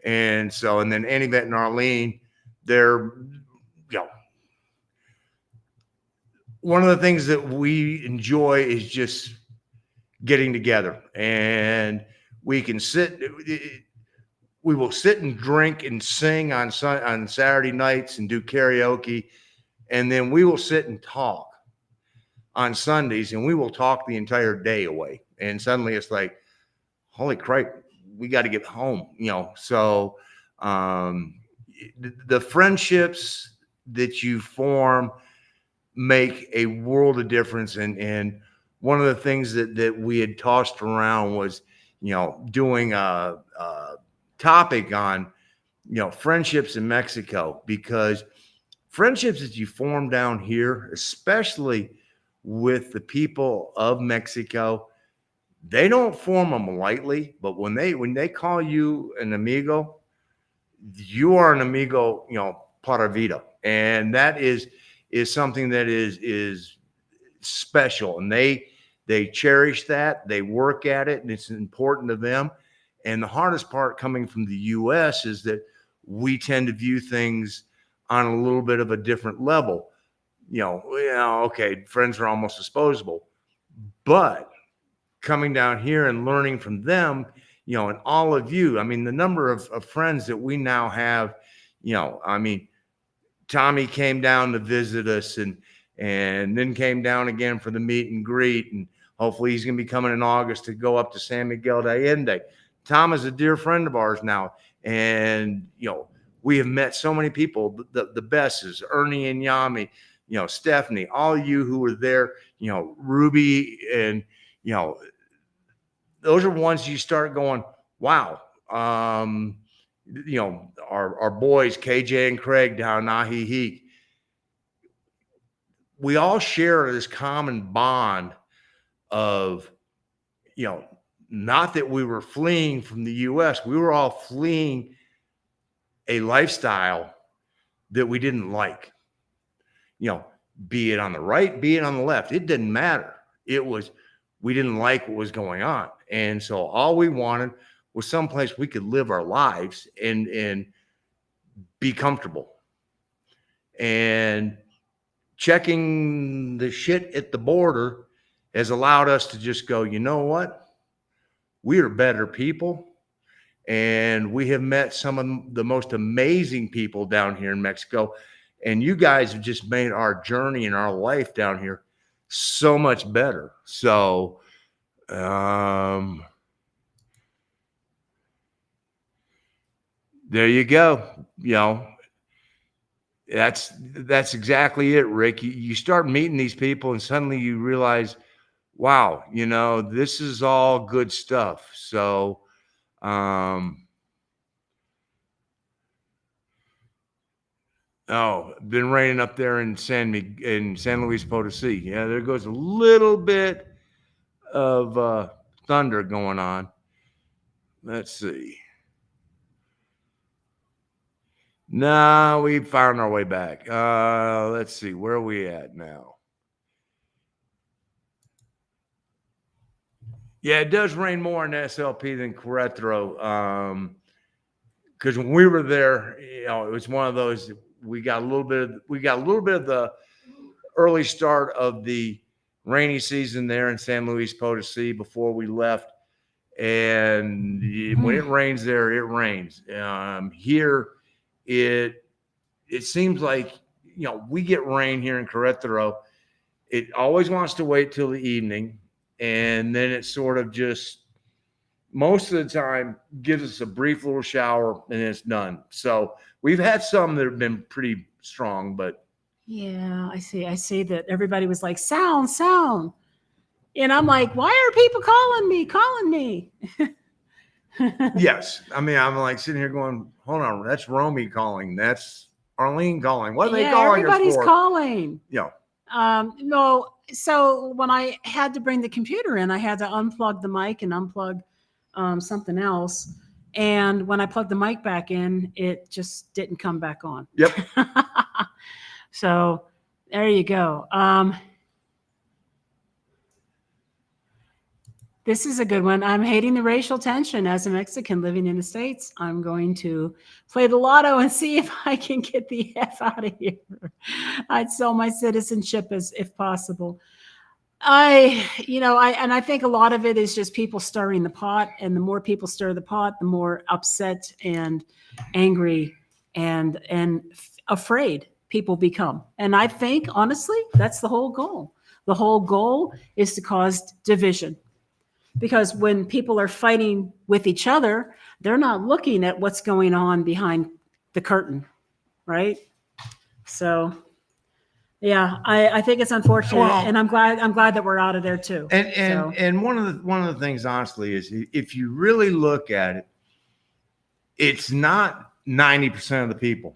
And so, and then Annie Vet and Arlene, they're, one of the things that we enjoy is just getting together, and we will sit and drink and sing on Saturday nights and do karaoke. And then we will sit and talk on Sundays, and we will talk the entire day away. And suddenly it's like, holy crap, we got to get home, So the friendships that you form make a world of difference. And one of the things that we had tossed around was, doing a topic on, friendships in Mexico, because friendships that you form down here, especially with the people of Mexico, they don't form them lightly. But when they call you an amigo, you are an amigo, para vida, and that is something that is special, and they cherish that, they work at it, and it's important to them. And the hardest part coming from the U.S. is that we tend to view things on a little bit of a different level. Okay, friends are almost disposable, but coming down here and learning from them, and all of you, I mean, the number of friends that we now have, I mean, Tommy came down to visit us, and then came down again for the meet and greet, and hopefully he's going to be coming in August to go up to San Miguel de Allende. Tom is a dear friend of ours now, and we have met so many people. The best is Ernie and Yami, Stephanie, all you who were there, Ruby, and those are ones you start going, wow. Our boys KJ and Craig down in Ajijic, we all share this common bond of, not that we were fleeing from the U.S., we were all fleeing a lifestyle that we didn't like, be it on the right, be it on the left. It didn't matter. It was, we didn't like what was going on. And so all we wanted was someplace we could live our lives and be comfortable. And checking the shit at the border has allowed us to just go, you know what? We are better people. And we have met some of the most amazing people down here in Mexico. And you guys have just made our journey and our life down here so much better. So, there you go. That's exactly it, Rick. You start meeting these people and suddenly you realize, wow, this is all good stuff. So, been raining up there in San Luis Potosi. Yeah, there goes a little bit of thunder going on. Let's see. No, we found our way back. Let's see. Where are we at now? Yeah, it does rain more in SLP than Querétaro. Because when we were there, it was one of those. We got a little bit of the early start of the rainy season there in San Luis Potosi before we left. And when it rains there, it rains. Here, it seems like, we get rain here in Querétaro. It always wants to wait till the evening, and then it sort of just, most of the time, gives us a brief little shower and it's done. So we've had some that have been pretty strong, but yeah, I see that everybody was like, sound. And I'm like, why are people calling me? yes. I mean, I'm like sitting here going, hold on, that's Romy calling. That's Arlene calling. What are they calling us for? Everybody's calling. Yeah. No. So when I had to bring the computer in, I had to unplug the mic and unplug something else. And when I plugged the mic back in, it just didn't come back on. Yep. So there you go. This is a good one. I'm hating the racial tension as a Mexican living in the States. I'm going to play the lotto and see if I can get the F out of here. I'd sell my citizenship if possible. I think a lot of it is just people stirring the pot, and the more people stir the pot, the more upset and angry and afraid people become. And I think, honestly, that's the whole goal. The whole goal is to cause division. Because when people are fighting with each other, they're not looking at what's going on behind the curtain, right? So Yeah, I think it's unfortunate, Well, and I'm glad that we're out of there too. And one of the things, honestly, is if you really look at it, it's not 90% of the people.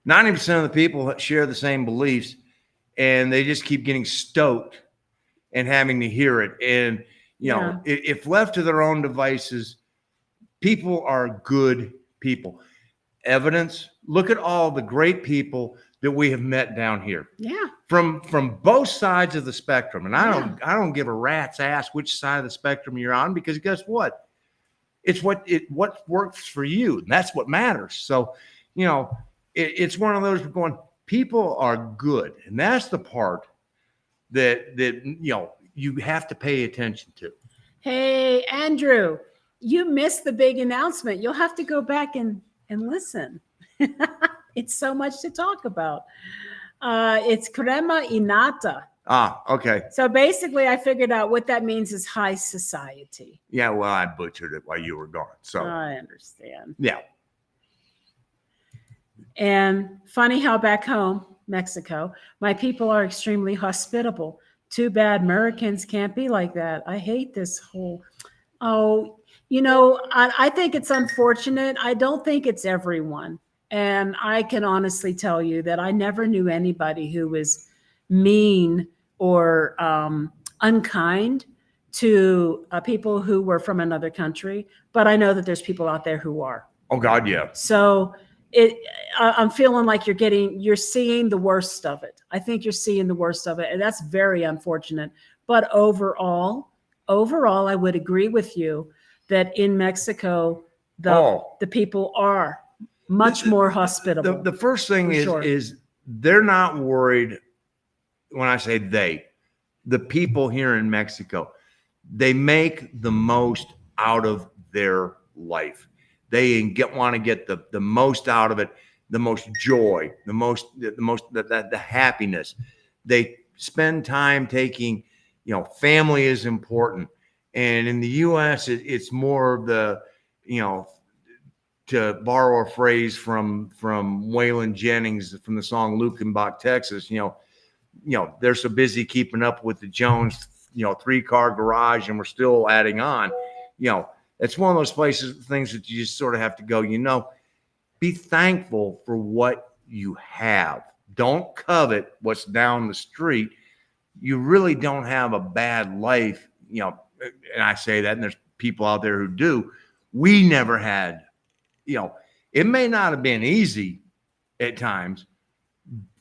90% of the people share the same beliefs, and they just keep getting stoked and having to hear it. And if left to their own devices, people are good people. Evidence, look at all the great people that we have met down here. Yeah. From both sides of the spectrum. And I don't give a rat's ass which side of the spectrum you're on, because guess what? It's what works for you. And that's what matters. So, it's one of those going, people are good. And that's the part that you have to pay attention to. Hey, Andrew, you missed the big announcement. You'll have to go back and listen. It's so much to talk about. It's crema innata. Ah, okay. So basically, I figured out what that means is high society. Yeah, well, I butchered it while you were gone. So I understand. Yeah. And funny how back home, Mexico, my people are extremely hospitable. Too bad Americans can't be like that. I hate this whole, I think it's unfortunate. I don't think it's everyone. And I can honestly tell you that I never knew anybody who was mean or unkind to people who were from another country. But I know that there's people out there who are. Oh, God, yeah. So I'm feeling like you're seeing the worst of it. I think you're seeing the worst of it. And that's very unfortunate. But overall, I would agree with you that in Mexico, the people are much more hospitable. The first thing is they're not worried. When I say the people here in Mexico, they make the most out of their life. They want to get the most out of it, the most joy, the happiness. They spend time taking, family is important. And in the U.S., it's more of the, to borrow a phrase from Waylon Jennings from the song Lukenbach, Texas, they're so busy keeping up with the Jones, 3-car garage, and we're still adding on. It's one of those things that you just sort of have to go, be thankful for what you have. Don't covet what's down the street. You really don't have a bad life, and I say that, and there's people out there who do. We never had, it may not have been easy at times,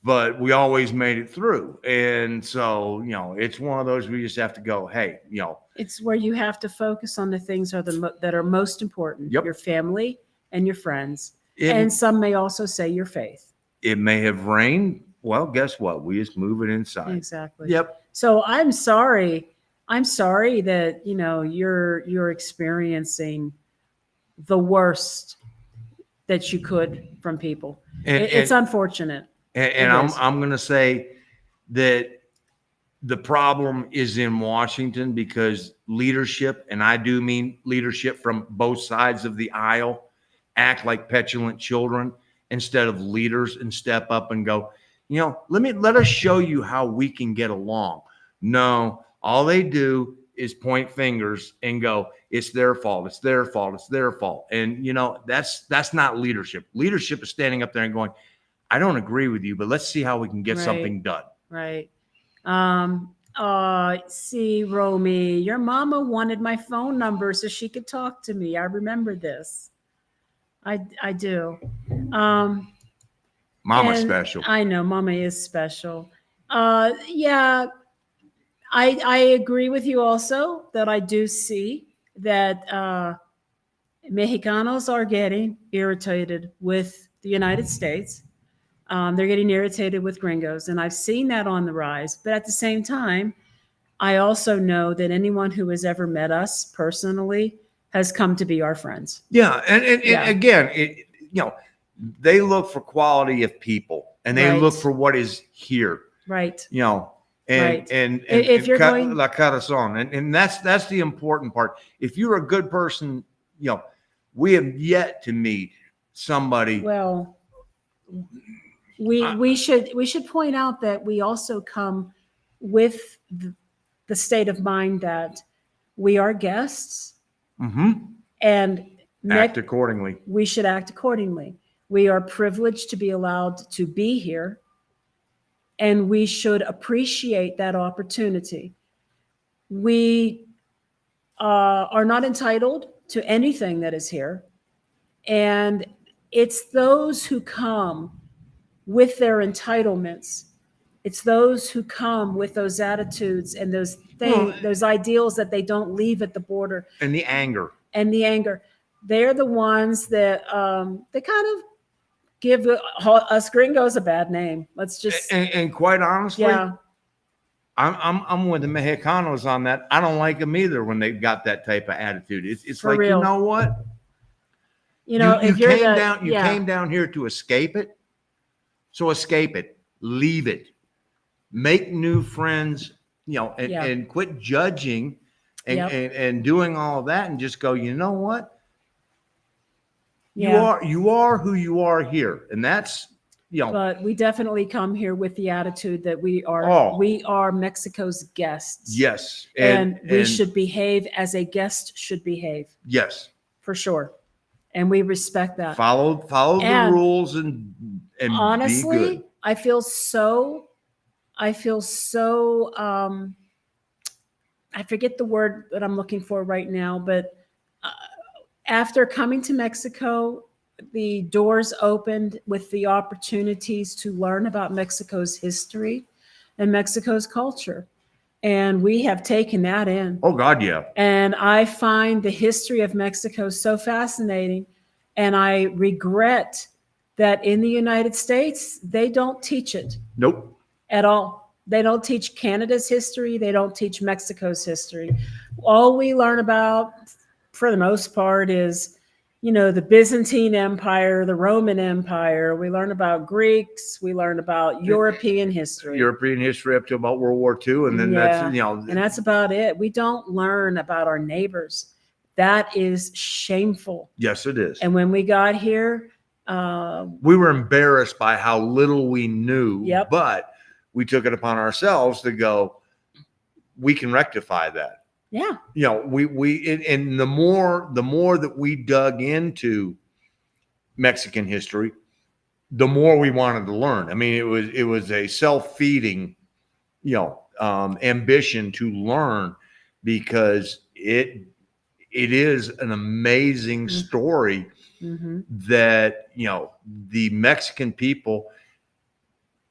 but we always made it through. And so, it's one of those we just have to go, hey, It's where you have to focus on the things that are most important. Yep. Your family and your friends. And some may also say your faith. It may have rained. Well, guess what? We just move it inside. Exactly. Yep. So I'm sorry that, you're experiencing the worst that you could from people. It's unfortunate. And I'm going to say that the problem is in Washington because leadership, and I do mean leadership from both sides of the aisle, act like petulant children instead of leaders and step up and go, let us show you how we can get along. No, all they do is point fingers and go, it's their fault. It's their fault. It's their fault. And that's not leadership. Leadership is standing up there and going, I don't agree with you, but let's see how we can get something done. Right. See, Romy, your mama wanted my phone number so she could talk to me. I remember this. I do. Mama's special. I know Mama is special. Yeah, I agree with you also that I do see that Mexicanos are getting irritated with the United States. They're getting irritated with gringos, and I've seen that on the rise. But at the same time, I also know that anyone who has ever met us personally has come to be our friends. Yeah, and again, they look for quality of people, and they look for what is here. Right. And if you're going la corazón, and that's the important part. If you're a good person, we have yet to meet somebody. Well, we should point out that we also come with the state of mind that we are guests and Act accordingly. we should act accordingly. We are privileged to be allowed to be here, and we should appreciate that opportunity. We are not entitled to anything that is here, and it's those who come with their entitlements. It's those who come with those attitudes and those things, those ideals that they don't leave at the border. And the anger. They're the ones that they kind of give us gringos a bad name. Let's just and quite honestly, yeah. I'm with the Mexicanos on that. I don't like them either when they've got that type of attitude. It's For like, real. you know what? You know, you if you're came down here to escape it. So escape it, leave it, make new friends, and quit judging and doing all of that, and just go, you know what? You are who you are here. And that's, But we definitely come here with the attitude that we are Mexico's guests. Yes. And we should behave as a guest should behave. Yes. For sure. And we respect that. Follow the rules and honestly, be good. I feel so I forget the word that I'm looking for right now, but after coming to Mexico, the doors opened with the opportunities to learn about Mexico's history and Mexico's culture. And we have taken that in. Oh, God, yeah. And I find the history of Mexico so fascinating. And I regret that in the United States, they don't teach it. Nope. At all. They don't teach Canada's history. They don't teach Mexico's history. All we learn about, for the most part, is, the Byzantine Empire, the Roman Empire. We learn about Greeks. We learn about European history. European history up to about World War II. And then and that's about it. We don't learn about our neighbors. That is shameful. Yes, it is. And when we got here, we were embarrassed by how little we knew, but we took it upon ourselves to go, we can rectify that. Yeah. And the more that we dug into Mexican history, the more we wanted to learn. I mean, it was a self-feeding, ambition to learn, because it is an amazing story that, the Mexican people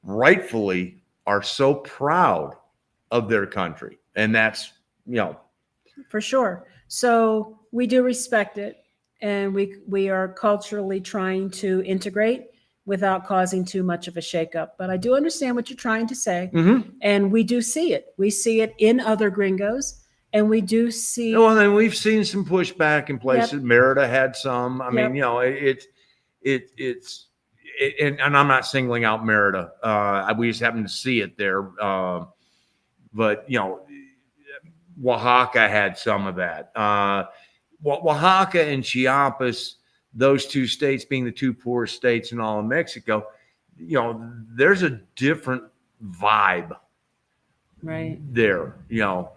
rightfully are so proud of their country. And that's, for sure. So we do respect it, and we are culturally trying to integrate without causing too much of a shakeup. But I do understand what you're trying to say, and we do see it. We see it in other gringos, and we do see. Well, then we've seen some pushback in places. Yep. Merida had some. I mean, it's and I'm not singling out Merida. We just happen to see it there. But Oaxaca had some of that. Oaxaca and Chiapas, those two states being the two poorest states in all of Mexico, there's a different vibe there,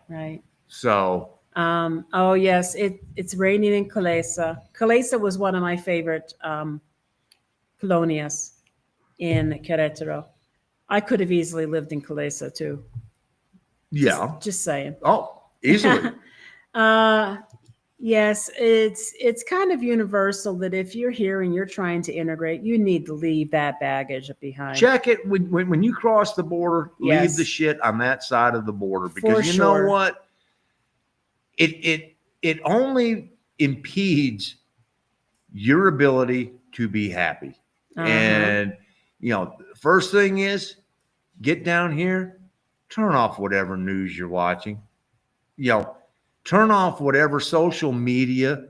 Right. So. Oh, yes, it's raining in Calesa. Calesa was one of my favorite colonias in Querétaro. I could have easily lived in Calesa too. Yeah. Just saying. Oh. Easily. Yes, it's kind of universal that if you're here and you're trying to integrate, you need to leave that baggage behind. Check it when you cross the border. Leave the shit on that side of the border, because know what? It only impedes your ability to be happy. And first thing is, get down here, turn off whatever news you're watching. Turn off whatever social media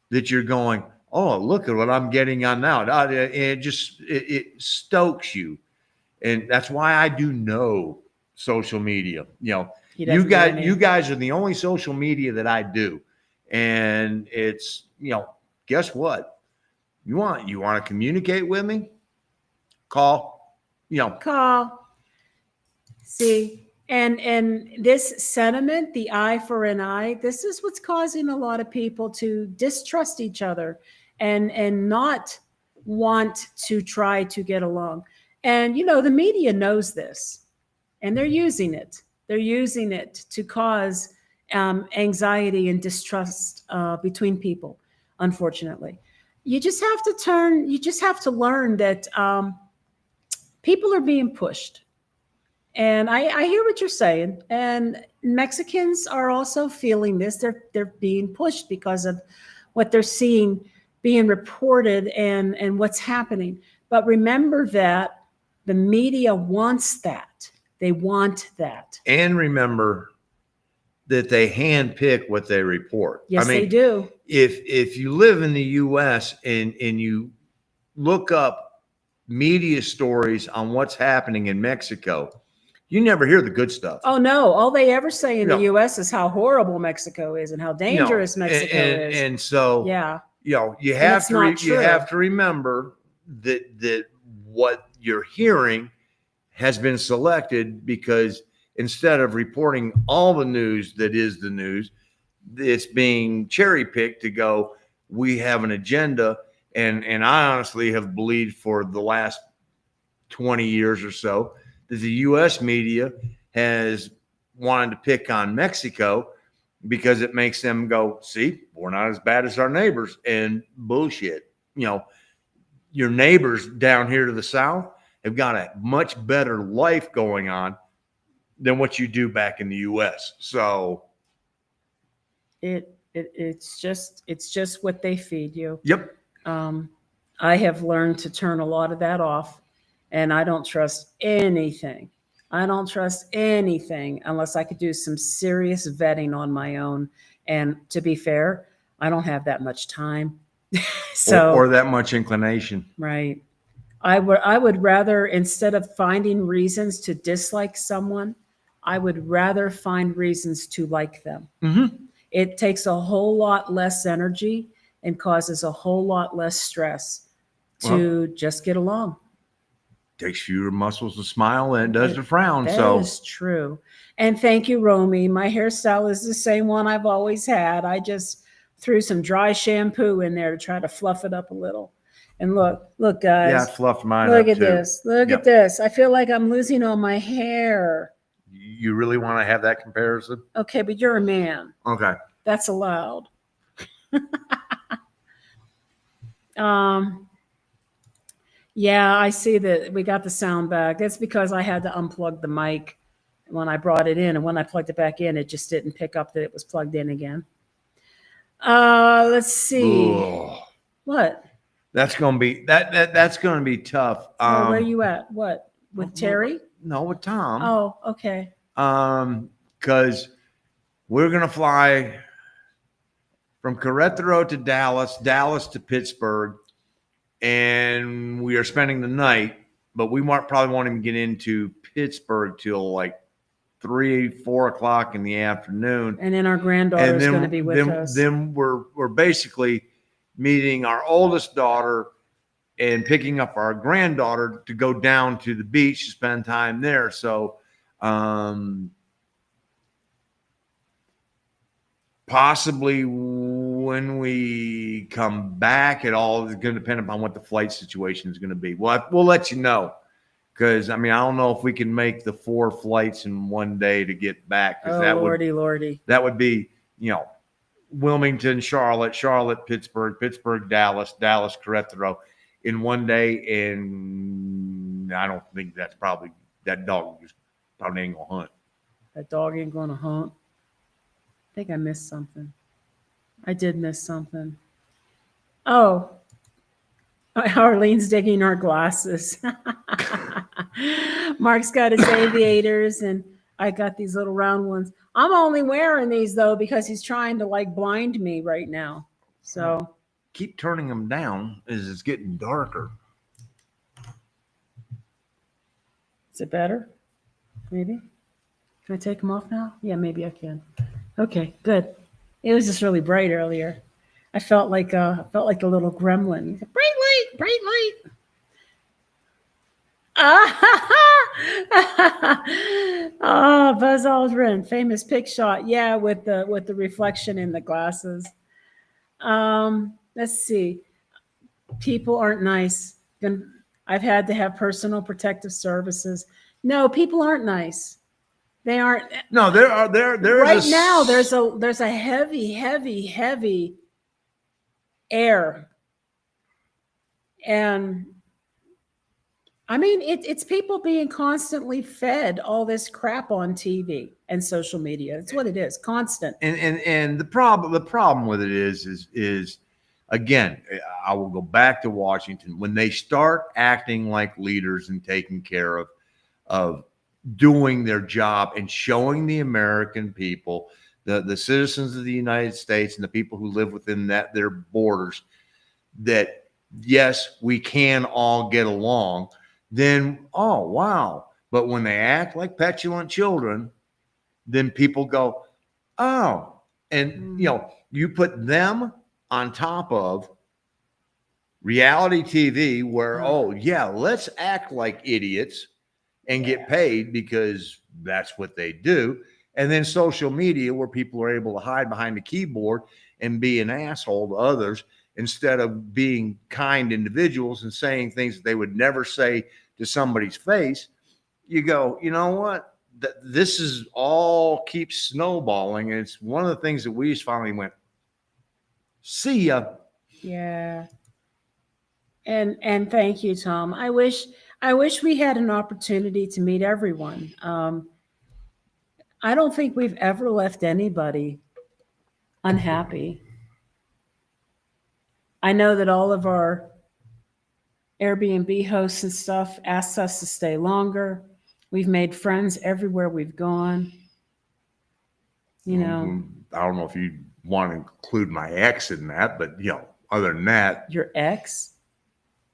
that you're going, oh, look at what I'm getting on now. And it stokes you. And that's why I do no social media. You guys are the only social media that I do. And it's, guess what? You want to communicate with me? Call, Call. See, and this sentiment, the eye for an eye, this is what's causing a lot of people to distrust each other and not want to try to get along. And the media knows this, and they're using it. They're using it to cause anxiety and distrust between people. Unfortunately, you just have to turn. You just have to learn that people are being pushed. And I hear what you're saying. And Mexicans are also feeling this. They're being pushed because of what they're seeing being reported and what's happening. But remember that the media wants that. They want that. And remember that they handpick what they report. Yes, they do. If you live in the U.S. and you look up media stories on what's happening in Mexico, you never hear the good stuff. Oh no! All they ever say in the U.S. is how horrible Mexico is and how dangerous Mexico is. And so, yeah, you have to remember that what you're hearing has been selected because instead of reporting all the news that is the news, it's being cherry picked to go. We have an agenda, and I honestly have believed for the last 20 years or so that the U.S. media has wanted to pick on Mexico because it makes them go, see, we're not as bad as our neighbors, and bullshit. Your neighbors down here to the south have got a much better life going on than what you do back in the U.S. So it's just what they feed you. Yep. I have learned to turn a lot of that off. And I don't trust anything. I don't trust anything unless I could do some serious vetting on my own. And to be fair, I don't have that much time. or that much inclination. Right. I would rather, instead of finding reasons to dislike someone, I would rather find reasons to like them. Mm-hmm. It takes a whole lot less energy and causes a whole lot less stress to just get along. Takes fewer muscles to smile than it does to frown. That is true. And thank you, Romy. My hairstyle is the same one I've always had. I just threw some dry shampoo in there to try to fluff it up a little. And look, guys. Yeah, I fluffed mine Look up at too. this. Look at this. I feel like I'm losing all my hair. You really want to have that comparison? Okay, but you're a man. Okay. That's allowed. Yeah, I see that we got the sound back. That's because I had to unplug the mic when I brought it in. And when I plugged it back in, it just didn't pick up that it was plugged in again. Let's see. Ugh. What? That's gonna be that's gonna be tough. Where are you at? What? With Terry? No, with Tom. Oh, okay. Because we're gonna fly from Querétaro to Dallas, Dallas to Pittsburgh, and we are spending the night, but we probably won't even get into Pittsburgh till like 3-4 o'clock in the afternoon. And then our granddaughter is going to be with us. Then we're basically meeting our oldest daughter and picking up our granddaughter to go down to the beach to spend time there. So possibly when we come back, it all is going to depend upon what the flight situation is going to be. We'll let you know. Because, I mean, I don't know if we can make the 4 flights in one day to get back. Oh, Lordy. That would be, Wilmington, Charlotte, Pittsburgh, Dallas, Querétaro in one day. And I don't think that dog ain't going to hunt. That dog ain't going to hunt. I think I missed something. I did miss something. Oh, Arlene's digging our glasses. Mark's got his aviators, and I got these little round ones. I'm only wearing these, though, because he's trying to, blind me right now. So keep turning them down as it's getting darker. Is it better? Maybe? Can I take them off now? Yeah, maybe I can. Okay, good. It was just really bright earlier. I felt like the little gremlin. Bright light. Oh, Buzz Aldrin, famous pick shot. Yeah, with the reflection in the glasses. Let's see. People aren't nice. I've had to have personal protective services. No, people aren't nice. They aren't. No, there Right is a now, there's a heavy, heavy, heavy air, and I mean it's people being constantly fed all this crap on TV and social media. That's what it is, constant. and the problem with it is again, I will go back to Washington when they start acting like leaders and taking care of doing their job and showing the American people, the citizens of the United States and the people who live within their borders, that yes, we can all get along, then oh wow. But when they act like petulant children, then people go, oh, and you put them on top of reality TV where, oh yeah, let's act like idiots and get paid because that's what they do. And then social media where people are able to hide behind the keyboard and be an asshole to others instead of being kind individuals and saying things that they would never say to somebody's face. You go, you know what? This is all keeps snowballing. And it's one of the things that we just finally went, see ya. Yeah. And thank you, Tom. I wish we had an opportunity to meet everyone. I don't think we've ever left anybody unhappy. I know that all of our Airbnb hosts and stuff asked us to stay longer. We've made friends everywhere we've gone. You know, I don't know if you want to include my ex in that, but other than that, your ex.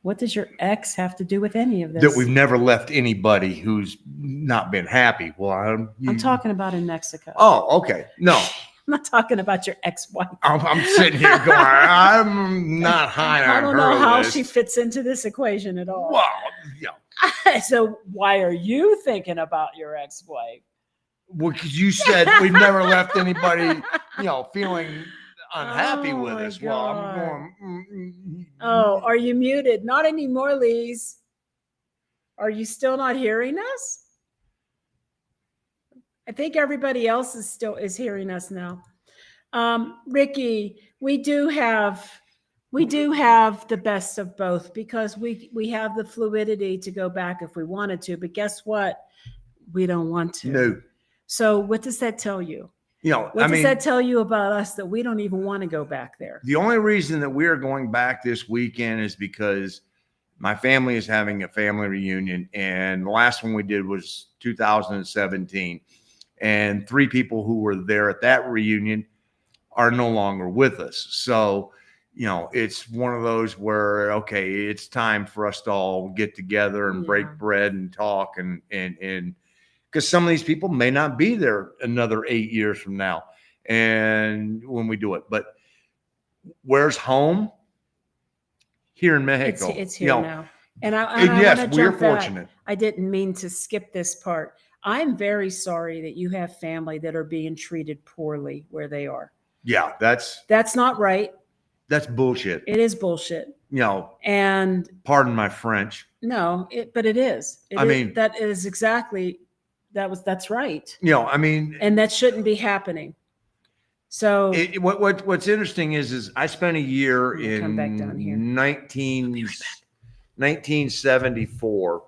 What does your ex have to do with any of this? that we've never left anybody who's not been happy. Well, I'm talking about in Mexico. Oh, okay. No, I'm not talking about your ex-wife. I'm sitting here going, I'm not high on her. I don't know how list. she fits into this equation at all. Well, So why are you thinking about your ex-wife? Well, because you said we've never left anybody, feeling unhappy with my us. Well, I'm God. going. Oh, are you muted? Not anymore, Lise. Are you still not hearing us? I think everybody else is hearing us now. Ricky, we do have the best of both because we have the fluidity to go back if we wanted to, but guess what? We don't want to. No. So what does that tell you? What does that tell you about us that we don't even want to go back there? The only reason that we are going back this weekend is because my family is having a family reunion, and the last one we did was 2017, and 3 people who were there at that reunion are no longer with us. So, it's one of those where, okay, it's time for us to all get together and break bread and talk and because some of these people may not be there another 8 years from now. And when we do it, but where's home? Here in Mexico. It's here now. And yes, we're fortunate. I didn't mean to skip this part. I'm very sorry that you have family that are being treated poorly where they are. Yeah, that's not right. That's bullshit. It is bullshit. And pardon my French. No, but it is. That is exactly. That's right. And that shouldn't be happening. So what's interesting is I spent a year in 1974,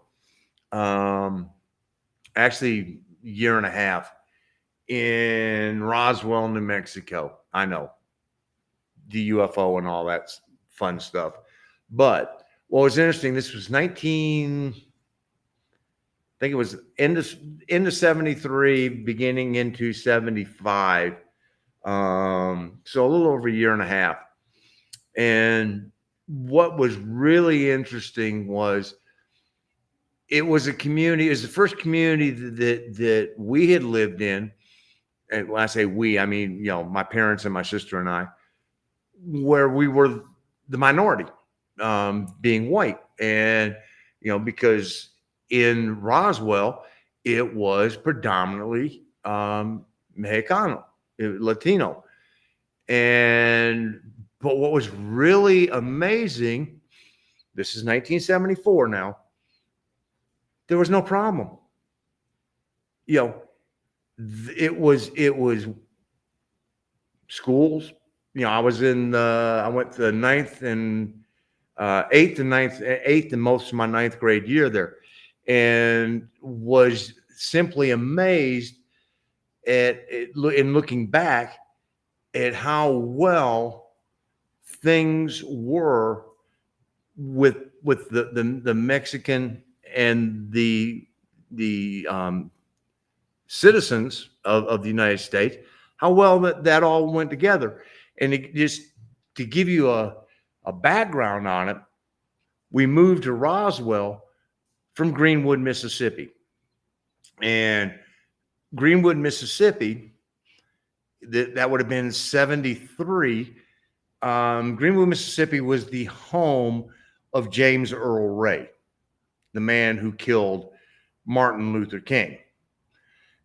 actually a year and a half in Roswell, New Mexico. I know the UFO and all that fun stuff, but what was interesting, this was I think it was end of 73, beginning into 75. So a little over a year and a half. And what was really interesting was it was a community. It was the first community that we had lived in. And when I say we, I mean, my parents and my sister and I, where we were the minority, being white. And, because in Roswell, it was predominantly Mexicano, Latino. But what was really amazing, this is 1974 now, there was no problem. You know, it was schools. You know, I went to the eighth and most of my ninth grade year there, and was simply amazed at it, in looking back at how well things were with the Mexican and the citizens of the United States, how well that all went together. And it just, to give you a background on it, we moved to Roswell from Greenwood, Mississippi. And Greenwood, Mississippi, that would have been 73. Greenwood, Mississippi was the home of James Earl Ray, the man who killed Martin Luther King.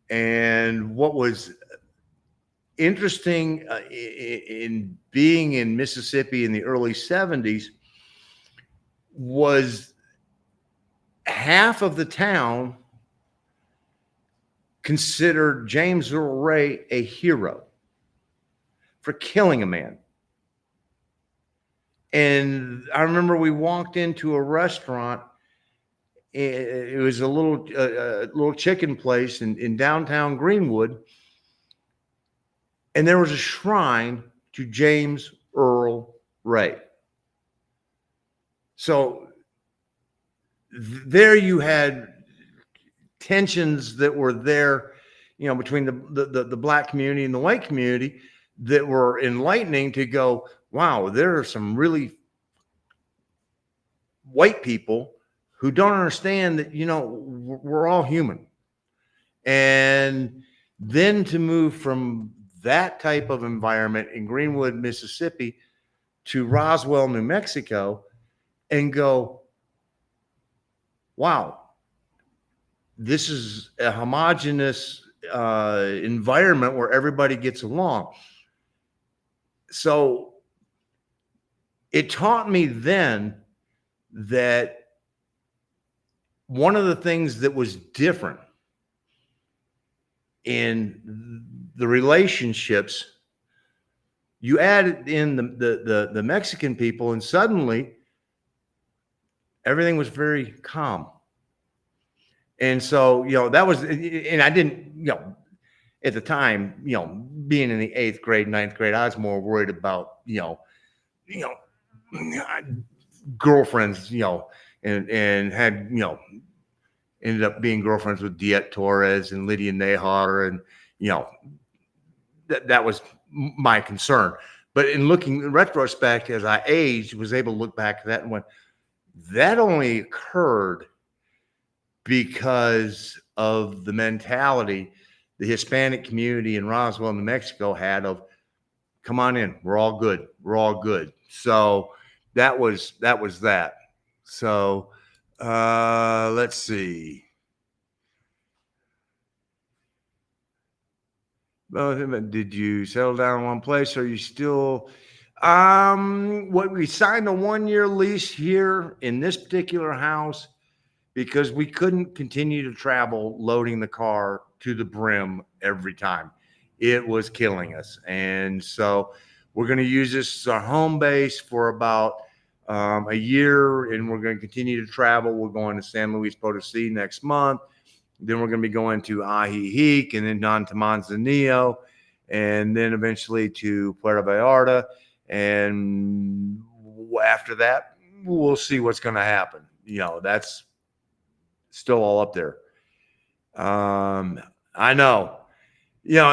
And what was interesting in being in Mississippi in the early 70s was half of the town considered James Earl Ray a hero for killing a man. And I remember we walked into a restaurant. It was a little chicken place in downtown Greenwood, and there was a shrine to James Earl Ray. So there you had tensions that were there, you know, between the black community and the white community that were enlightening to go, wow, there are some really white people who don't understand that, you know, we're all human. And then to move from that type of environment in Greenwood, Mississippi to Roswell, New Mexico, and go, wow, this is a homogenous environment where everybody gets along. So it taught me then that one of the things that was different in the relationships, you added in the Mexican people, and suddenly everything was very calm. And so, you know, that was, and I didn't, you know, at the time, you know, being in the 8th grade, 9th grade, I was more worried about, you know, girlfriends, you know, and had, you know, ended up being girlfriends with Diet Torres and Lydia Nehar. And, you know, that was my concern. But in looking in retrospect, as I aged, was able to look back at that and went, that only occurred because of the mentality the Hispanic community in Roswell, New Mexico had of, come on in, we're all good. We're all good. So that was that. So let's see. Did you settle down in one place? Or are you still what we signed a 1-year lease here in this particular house because we couldn't continue to travel loading the car to the brim every time. It was killing us. And so we're going to use this as our home base for about a year, and we're going to continue to travel. We're going to San Luis Potosí next month. Then we're going to be going to Ajijic, and then down to Manzanillo, and then eventually to Puerto Vallarta. And after that, we'll see what's going to happen. You know, that's still all up there. I know, you know,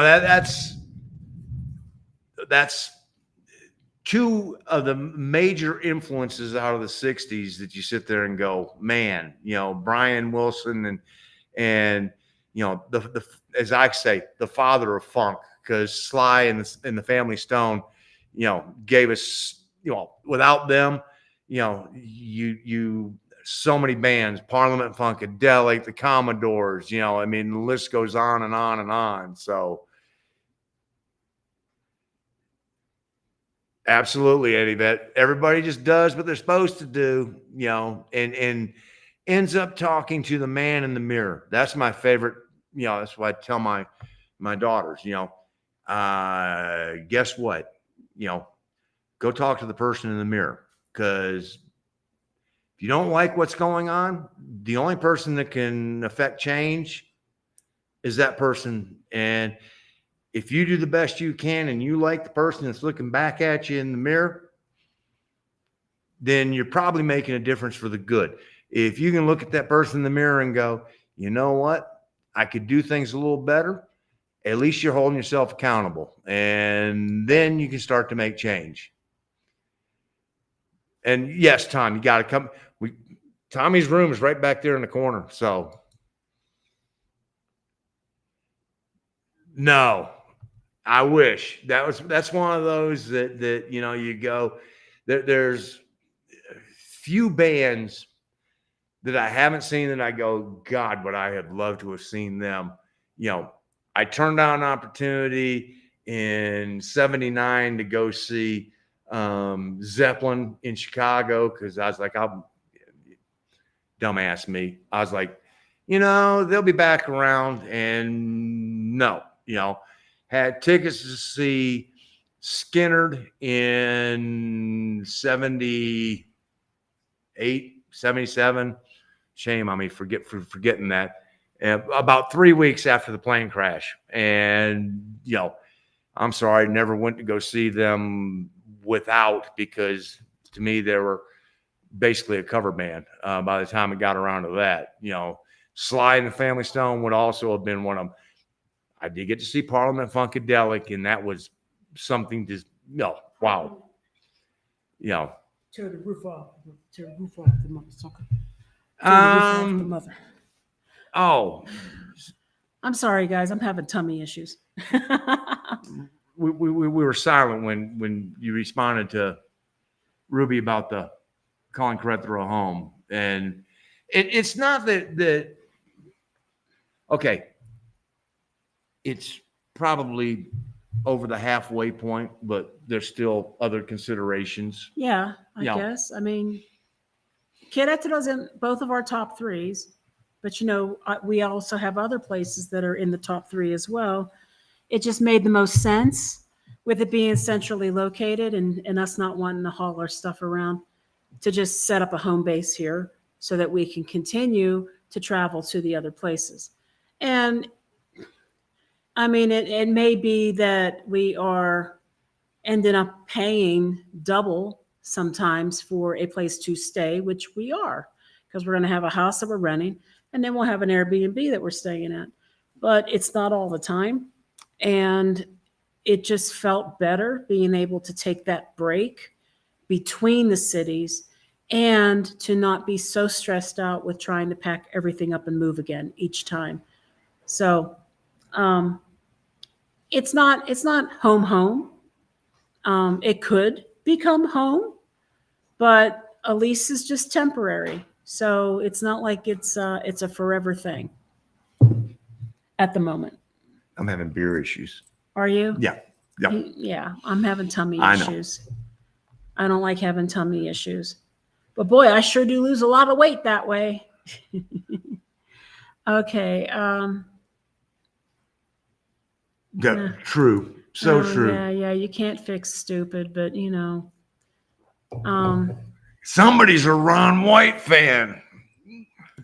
that's two of the major influences out of the 60s that you sit there and go, man, you know, Brian Wilson and you know, the as I say, the father of funk, because Sly and the Family Stone, you know, gave us, you know, without them, you know, you so many bands, Parliament Funkadelic, the Commodores, you know, I mean, the list goes on and on and on. So absolutely, Eddie, that everybody just does what they're supposed to do, you know, and ends up talking to the man in the mirror. That's my favorite, you know, that's what I tell my daughters, you know, guess what? You know, go talk to the person in the mirror, because if you don't like what's going on, the only person that can affect change is that person. And if you do the best you can and you like the person that's looking back at you in the mirror, then you're probably making a difference for the good. If you can look at that person in the mirror and go, you know what, I could do things a little better, at least you're holding yourself accountable. And then you can start to make change. And yes, Tom, you got to come. Tommy's room is right back there in the corner. So no, I wish that's one of those that you know, you go, there's few bands that I haven't seen that I go, God, would I have loved to have seen them. You know, I turned down an opportunity in '79 to go see Zeppelin in Chicago, because I was like, dumbass me. I was like, you know, they'll be back around. And no, you know, had tickets to see Skinnerd in 78, 77. Shame on me for forgetting that. About 3 weeks after the plane crash. And, you know, I'm sorry, I never went to go see them without, because to me, they were basically a cover band by the time it got around to that. You know, Sly and the Family Stone would also have been one of them. I did get to see Parliament Funkadelic, and that was something to, no, wow. You know. Tear the roof off. Tear the roof off the motherfucker. The mother. Oh. I'm sorry, guys. I'm having tummy issues. we were silent when you responded to Ruby about the calling Querétaro home. And it's not that okay, it's probably over the halfway point, but there's still other considerations. Yeah, I guess. I mean, Querétaro's in both of our top threes, but you know, we also have other places that are in the top three as well. It just made the most sense with it being centrally located and us not wanting to haul our stuff around, to just set up a home base here so that we can continue to travel to the other places. And I mean, it may be that we are ending up paying double sometimes for a place to stay, which we are, because we're going to have a house that we're renting, and then we'll have an Airbnb that we're staying at. But it's not all the time. And it just felt better being able to take that break between the cities and to not be so stressed out with trying to pack everything up and move again each time. So it's not home. It could become home, but a lease is just temporary. So it's not like it's a forever thing at the moment. I'm having beer issues. Are you? Yeah. Yeah, I'm having tummy I know. issues. I don't like having tummy issues. But boy, I sure do lose a lot of weight that way. Okay. Yeah, true. So true. Yeah. You can't fix stupid, but you know. Somebody's a Ron White fan.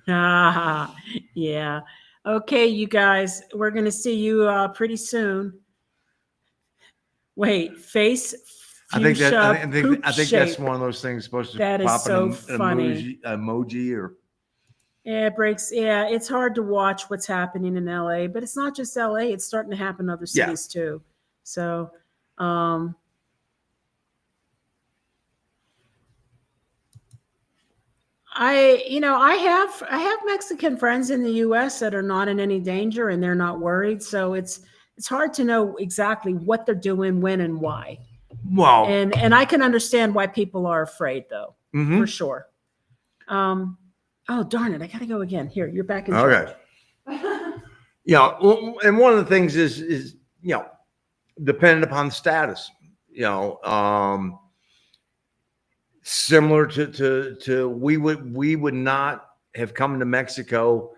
Yeah. Okay, you guys, we're gonna see you pretty soon. Wait, face. I think that's one of those things supposed to that pop is so an funny. emoji or. Yeah, it breaks. Yeah, it's hard to watch what's happening in LA, but it's not just LA. It's starting to happen in other cities too. So, I have Mexican friends in the U.S. that are not in any danger and they're not worried. So it's hard to know exactly what they're doing, when, and why. Wow. And I can understand why people are afraid, though, for sure. Oh, darn it. I got to go again. Here, you're back in Okay. charge. And one of the things is, dependent upon the status, similar to we would not have come to Mexico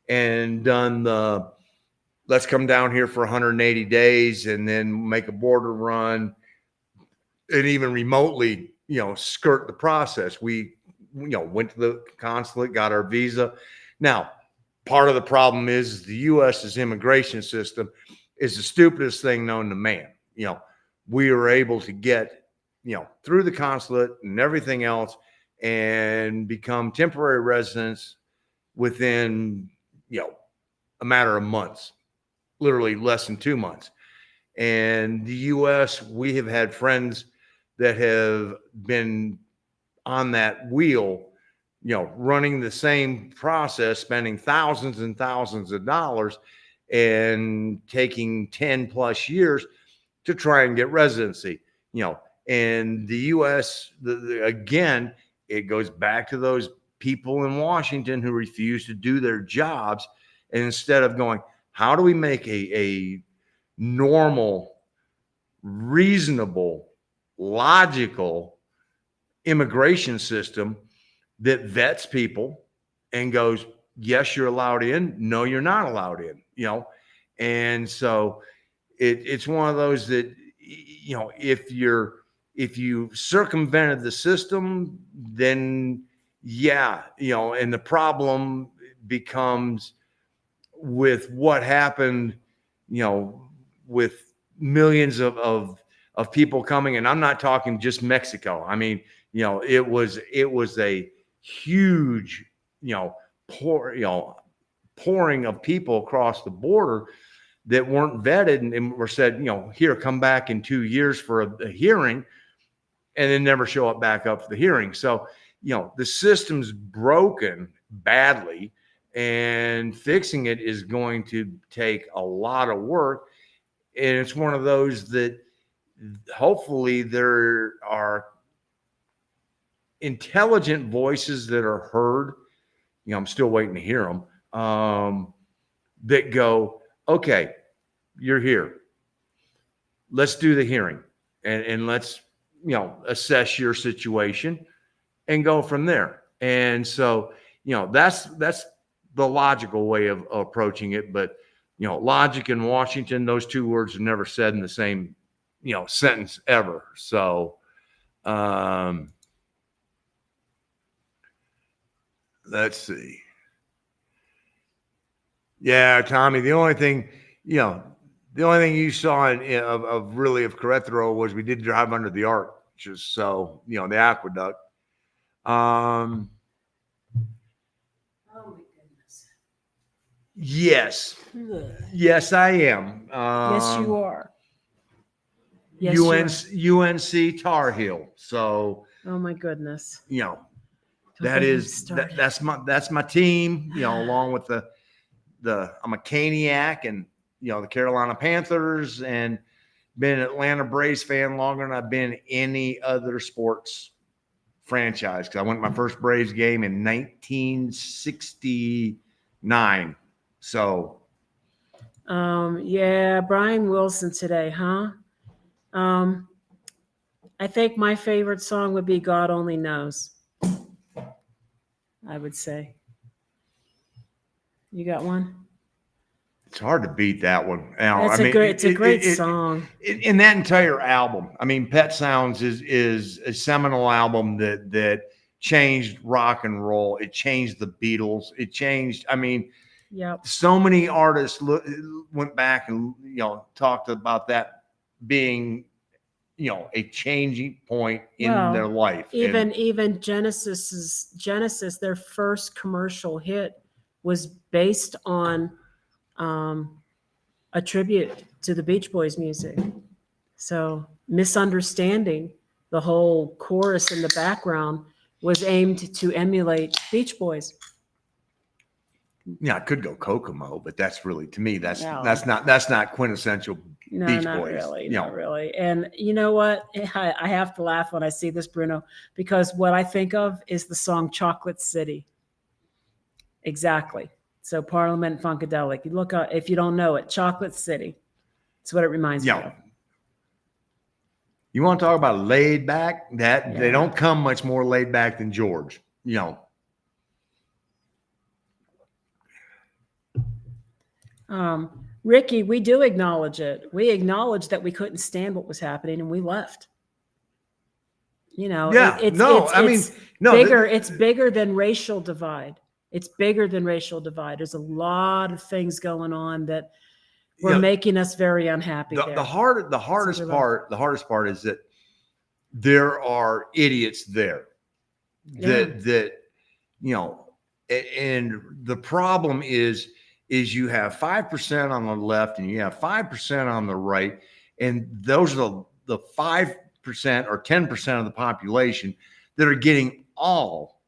and done the let's come down here for 180 days and then make a border run and even remotely, skirt the process. We, went to the consulate, got our visa. Now, part of the problem is the U.S.'s immigration system is the stupidest thing known to man. We were able to get, through the consulate and everything else and become temporary residents within, a matter of months, literally less than 2 months. And the U.S., we have had friends that have been on that wheel, running the same process, spending thousands and thousands of dollars and taking 10 plus years to try and get residency, and the U.S., again, it goes back to those people in Washington who refuse to do their jobs. And instead of going, how do we make a normal, reasonable, logical immigration system that vets people and goes, yes, you're allowed in. No, you're not allowed in, And so it's one of those that, if you circumvented the system, then and the problem becomes with what happened, with millions of people coming. And I'm not talking just Mexico. I mean, it was a huge, pouring of people across the border that weren't vetted and were said, here, come back in 2 years for a hearing, and then never show up back up for the hearing. So, the system's broken badly, and fixing it is going to take a lot of work. And it's one of those that hopefully there are intelligent voices that are heard. I'm still waiting to hear them, that go, okay, you're here. Let's do the hearing and let's, assess your situation and go from there. And so, that's the logical way of approaching it. But, logic and Washington, those two words are never said in the same, sentence ever. So, let's see. Yeah, Tommy, the only thing you saw of Querétaro was we did drive under the arches. So, the aqueduct. Oh my goodness. Yes. Ugh. Yes, I am. Yes, you are. Yes, you are. UNC Tar Heel. So, Oh my goodness. That's my team, along with I'm a Caniac and, the Carolina Panthers, and been an Atlanta Braves fan longer than I've been any other sports franchise. Cause I went to my first Braves game in 1969. So, yeah, Brian Wilson today, huh? I think my favorite song would be God Only Knows. I would say. You got one? It's hard to beat that one. It's a great song. In that entire album, I mean, Pet Sounds is a seminal album that changed rock and roll. It changed the Beatles. It changed. I mean, yep. So many artists went back and talked about that being a changing point in their life. Even Genesis, their first commercial hit was based on a tribute to the Beach Boys music. So Misunderstanding, the whole chorus in the background was aimed to emulate Beach Boys. Yeah, I could go Kokomo, but that's really, to me, that's not quintessential Beach Boys. Not really. And you know what? I have to laugh when I see this, Bruno, because what I think of is the song Chocolate City. Exactly. So Parliament Funkadelic. You look up, if you don't know it, Chocolate City. That's what it reminds me of. You want to talk about laid back? That they Yeah. don't come much more laid back than George. Ricky, we do acknowledge it. We acknowledge that we couldn't stand what was happening and we left. It's bigger. It's bigger than racial divide. It's bigger than racial divide. There's a lot of things going on that were making us very unhappy. The hardest part is that there are idiots there that and the problem is you have 5% on the left and you have 5% on the right, and those are the 5% or 10% of the population that are getting all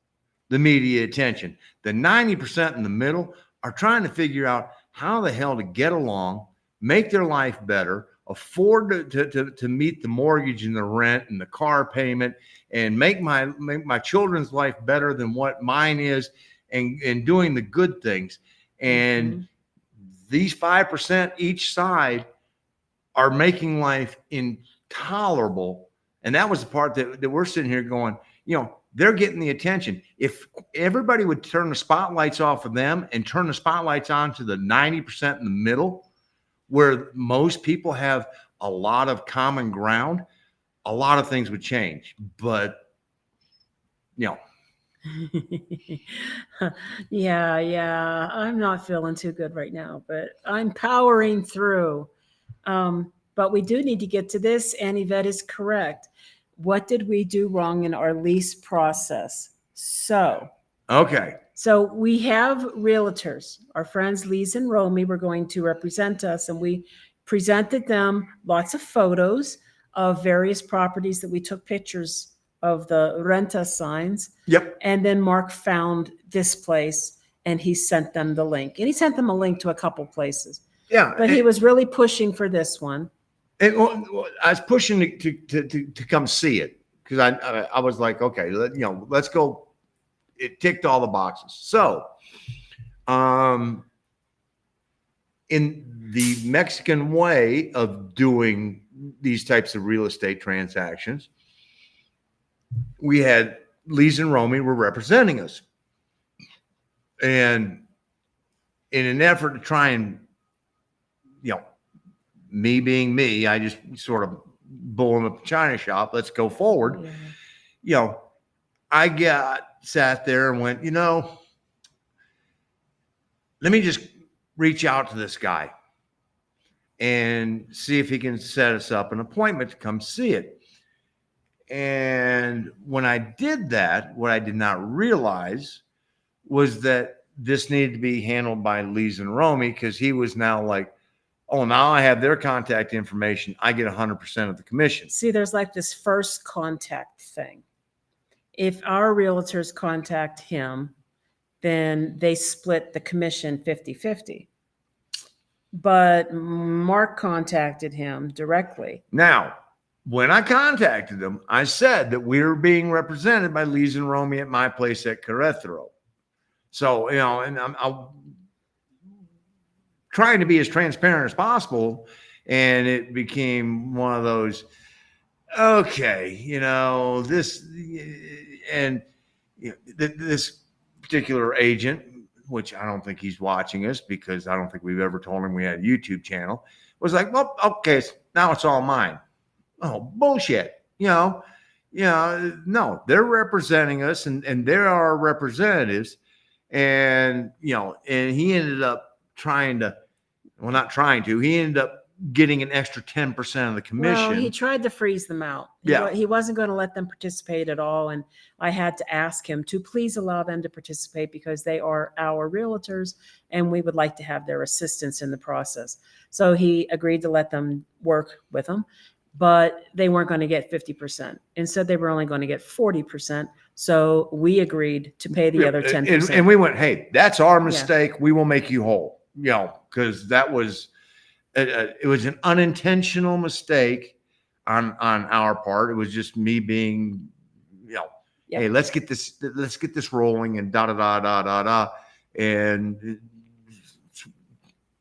the media attention. The 90% in the middle are trying to figure out how the hell to get along, make their life better, afford to meet the mortgage and the rent and the car payment, and make my children's life better than what mine is, and doing the good things. And these 5% each side are making life intolerable. And that was the part that we're sitting here going, they're getting the attention. If everybody would turn the spotlights off of them and turn the spotlights on to the 90% in the middle, where most people have a lot of common ground, a lot of things would change. But, yeah, I'm not feeling too good right now, but I'm powering through. But we do need to get to this, and Yvette is correct. What did we do wrong in our lease process? So we have realtors. Our friends Lise and Romy were going to represent us, and we presented them lots of photos of various properties that we took pictures of the renta signs. Yep. And then Mark found this place and he sent them the link. And he sent them a link to a couple places. Yeah. But he was really pushing for this one. And I was pushing to come see it because I was like, okay, let's go. It ticked all the boxes. So, in the Mexican way of doing these types of real estate transactions, we had Lise and Romy were representing us. And in an effort to try and, me being me, I just sort of bull in a china shop. Let's go forward. Yeah. I sat there and went, let me just reach out to this guy and see if he can set us up an appointment to come see it. And when I did that, what I did not realize was that this needed to be handled by Lise and Romy, because he was now like, oh, now I have their contact information. I get 100% of the commission. See, there's like this first contact thing. If our realtors contact him, then they split the commission 50-50. But Mark contacted him directly. Now, when I contacted them, I said that we were being represented by Lise and Romy at my place at Querétaro. So, and I'm trying to be as transparent as possible. And it became one of those, okay, this particular agent, which I don't think he's watching us because I don't think we've ever told him we had a YouTube channel, was like, well, okay, now it's all mine. Oh, bullshit. No, they're representing us and they're our representatives. And, and he ended up he ended up getting an extra 10% of the commission. Well, he tried to freeze them out. He wasn't going to let them participate at all. And I had to ask him to please allow them to participate because they are our realtors and we would like to have their assistance in the process. So he agreed to let them work with him, but they weren't going to get 50%. Instead, they were only going to get 40%. So we agreed to pay the other 10%. And we went, hey, that's our mistake. Yeah. We will make you whole, because that was, it was an unintentional mistake on our part. It was just me being, hey, let's get this rolling and da da da da da da. and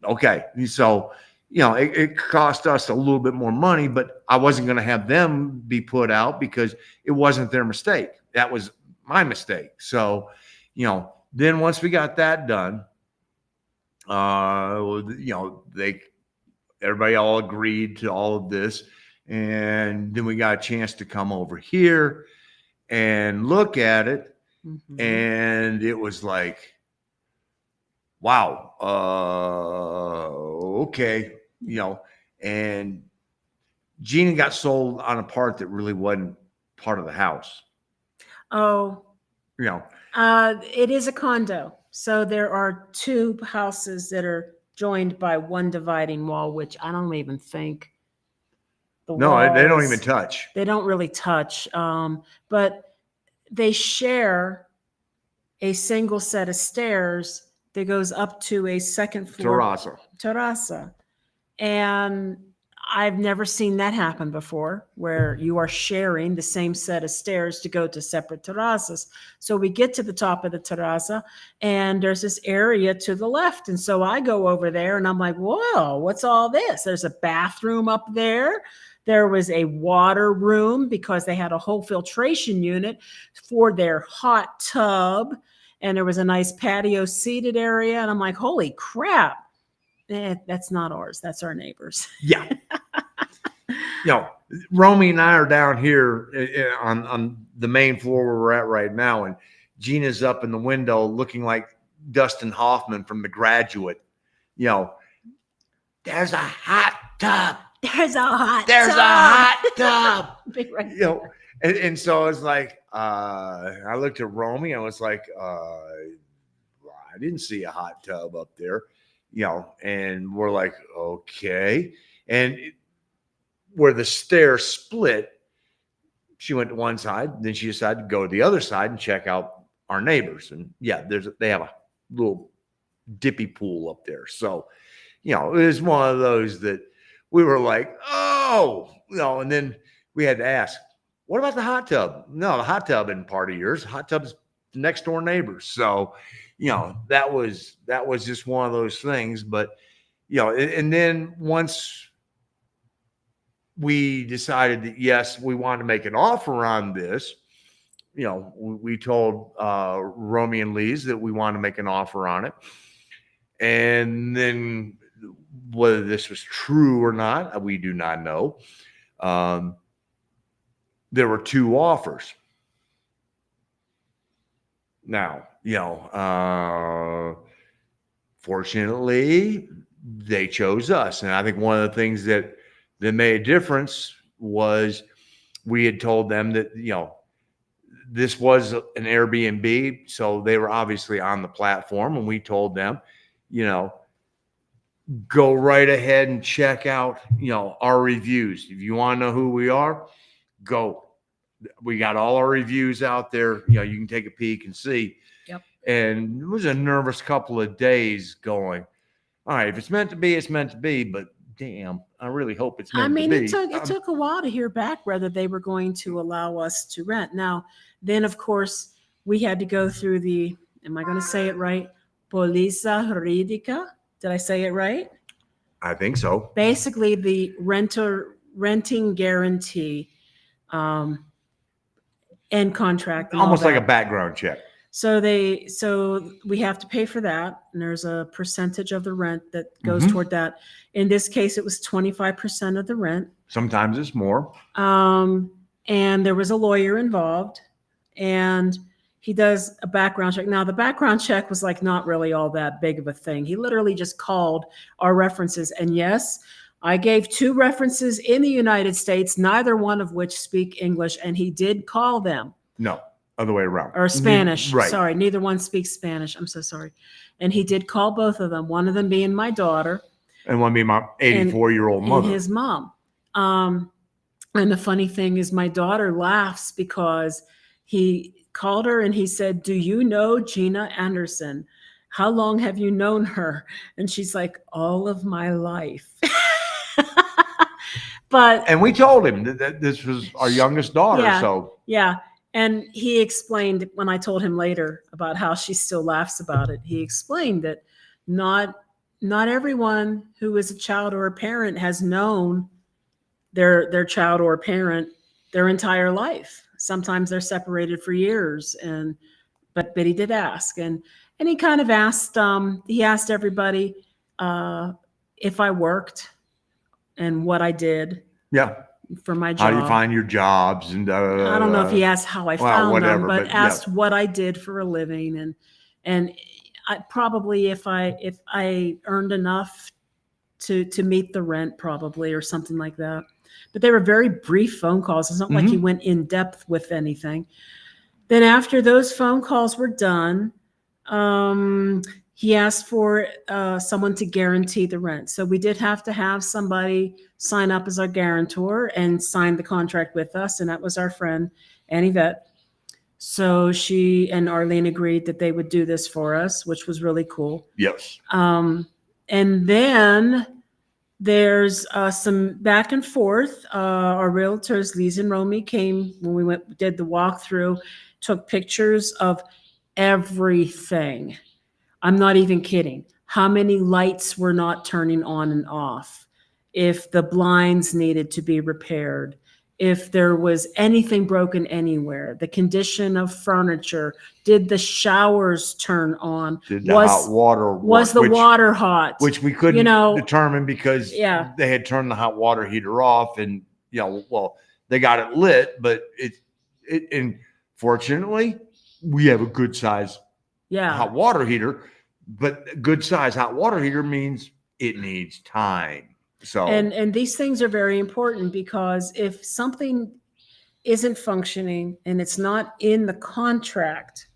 okay, so it cost us a little bit more money, but I wasn't going to have them be put out because it wasn't their mistake. That was my mistake. So, then once we got that done, everybody all agreed to all of this, and then we got a chance to come over here and look at it, and it was like, wow, okay, and Gina got sold on a part that really wasn't part of the house. Oh, it is a condo. So there are two houses that are joined by one dividing wall, which I don't even think they don't even touch. They don't really touch. But they share a single set of stairs that goes up to a second floor terraza. And I've never seen that happen before, where you are sharing the same set of stairs to go to separate terrazas. So we get to the top of the terraza, and there's this area to the left. And so I go over there, and I'm like, whoa, what's all this? There's a bathroom up there. There was a water room because they had a whole filtration unit for their hot tub. And there was a nice patio seated area. And I'm like, holy crap. That's not ours. That's our neighbors. Yeah. Romy and I are down here on the main floor where we're at right now. And Gina's up in the window looking like Dustin Hoffman from The Graduate. There's a hot tub. There's a hot tub. Right and so it's like, I looked at Romy and I was like, I didn't see a hot tub up there. And we're like, okay. And where the stairs split, she went to one side, then she decided to go to the other side and check out our neighbors. And they have a little dippy pool up there. So, it was one of those that we were like, oh, and then we had to ask, what about the hot tub? No, the hot tub isn't part of yours. The hot tub's next door neighbors. So, that was just one of those things. But, and then once we decided that, yes, we wanted to make an offer on this, we told Romy and Lee's that we wanted to make an offer on it. And then whether this was true or not, we do not know. There were two offers. Now, fortunately, they chose us. And I think one of the things that made a difference was we had told them that, this was an Airbnb. So they were obviously on the platform. And we told them, go right ahead and check out, our reviews. If you want to know who we are, go. We got all our reviews out there. You can take a peek and see. Yep. And it was a nervous couple of days going, all right, if it's meant to be, it's meant to be. But damn, I really hope it's meant to be. It took a while to hear back whether they were going to allow us to rent. Now, then, of course, we had to go through the, am I going to say it right? Políza Jurídica. Did I say it right? I think so. Basically, the renting guarantee and contract. And almost like a background check. So we have to pay for that. And there's a percentage of the rent that goes toward that. In this case, it was 25% of the rent. Sometimes it's more. And there was a lawyer involved, and he does a background check. Now, the background check was like not really all that big of a thing. He literally just called our references. And yes, I gave two references in the United States, neither one of which speak English, and he did call them. No, other way around. Or Spanish. Right. Sorry, neither one speaks Spanish. I'm so sorry. And he did call both of them, one of them being my daughter. And one being my 84-year-old mother. And his mom. And the funny thing is my daughter laughs because he called her and he said, do you know Gina Anderson? How long have you known her? And she's like, all of my life. And we told him that this was our youngest daughter. Yeah, so yeah. And he explained, when I told him later about how she still laughs about it, he explained that not everyone who is a child or a parent has known their child or parent their entire life. Sometimes they're separated for years, but he did ask, and he kind of asked, he asked everybody if I worked and what I did. Yeah. For my job. How do you find your jobs? And I don't know if he asked how I found them, but asked what I did for a living, and I probably if I earned enough to meet the rent, probably, or something like that. But they were very brief phone calls. It's not like he went in depth with anything. Then after those phone calls were done, he asked for someone to guarantee the rent. So we did have to have somebody sign up as our guarantor and sign the contract with us. And that was our friend, Annie Vette. So she and Arlene agreed that they would do this for us, which was really cool. Yes. And then there's some back and forth. Our realtors, Lise and Romy, came when we did the walkthrough, took pictures of everything. I'm not even kidding. How many lights were not turning on and off? If the blinds needed to be repaired, if there was anything broken anywhere, the condition of furniture, did the showers turn on? Did the hot water work? Was the water hot? Which we couldn't determine because they had turned the hot water heater off, and well, they got it lit, but and fortunately we have a good size hot water heater. But good size hot water heater means it needs time. So and these things are very important, because if something isn't functioning and it's not in the contract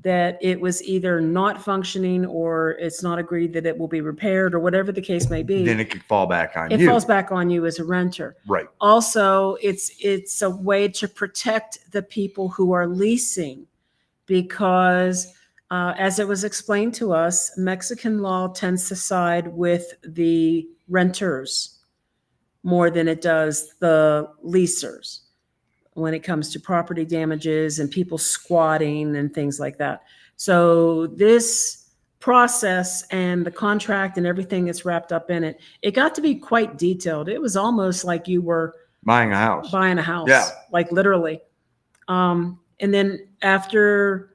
that it was either not functioning or it's not agreed that it will be repaired or whatever the case may be, then it could fall back on you. It falls back on you as a renter. Right. Also, it's a way to protect the people who are leasing, because as it was explained to us, Mexican law tends to side with the renters more than it does the leasers when it comes to property damages and people squatting and things like that. So this process and the contract and everything that's wrapped up in it, it got to be quite detailed. It was almost like you were buying a house. Yeah. Like literally. And then after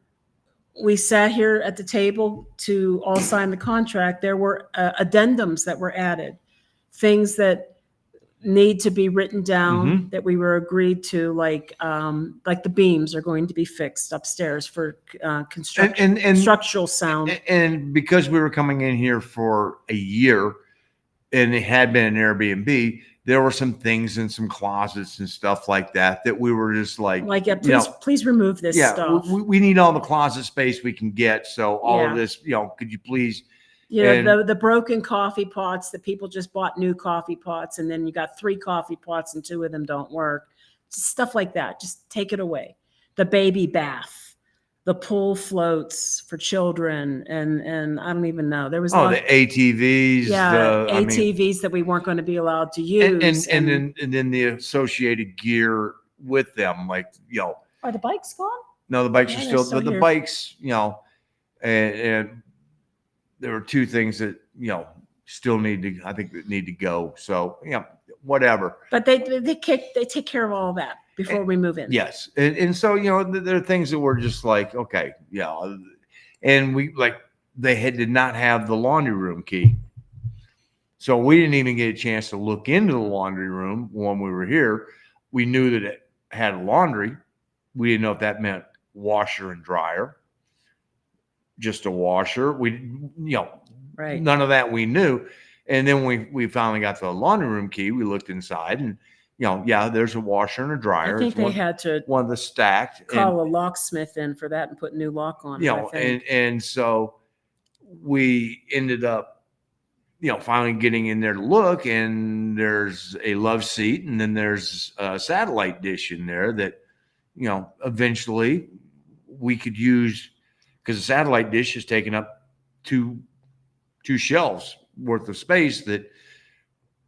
we sat here at the table to all sign the contract, there were addendums that were added, things that need to be written down that we were agreed to, like the beams are going to be fixed upstairs for construction and structural sound. And because we were coming in here for a year and it had been an Airbnb, there were some things in some closets and stuff like that we were just like, please remove this stuff. We need all the closet space we can get. So all of this, could you please? The broken coffee pots that people just bought new coffee pots, and then you got 3 coffee pots and 2 of them don't work. Just stuff like that. Just take it away. The baby bath, the pool floats for children, and I don't even know. There was the ATVs, ATVs that we weren't going to be allowed to use, and then the associated gear with them, like Are the bikes gone? No, the bikes are still the bikes, and there were 2 things that still need to go. So whatever. But they take care of all of that before we move in. Yes, and so there are things that were just like, okay, and we did not have the laundry room key, so we didn't even get a chance to look into the laundry room when we were here. We knew that it had a laundry. We didn't know if that meant washer and dryer. Just a washer. Right. None of that we knew. And then we finally got the laundry room key. We looked inside, and there's a washer and a dryer. I think they had to one of the stacked. Call a locksmith in for that and put new lock on it. And so we ended up, finally getting in there to look, and there's a love seat, and then there's a satellite dish in there that, eventually we could use, because the satellite dish is taking up two shelves worth of space that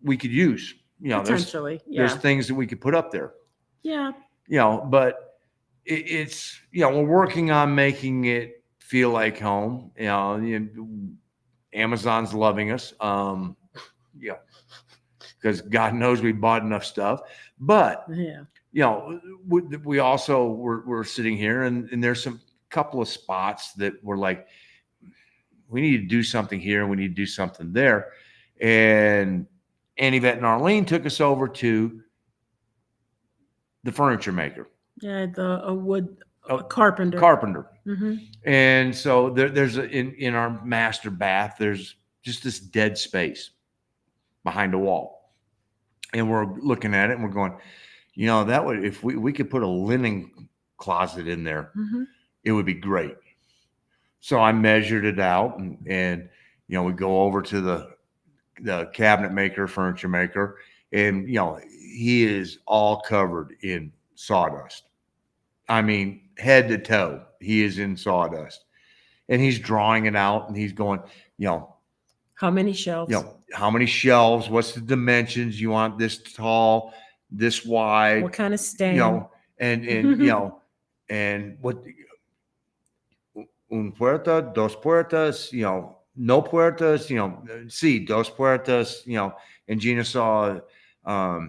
we could use. Potentially, there's things that we could put up there. Yeah. But it's, we're working on making it feel like home. Amazon's loving us. Because God knows we bought enough stuff. But, we also we're sitting here and there's some couple of spots that we're like, we need to do something here and we need to do something there. And Annie Vet and Arlene took us over to the furniture maker. Yeah, a wood carpenter. Mm-hmm. And so there's in our master bath, there's just this dead space behind a wall. And we're looking at it and we're going, that would, if we could put a linen closet in there, it would be great. So I measured it out and we go over to the cabinet maker, furniture maker, and he is all covered in sawdust. I mean, head to toe, he is in sawdust. And he's drawing it out and he's going, how many shelves? How many shelves? What's the dimensions? You want this tall, this wide? What kind of stand? And and what un puerta, dos puertas, no puertas, sí, dos puertas, and Gina saw a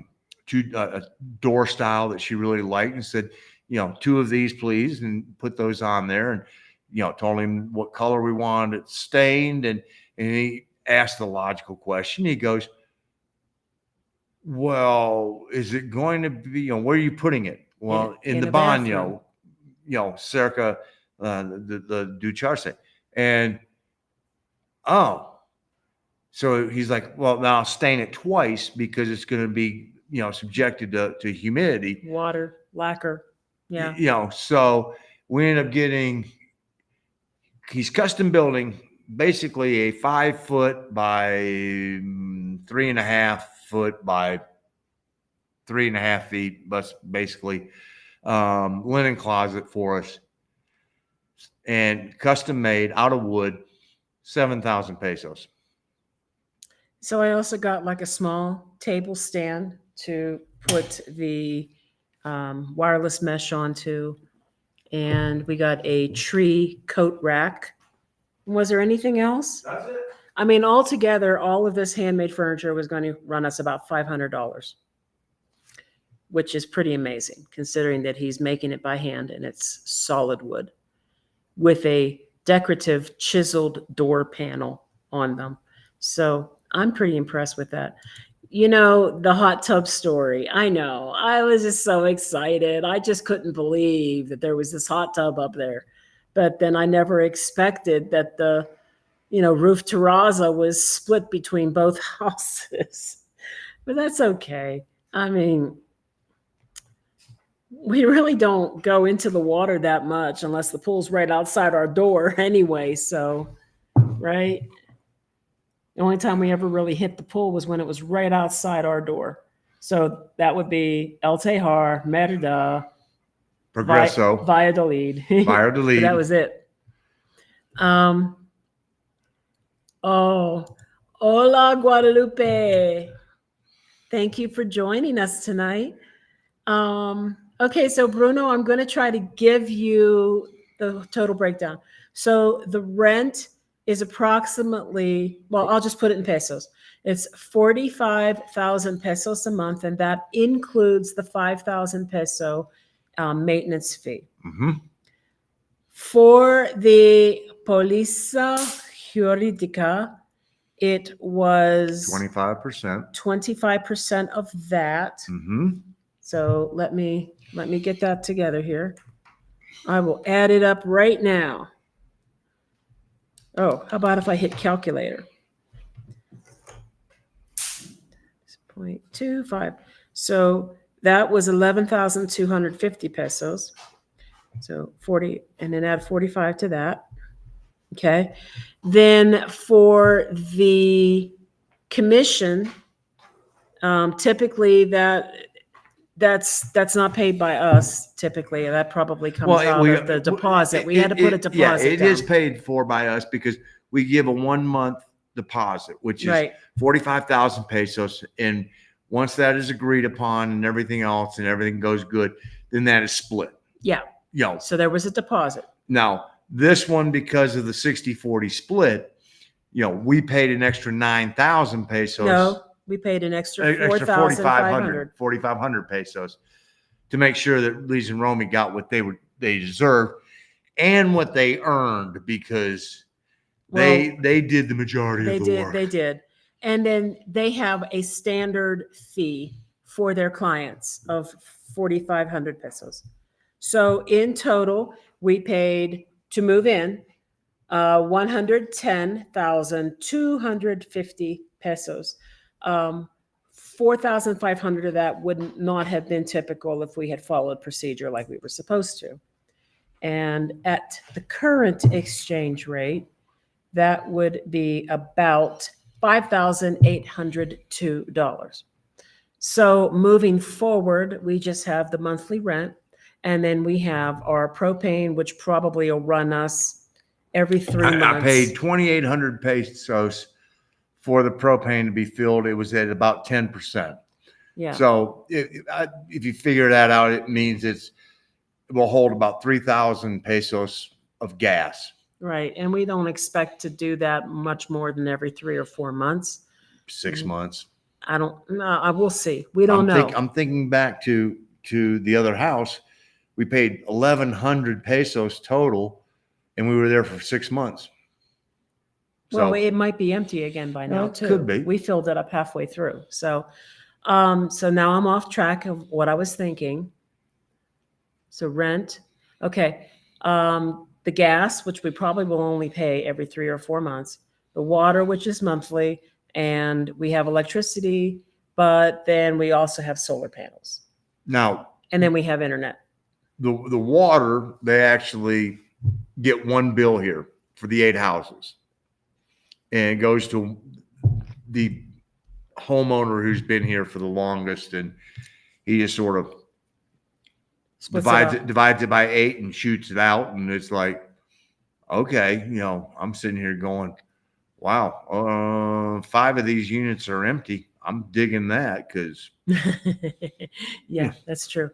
door style that she really liked and said, 2 of these, please, and put those on there. And, told him what color we wanted it stained. And he asked the logical question. He goes, well, is it going to be, where are you putting it? Well, in the baño, cerca the ducharse. And, so he's like, well, now I'll stain it twice because it's going to be, subjected to humidity. Water, lacquer. Yeah. So we end up he's custom building basically a 5 foot by 3.5 foot by 3.5 feet, but basically linen closet for us, and custom made out of wood, 7,000 pesos. So I also got like a small table stand to put the wireless mesh onto, and we got a tree coat rack. Was there anything else? That's it. I mean, altogether, all of this handmade furniture was going to run us about $500, which is pretty amazing considering that he's making it by hand and it's solid wood with a decorative chiseled door panel on them. So I'm pretty impressed with that. The hot tub story. I know. I was just so excited. I just couldn't believe that there was this hot tub up there. But then I never expected that the, roof terrazzo was split between both houses. But that's okay. I mean, we really don't go into the water that much unless the pool's right outside our door anyway. So, right? The only time we ever really hit the pool was when it was right outside our door. So that would be El Tejar, Merida, Progreso, Valladolid. Valladolid. That was it. Hola, Guadalupe. Thank you for joining us tonight. Okay, so Bruno, I'm going to try to give you the total breakdown. So the rent is approximately, well, I'll just put it in pesos. It's 45,000 pesos a month, and that includes the 5,000 peso maintenance fee. Mm-hmm. For the Políza Jurídica, it was 25%. 25% of that. Mm-hmm. So let me get that together here. I will add it up right now. Oh, how about if I hit calculator? 0.25. So that was 11,250 pesos. So 40, and then add 45 to that. Okay. Then for the commission, typically that's not paid by us. Typically, that probably comes out of the deposit. We had to put a deposit. Yeah, it down. is paid for by us because we give a 1 month deposit, which is right. 45,000 pesos. And once that is agreed upon and everything else and everything goes good, then that is split. Yeah. So there was a deposit. Now, this one, because of the 60-40 split, we paid an extra 9,000 pesos. No, we paid an extra 4,500 pesos to make sure that Lees and Romy got what they deserved and what they earned, because they did the majority of the work. They did. And then they have a standard fee for their clients of 4,500 pesos. So in total, we paid to move in 110,250 pesos. 4,500 of that would not have been typical if we had followed procedure like we were supposed to. And at the current exchange rate, that would be about $5,802. So moving forward, we just have the monthly rent, and then we have our propane, which probably will run us every 3 months. I paid 2,800 pesos for the propane to be filled. It was at about 10%. Yeah. So if you figure that out, it means it will hold about 3,000 pesos of gas. Right. And we don't expect to do that much more than every 3 or 4 months. 6 months. I will see. We don't know. I'm thinking back to the other house. We paid 1,100 pesos total, and we were there for 6 months. Well, it might be empty again by now, too. Could be. We filled it up halfway through. So now I'm off track of what I was thinking. So rent. Okay. The gas, which we probably will only pay every 3 or 4 months. The water, which is monthly. And we have electricity, but then we also have solar panels. Now. And then we have internet. The water, they actually get one bill here for the 8 houses. And it goes to the homeowner who's been here for the longest, and he just sort of divides it by 8 and shoots it out. And it's like, okay, I'm sitting here going, wow, 5 of these units are empty. I'm digging that because. Yeah, that's true.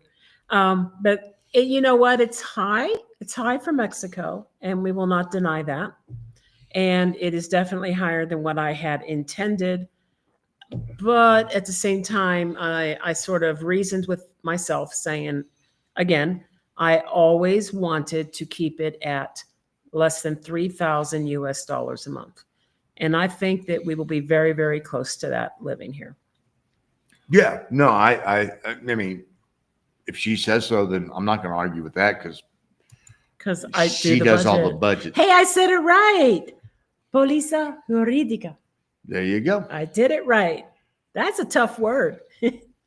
But you know what? It's high. It's high for Mexico, and we will not deny that. And it is definitely higher than what I had intended. But at the same time, I sort of reasoned with myself saying, again, I always wanted to keep it at less than $3,000 US a month. And I think that we will be very, very close to that living here. Yeah, no, I mean, if she says so, then I'm not going to argue with that because she does all the budget. Hey, I said it right. Póliza jurídica. There you go. I did it right. That's a tough word.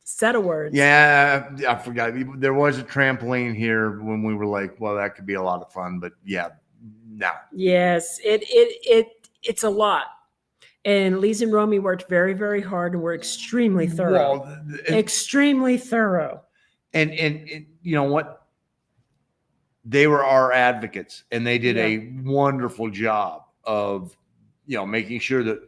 Set of words. Yeah, I forgot. There was a trampoline here when we were like, well, that could be a lot of fun, but yeah, no. Yes, it's a lot. And Lise and Romy worked very, very hard and were extremely thorough. Well, extremely thorough. And you know what? They were our advocates, and they did a wonderful job of, making sure that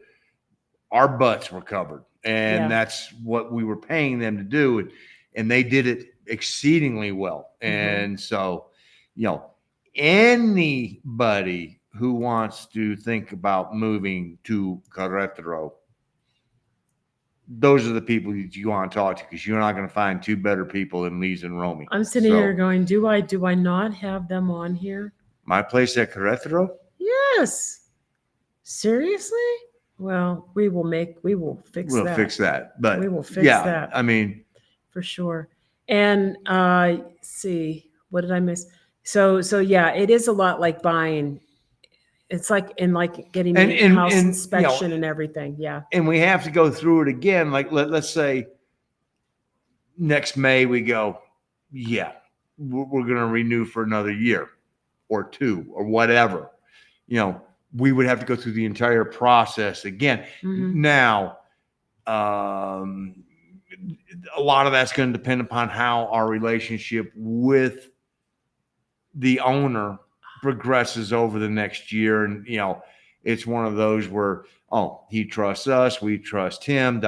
our butts were covered. And that's what we were paying them to do. And they did it exceedingly well. And so, anybody who wants to think about moving to Querétaro, those are the people that you want to talk to, because you're not going to find 2 better people than Lise and Romy. I'm sitting here going, do I not have them on here? My place at Querétaro? Yes. Seriously? Well, we will fix that. We'll fix that. But we will fix that. I mean, for sure. And see, what did I miss? So yeah, it is a lot like buying. It's like getting a house inspection and everything. Yeah. And we have to go through it again. Like let's say next May we go, we're going to renew for another year or 2 or whatever. We would have to go through the entire process again. Now, a lot of that's going to depend upon how our relationship with the owner progresses over the next year. And, it's one of those where, he trusts us, we trust him,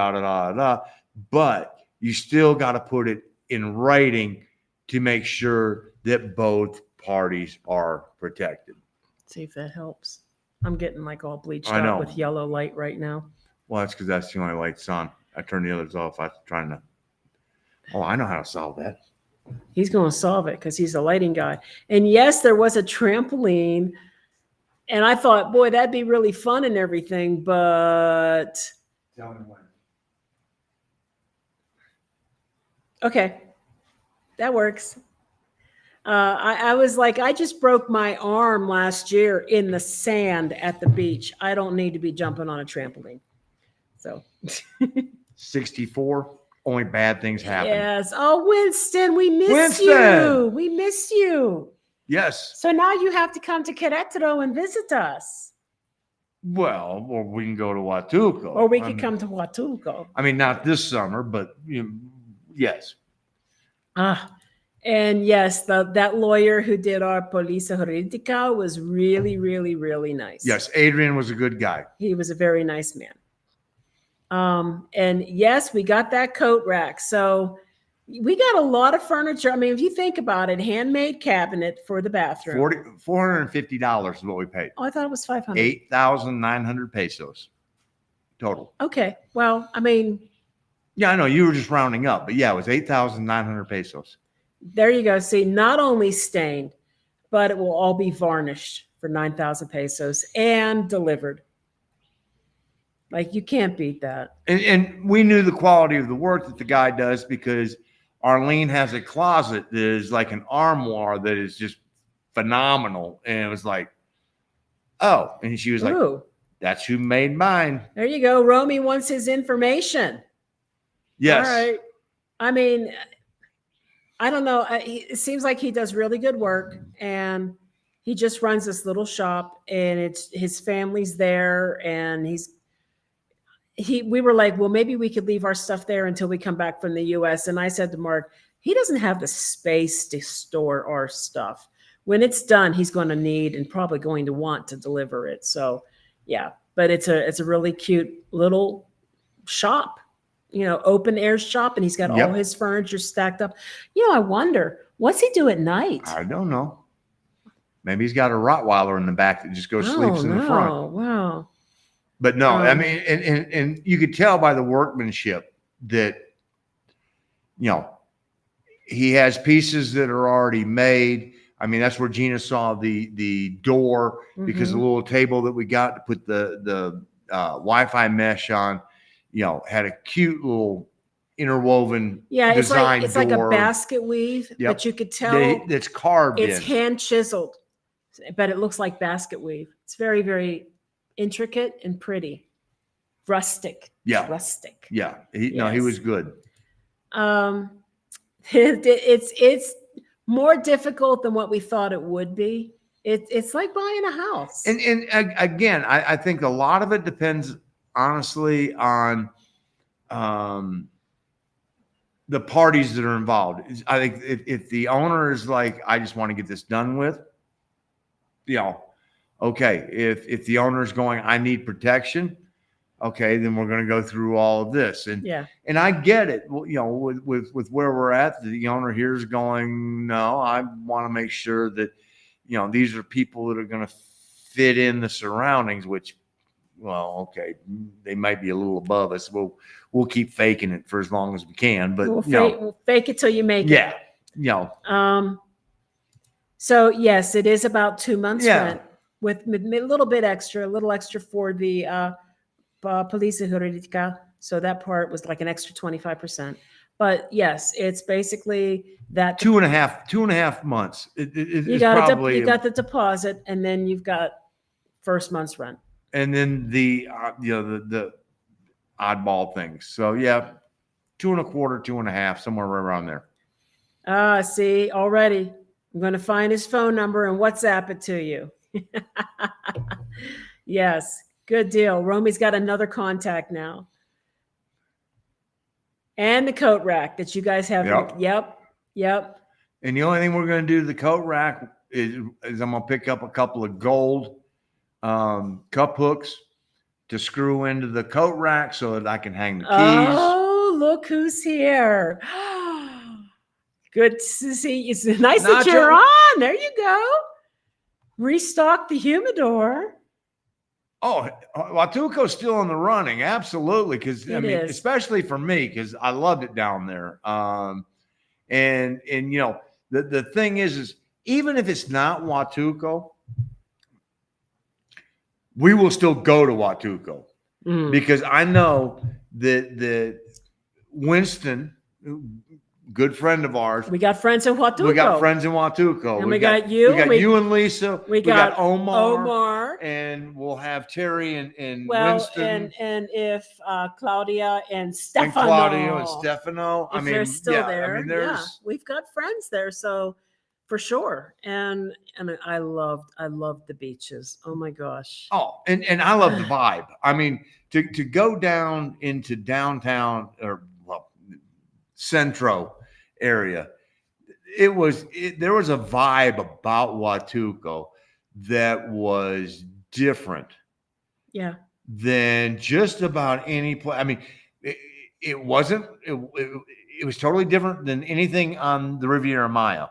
but you still got to put it in writing to make sure that both parties are protected. See if that helps. I'm getting like all bleached I know. out with yellow light right now. Well, that's because that's the only light's on. I turned the others off. I was trying to. Oh, I know how to solve that. He's going to solve it because he's a lighting guy. And yes, there was a trampoline. And I thought, boy, that'd be really fun and everything. But Tell me when. okay, that works. I was like, I just broke my arm last year in the sand at the beach. I don't need to be jumping on a trampoline. So 64. Only bad things happen. yes. Oh, Winston, we miss you. Winston! We miss you. Yes. So now you have to come to Querétaro and visit us. Well, or we can go to Huatulco. Or we could come to Huatulco. I mean, not this summer, but yes. And yes, that lawyer who did our Polícia Jurídica was really, really, really nice. Yes, Adrian was a good guy. He was a very nice man. And yes, we got that coat rack. So we got a lot of furniture. I mean, if you think about it, handmade cabinet for the bathroom. $450 is what we paid. Oh, I thought it was 500. 8,900 pesos total. Okay. Well, I mean, yeah, I know you were just rounding up, but yeah, it was 8,900 pesos. there you go. See, not only stained, but it will all be varnished for 9,000 pesos and delivered. Like, you can't beat that. And we knew the quality of the work that the guy does because Arlene has a closet that is like an armoire that is just phenomenal. And it was like, oh, and she was like, Ooh, that's who made mine. there you go. Romy wants his information. Yes. All right. I mean, I don't know. It seems like he does really good work, and he just runs this little shop, and it's his family's there, and we were like, well, maybe we could leave our stuff there until we come back from the US. And I said to Mark, he doesn't have the space to store our stuff. When it's done, he's going to need and probably going to want to deliver it. So yeah, but it's a really cute little shop, open air shop. And he's got all his furniture stacked up. I wonder, what's he do at night? I don't know. Maybe he's got a Rottweiler in the back that just goes sleeps in the front. Oh, wow. But no, I mean, and you could tell by the workmanship that, he has pieces that are already made. I mean, that's where Gina saw the door because the little table that we got to put the Wi-Fi mesh on, had a cute little interwoven design it's door. like a basket weave, but you could tell it's carved it's in. hand chiseled, but it looks like basket weave. It's very, very intricate and pretty, rustic. Yeah, rustic. Yeah, he was good. It's more difficult than what we thought it would be. It's like buying a house. And again, I think a lot of it depends, honestly, on the parties that are involved. I think if the owner is like, I just want to get this done with, okay. If the owner is going, I need protection, okay, then we're going to go through all of this. And and I get it. With where we're at, the owner here is going, no, I want to make sure that these are people that are going to fit in the surroundings. Which, well, okay, they might be a little above us. We'll keep faking it for as long as we can. But we'll fake it till you make it. Yeah. So yes, it is about 2 months rent with a little extra for the Polícia Jurídica. So that part was like an extra 25%. But yes, it's basically that 2.5 months. You got the deposit, and then you've got first month's rent, and then the oddball things. So 2.25, 2.5, somewhere right around there. See, already I'm going to find his phone number and WhatsApp it to you. Yes, good deal. Romy's got another contact now. And the coat rack that you guys have. Yep. And the only thing we're going to do to the coat rack is I'm going to pick up a couple of gold cup hooks to screw into the coat rack so that I can hang the keys. Oh, look who's here. Good to see you. It's nice that Nacho. you're on. There you go. Restock the humidor. Oh, Watuco's still in the running, absolutely. Because I It mean, is. especially for me, because I loved it down there. And you know, the thing is even if it's not Watuco, we will still go to Watuco because I know that Winston, good friend of ours, We got friends in Watuco. we got friends in Watuco. And we got you. We got you and Lisa. We got Omar. And we'll have Terry and Winston. And if Claudia and Stefano. And Claudio and Stefano. If they're still there. I mean, we've got friends there. So for sure. And I loved the beaches. Oh my gosh. Oh, and I love the vibe. I mean, to go down into downtown or Centro area, there was a vibe about Watuco that was different. Yeah. Than just about any place. I mean, it wasn't. It was totally different than anything on the Riviera Maya.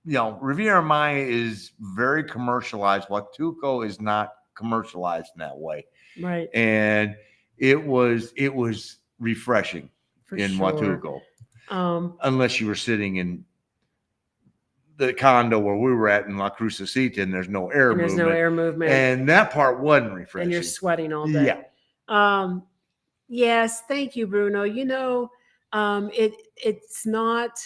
You know, Riviera Maya is very commercialized. Watuco is not commercialized in that way. Right. And it was refreshing in sure. Watuco. Unless you were sitting in the condo where we were at in La Crucecita and there's no air movement. There's no air movement. And that part wasn't refreshing. And you're sweating all day. Yeah. Yes, thank you, Bruno. You know, it's not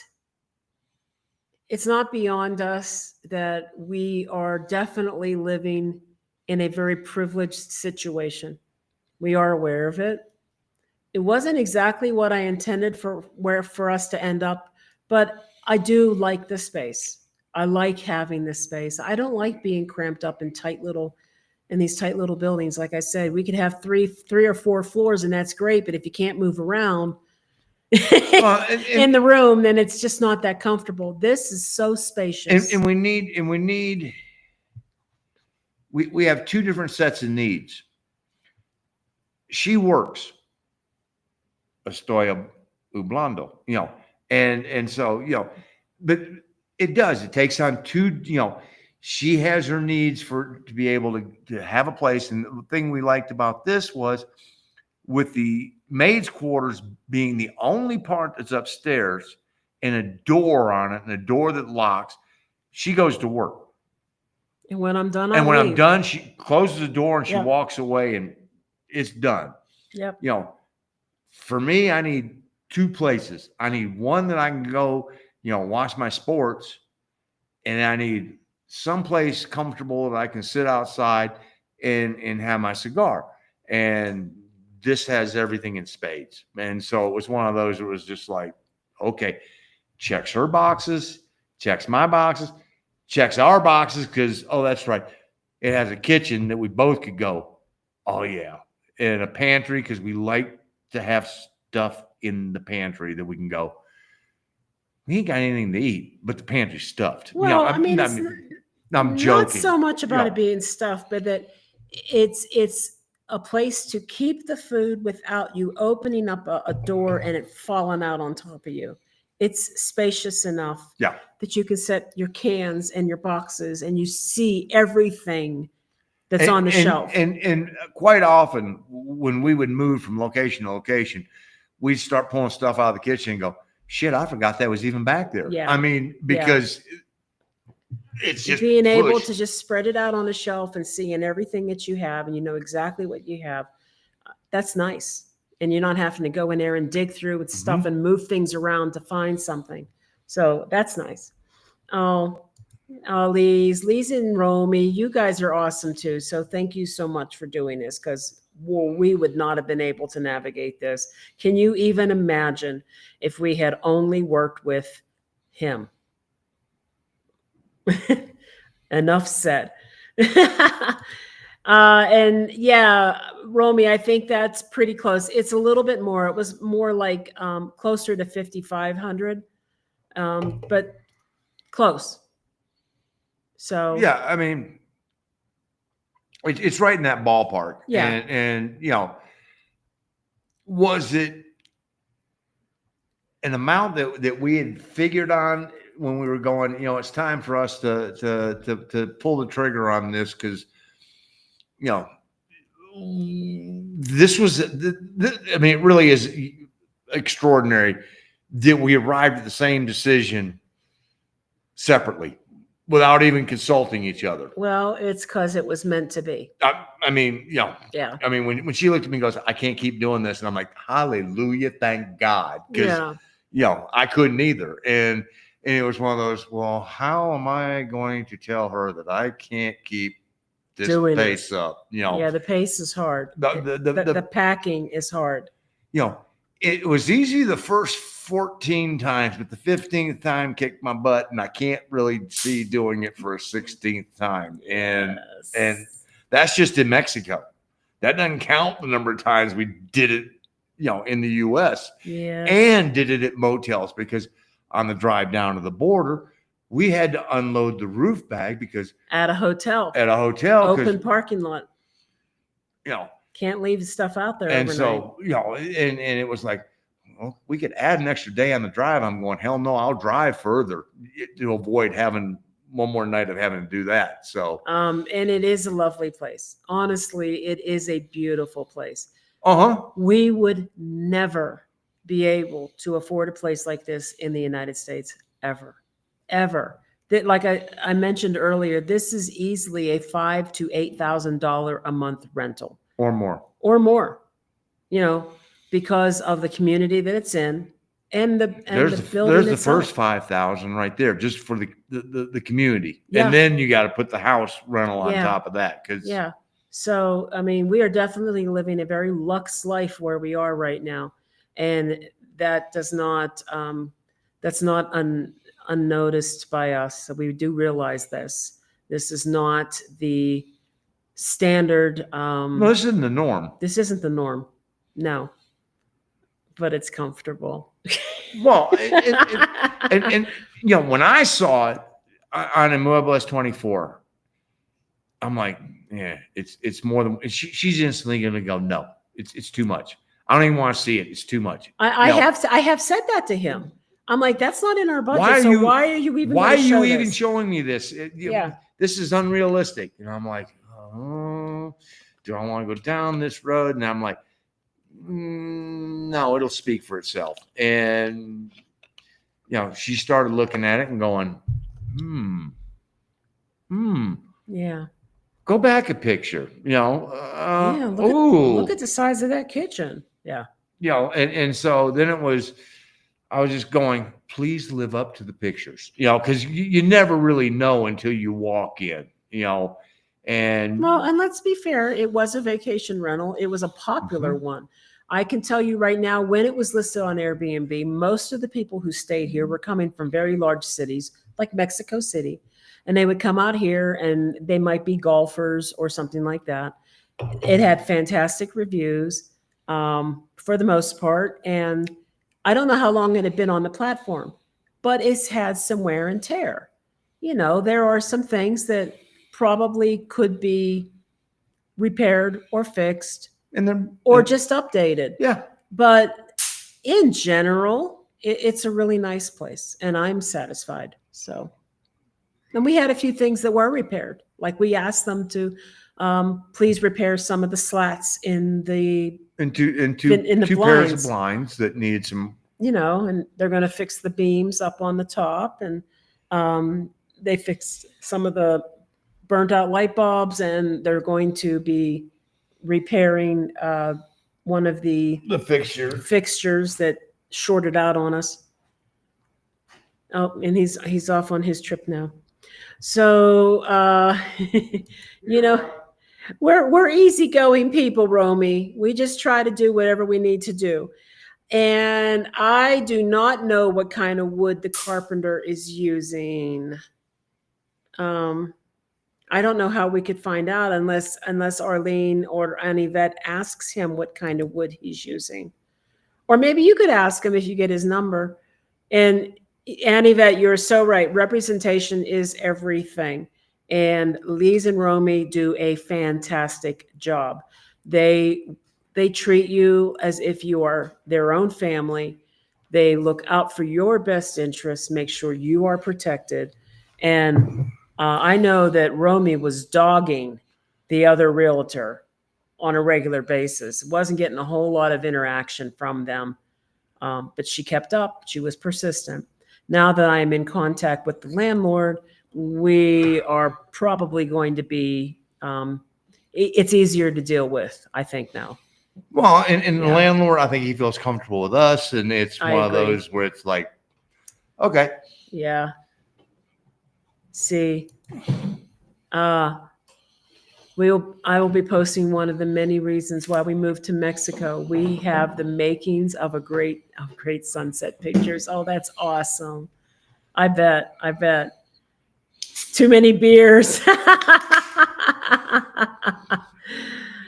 beyond us that we are definitely living in a very privileged situation. We are aware of it. It wasn't exactly what I intended for us to end up, but I do like the space. I like having this space. I don't like being cramped up in these tight little buildings. Like I said, we could have three or four floors and that's great. But if you can't move around in the room, then it's just not that comfortable. This is so spacious. And we have two different sets of needs. She works. Estoy hablando, you know, and so, you know, but it takes on two, you know, she has her needs to be able to have a place. And the thing we liked about this was with the maid's quarters being the only part that's upstairs and a door on it and a door that locks, she goes to work. And when I'm done, I'm done, she closes the door and she walks away and it's done. Yep. You know, for me, I need two places. I need one that I can go, you know, watch my sports, and I need someplace comfortable that I can sit outside and have my cigar. And this has everything in spades. And so it was one of those, it was just like, okay, checks her boxes, checks my boxes, checks our boxes, because, oh, that's right, it has a kitchen that we both could go, oh, yeah, and a pantry, because we like to have stuff in the pantry that we can go, we ain't got anything to eat, but the pantry's stuffed. Well, you know, I'm joking. Not so much about it being stuffed, but that it's a place to keep the food without you opening up a door and it falling out on top of you. It's spacious enough that you can set your cans and your boxes and you see everything that's on the shelf. And quite often when we would move from location to location, we'd start pulling stuff out of the kitchen and go, shit, I forgot that was even back there. Yeah. I mean, because it's just being able to just spread it out on the shelf and seeing everything that you have and you know exactly what you have. That's nice. And you're not having to go in there and dig through with stuff and move things around to find something. So that's nice. Lise and Romy, you guys are awesome too. So thank you so much for doing this, because we would not have been able to navigate this. Can you even imagine if we had only worked with him? Enough said. And yeah, Romy, I think that's pretty close. It's a little bit more. It was more like closer to 5,500, but close. So yeah, I mean, it's right in that ballpark. Yeah, and you know, was it an amount that we had figured on when we were going, it's time for us to pull the trigger on this because, this was, I mean, it really is extraordinary that we arrived at the same decision separately without even consulting each other. Well, it's because it was meant to be. I mean, Yeah. I mean, when she looked at me and goes, I can't keep doing this. And I'm like, hallelujah, thank God. Because, I couldn't either. And it was one of those, well, how am I going to tell her that I can't keep this pace up? Yeah, the pace is hard. The packing is hard. It was easy the first 14 times, but the 15th time kicked my butt, and I can't really see doing it for a 16th time. And that's just in Mexico. That doesn't count the number of times we did it, in the U.S. and did it at motels, because on the drive down to the border, we had to unload the roof bag because at a hotel, open parking lot, can't leave the stuff out there. And overnight. So, and it was like, well, we could add an extra day on the drive. I'm going, hell no, I'll drive further to avoid having one more night of having to do that. So, and it is a lovely place. Honestly, it is a beautiful place. We would never be able to afford a place like this in the United States ever. That, like I mentioned earlier, this is easily a $5,000 to $8,000 a month rental. Or more, because of the community that it's in, and the building. There's the itself. first 5,000 right there, just for the community, Yeah. and then you got to put the house rental on top of that. So I mean, we are definitely living a very luxe life where we are right now, and that does not that's not unnoticed by us. So we do realize this. This is not the standard. No, this isn't the norm. This isn't the norm. No, but it's comfortable. Well, and when I saw it on Inmuebles 24, I'm like, yeah, it's more than. She's instantly going to go, no, it's too much. I don't even want to see it. It's too much. I have said that to him. I'm like, that's not in our budget. Why are you even showing me this? This is unrealistic. And I'm like, oh, do I want to go down this road? And I'm like, no, it'll speak for itself. And she started looking at it and going, yeah. Go back a picture. Look at the size of that kitchen. Yeah. And so then I was just going, please live up to the pictures, because you never really know until you walk in, and let's be fair. It was a vacation rental. It was a popular one. I can tell you right now, when it was listed on Airbnb, most of the people who stayed here were coming from very large cities like Mexico City, and they would come out here and they might be golfers or something like that. It had fantastic reviews for the most part. And I don't know how long it had been on the platform, but it's had some wear and tear. There are some things that probably could be repaired or fixed or just updated. Yeah. But in general, it's a really nice place and I'm satisfied. So, and we had a few things that were repaired. Like we asked them to please repair some of the slats in the two pairs of blinds that needed some, and they're going to fix the beams up on the top, and they fixed some of the burnt out light bulbs, and they're going to be repairing one of the fixtures that shorted out on us. Oh, and he's off on his trip now. So we're easygoing people, Romy. We just try to do whatever we need to do. And I do not know what kind of wood the carpenter is using. I don't know how we could find out unless Arlene or Anivette asks him what kind of wood he's using. Or maybe you could ask him if you get his number. And Anivette, you're so right. Representation is everything. And Lise and Romy do a fantastic job. They treat you as if you are their own family. They look out for your best interests, make sure you are protected. And I know that Romy was dogging the other realtor on a regular basis. Wasn't getting a whole lot of interaction from them, but she kept up. She was persistent. Now that I am in contact with the landlord, we are probably going to be, it's easier to deal with, I think, now. Well, and the Yeah. landlord, I think he feels comfortable with us, and it's I one of agree. those where it's like, okay, Yeah. See, I will be posting one of the many reasons why we moved to Mexico. We have the makings of great sunset pictures. Oh, that's awesome. I bet. Too many beers.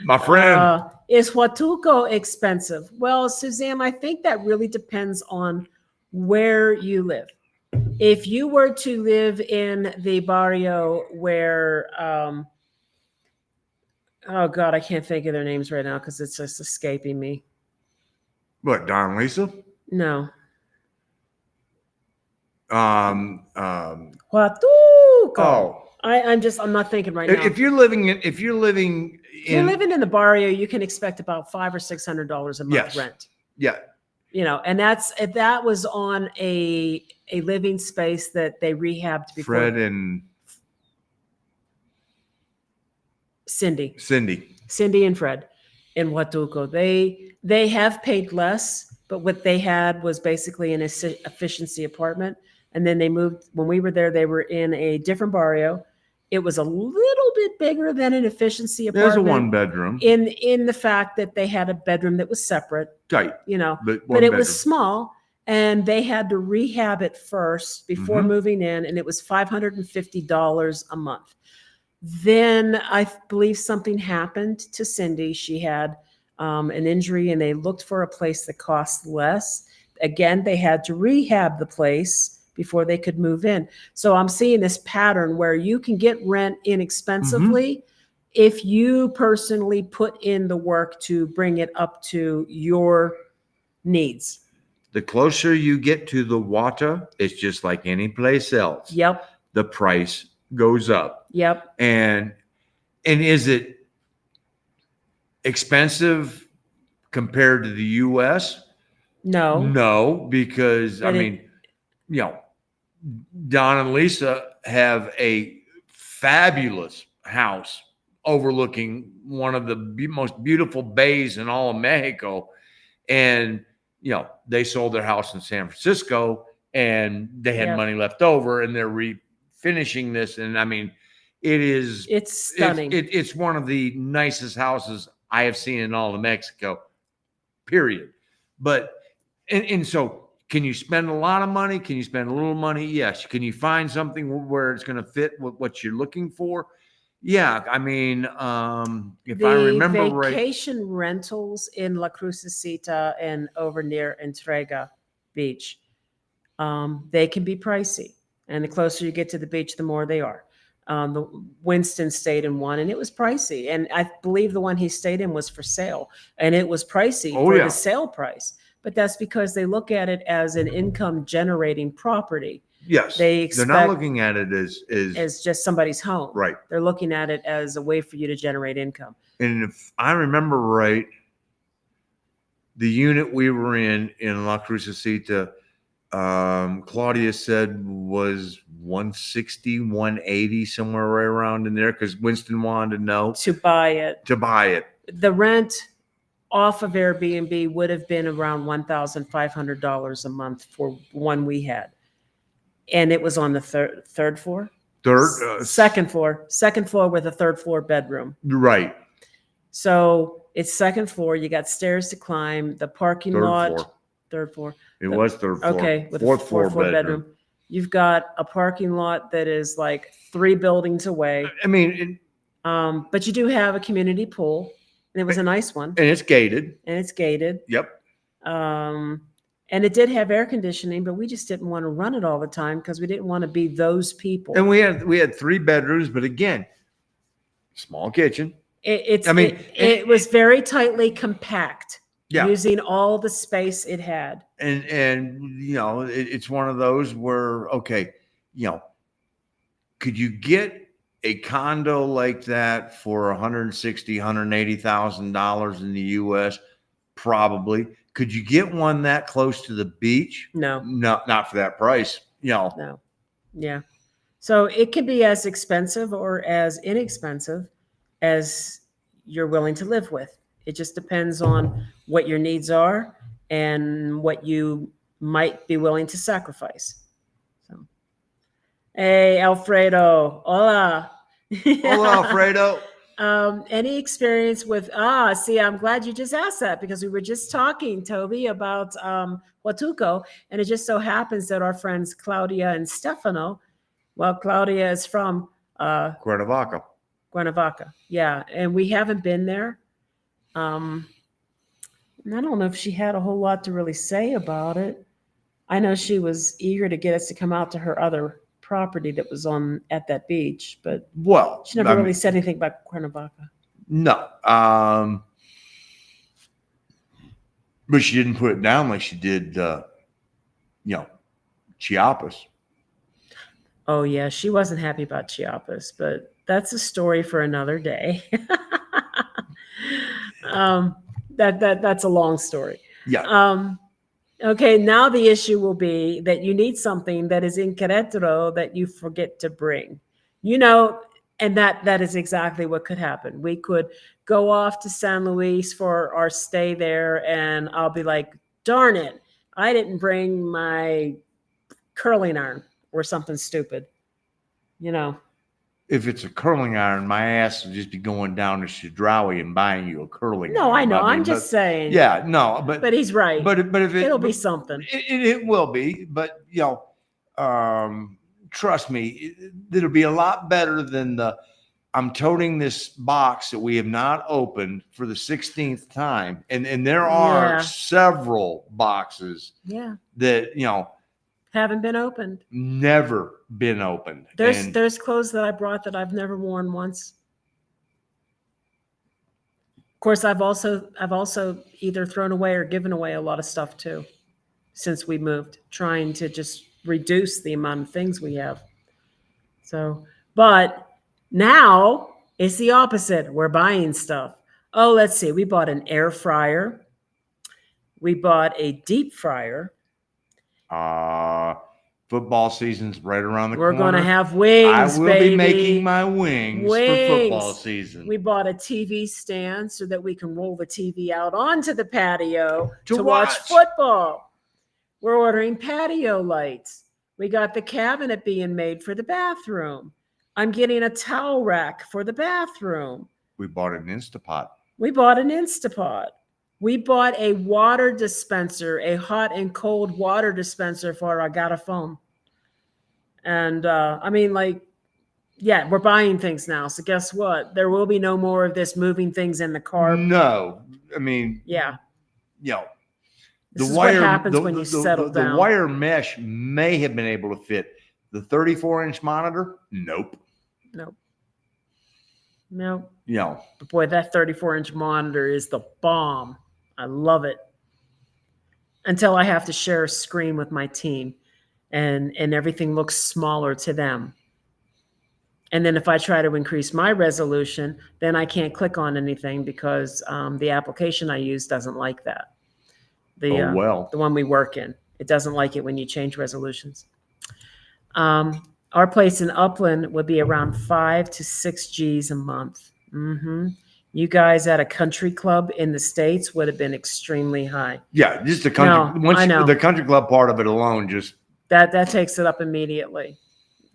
my friend. Is Huatulco expensive? Well, Suzanne, I think that really depends on where you live. If you were to live in the barrio where, oh God, I can't think of their names right now because it's just escaping me. What, Don Lisa? No. Huatulco. Oh. I'm not thinking right now. If you're living in If you're living in the barrio, you can expect about $500 or $600 a month rent. Yeah. You know, and that was on a living space that they rehabbed before. Fred and Cindy and Fred in Huatulco. They have paid less, but what they had was basically an efficiency apartment. And then they moved, when we were there, they were in a different barrio. It was a little bit bigger than an efficiency apartment. There's a 1-bedroom. In the fact that they had a bedroom that was separate. Right. You know, but it was small, and they had to rehab it first before moving in, and it was $550 a month. Then I believe something happened to Cindy. She had an injury, and they looked for a place that cost less. Again, they had to rehab the place before they could move in. So I'm seeing this pattern where you can get rent inexpensively if you personally put in the work to bring it up to your needs. The closer you get to the water, it's just like any place else. Yep. The price goes up. Yep. And is it expensive compared to the US? No, because But Don and Lisa have a fabulous house overlooking one of the most beautiful bays in all of Mexico. And, they sold their house in San Francisco and they had money left over, and they're refinishing this. And it's stunning. It's one of the nicest houses I have seen in all of Mexico, period. But, and so, can you spend a lot of money? Can you spend a little money? Yes. Can you find something where it's going to fit with what you're looking for? Yeah. If I remember right. Vacation rentals in La Crucecita and over near Entrega Beach, they can be pricey. And the closer you get to the beach, the more they are. Winston stayed in one, and it was pricey. And I believe the one he stayed in was for sale, and it was pricey the sale price. But that's because they look at it as an income generating property. Yes. They're not looking at it as just somebody's home. Right. They're looking at it as a way for you to generate income. And if I remember right, the unit we were in La Crucecita, Claudia said was 160, 180, somewhere right around in there, because Winston wanted to know. To buy it. The rent off of Airbnb would have been around $1,500 a month for one we had. And it was on the third floor? Second floor with a third floor bedroom. Right. So it's second floor. You got stairs to climb, the parking lot. Third floor. It was third floor. Okay. With fourth a fourth floor bedroom. You've got a parking lot that is like 3 buildings away. But you do have a community pool. And it was a nice one. And it's gated. Yep. And it did have air conditioning, but we just didn't want to run it all the time because we didn't want to be those people. And we had 3 bedrooms, but again, small kitchen. It was very tightly compact. using all the space it had. And it's one of those where, okay, could you get a condo like that for $160,000, $180,000 in the US? Probably. Could you get one that close to the beach? No, not for that price. No. Yeah. So it can be as expensive or as inexpensive as you're willing to live with. It just depends on what your needs are and what you might be willing to sacrifice. So, hey, Alfredo. Hola. Hola, Alfredo. Any experience with, see, I'm glad you just asked that because we were just talking, Toby, about Huatuco. And it just so happens that our friends Claudia and Stefano, well, Claudia is from Cuernavaca. Yeah. And we haven't been there. And I don't know if she had a whole lot to really say about it. I know she was eager to get us to come out to her other property that was at that beach, but she never really said anything about Cuernavaca. No. But she didn't put it down like she did, Chiapas. Oh yeah, she wasn't happy about Chiapas, but that's a story for another day. That's a long story. Yeah. Okay, now the issue will be that you need something that is in Querétaro that you forget to bring. And that is exactly what could happen. We could go off to San Luis for our stay there, and I'll be like, darn it, I didn't bring my curling iron or something stupid. If it's a curling iron, my ass will just be going down to Chedraui and buying you a curling iron. No, I know. I'm just saying. Yeah, no, but he's right. But if it'll be something. It will be, but trust me, it'll be a lot better than I'm toting this box that we have not opened for the 16th time, and there are several boxes. Yeah. That haven't been opened. Never been opened. There's clothes that I brought that I've never worn once. Of course, I've also either thrown away or given away a lot of stuff too, since we moved, trying to just reduce the amount of things we have. So, but now it's the opposite. We're buying stuff. Oh, let's see. We bought an air fryer. We bought a deep fryer. Football season's right around the corner. We're going to have wings, I will be making my wings for football season. We bought a TV stand so that we can roll the TV out onto the patio to watch football. We're ordering patio lights. We got the cabinet being made for the bathroom. I'm getting a towel rack for the bathroom. We bought an Instapot. We bought a water dispenser, a hot and cold water dispenser for our Garrafón. And we're buying things now. So guess what? There will be no more of this moving things in the car. No. This is what happens when you settle down. The wire mesh may have been able to fit the 34-inch monitor. Nope. But boy, that 34-inch monitor is the bomb. I love it. Until I have to share a screen with my team and everything looks smaller to them. And then if I try to increase my resolution, then I can't click on anything because the application I use doesn't like that. The one we work in. It doesn't like it when you change resolutions. Our place in Upland would be around 5 to 6 G's a month. Mm-hmm. You guys at a country club in the States would have been extremely high. Yeah, just the country. I know. The country club part of it alone, just that takes it up immediately,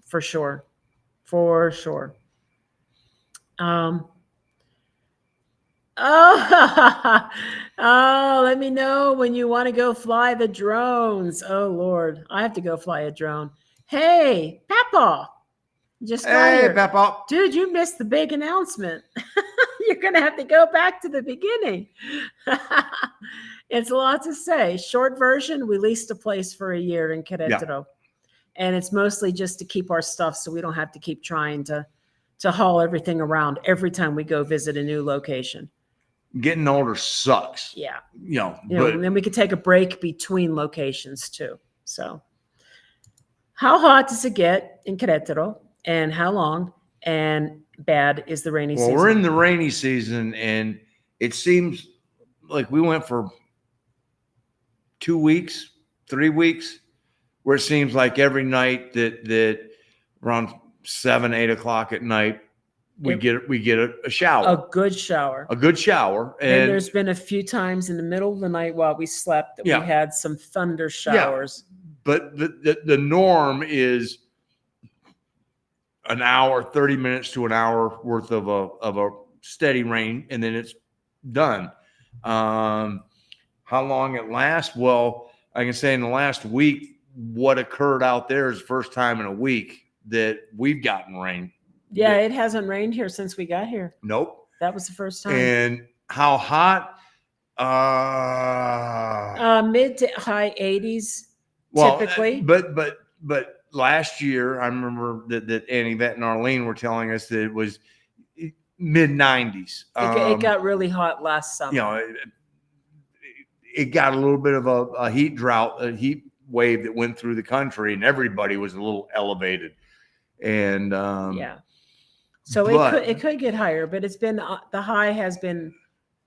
for sure. Let me know when you want to go fly the drones. Oh Lord, I have to go fly a drone. Hey, Papa. Hey, Papa. Dude, you missed the big announcement. You're going to have to go back to the beginning. It's a lot to say. Short version, we leased a place for a year in Querétaro. Yeah. And it's mostly just to keep our stuff so we don't have to keep trying to haul everything around every time we go visit a new location. getting older sucks. Yeah. But and then we could take a break between locations too. So how hot does it get in Querétaro, and how long and bad is the rainy season? We're in the rainy season, and it seems like we went for 2 weeks, 3 weeks, where it seems like every night that around 7, 8 o'clock at night, we get a shower, a good shower. And there's been a few times in the middle of the night while we slept that we had some thunder showers. But the norm is an hour, 30 minutes to an hour worth of a steady rain, and then it's done. How long it lasts? Well, I can say in the last week, what occurred out there is the first time in a week that we've gotten rain. Yeah, it hasn't rained here since we got here. Nope. That was the first time. And how hot? Mid to high 80s typically. But last year, I remember that Annie, Vet, and Arlene were telling us that it was mid 90s. It got really hot last summer. It got a little bit of a heat drought, a heat wave that went through the country, and everybody was a little elevated. And so it could get higher, but it's been the high has been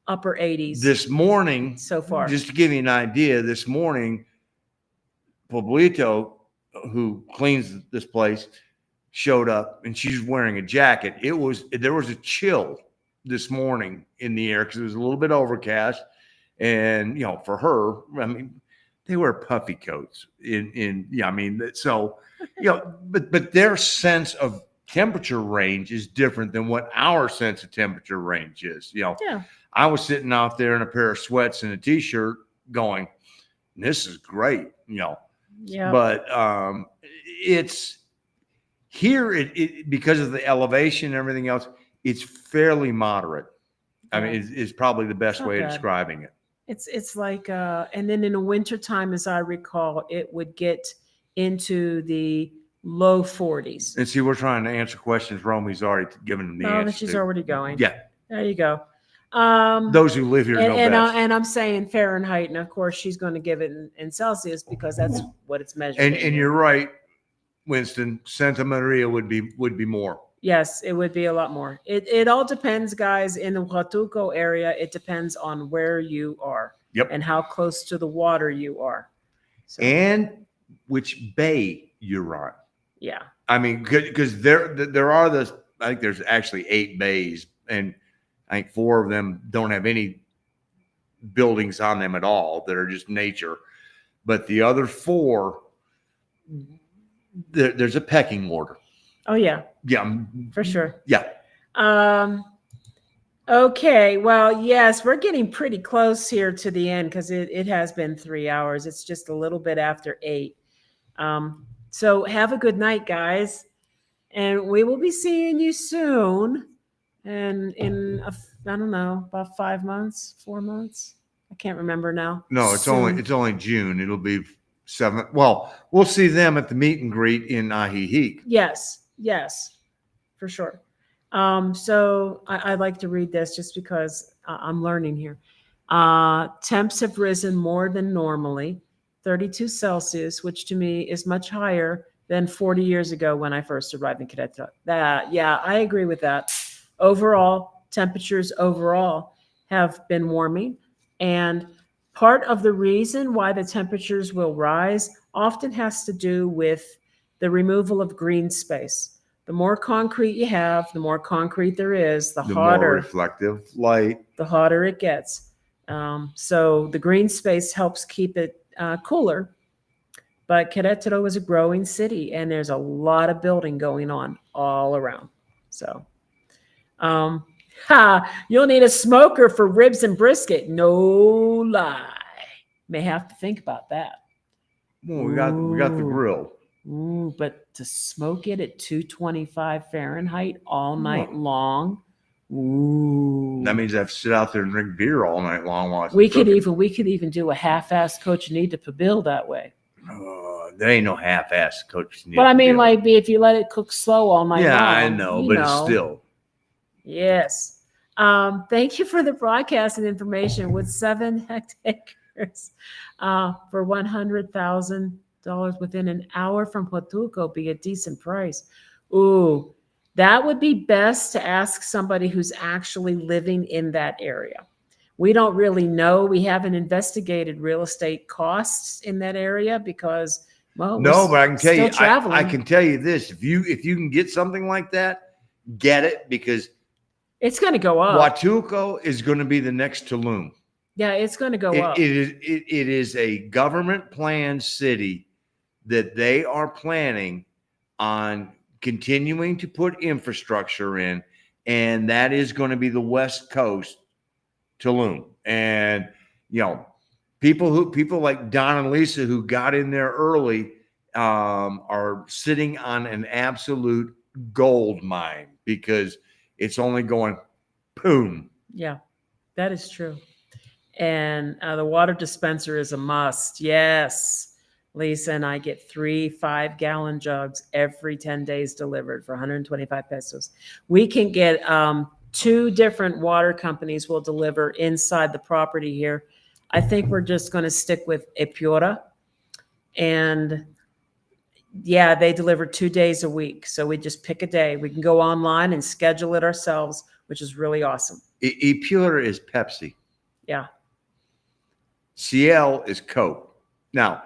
upper 80s this morning so far. Just to give you an idea, this morning, Pueblito, who cleans this place, showed up, and she's wearing a jacket. There was a chill this morning in the air because it was a little bit overcast, and for her, I mean, they wear puffy coats but their sense of temperature range is different than what our sense of temperature range is. I was sitting out there in a pair of sweats and a t-shirt going, this is great, but it's here, it because of the elevation and everything else, it's fairly moderate. I mean, it's probably the best way of describing it. It's like and then in the wintertime, as I recall, it would get into the low 40s. And see, we're trying to answer questions Romy's already given them the answer. She's already going. Yeah. There you go. Those who live here know best. And I'm saying Fahrenheit, and of course she's going to give it in Celsius because that's what it's measured. And you're right, Winston. Santa Maria would be more. Yes, it would be a lot more. It all depends, guys. In the Huatuco area, it depends on where you are. Yep. And how close to the water you are. So. And which bay you're on. Yeah. I mean, because there are I think there's actually 8 bays, and I think 4 of them don't have any buildings on them at all that are just nature. But the other 4, there's a pecking order. Oh, yeah. Yeah. For sure. Yeah. Okay. Well, yes, we're getting pretty close here to the end because it has been 3 hours. It's just a little bit after 8. So have a good night, guys. And we will be seeing you soon. And in, I don't know, about 5 months, 4 months. I can't remember now. No, it's only June. It'll be 7. Well, we'll see them at the meet and greet in Ajijic. Yes, for sure. So I'd like to read this just because I'm learning here. Temps have risen more than normally, 32 Celsius, which to me is much higher than 40 years ago when I first arrived in Querétaro. Yeah, I agree with that. Overall, temperatures have been warming, and part of the reason why the temperatures will rise often has to do with the removal of green space. The more concrete you have, the more concrete there is, the hotter, more reflective light, the hotter it gets. So the green space helps keep it cooler. But Querétaro is a growing city, and there's a lot of building going on all around. So, you'll need a smoker for ribs and brisket. No lie. May have to think about that. Well, we got the grill. Ooh, but to smoke it at 225 Fahrenheit all night long. Ooh. That means I have to sit out there and drink beer all night long while we could even do a half-assed Cochinita Pibil that way. There ain't no half-assed Cochinita. But I mean, like, if you let it cook slow all night long. Yeah, I know, but it's still. Yes. Thank you for the broadcast and information. With 7 hectares for $100,000 within an hour from Huatulco be a decent price? Ooh, that would be best to ask somebody who's actually living in that area. We don't really know. We haven't investigated real estate costs in that area because, well, No, but I can tell you, traveling. I can tell you this: if you can get something like that, get it, because it's going to go up. Huatulco is going to be the next Tulum. Yeah, it's going to go up. It is a government planned city that they are planning on continuing to put infrastructure in, and that is going to be the West Coast Tulum. And people like Don and Lisa who got in there early are sitting on an absolute gold mine because it's only going boom. Yeah, that is true. And the water dispenser is a must. Yes. Lisa and I get 3 5-gallon jugs every 10 days delivered for 125 pesos. We can get 2 different water companies will deliver inside the property here. I think we're just going to stick with Epiora. And yeah, they deliver 2 days a week. So we just pick a day. We can go online and schedule it ourselves, which is really awesome. Epiora is Pepsi. Yeah. Ciel is Coke. Now,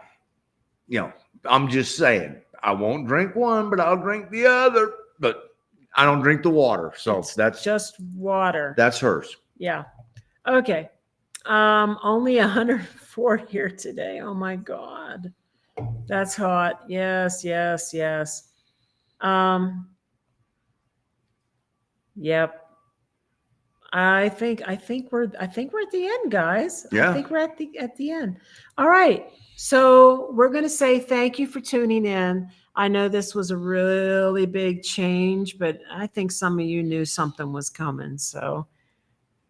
I'm just saying, I won't drink one, but I'll drink the other. But I don't drink the water. So that's just water. That's hers. Yeah. Okay. Only 104 here today. Oh my God. That's hot. Yes. Yep. I think we're at the end, guys. Yeah. I think we're at the end. All right. So we're going to say thank you for tuning in. I know this was a really big change, but I think some of you knew something was coming. So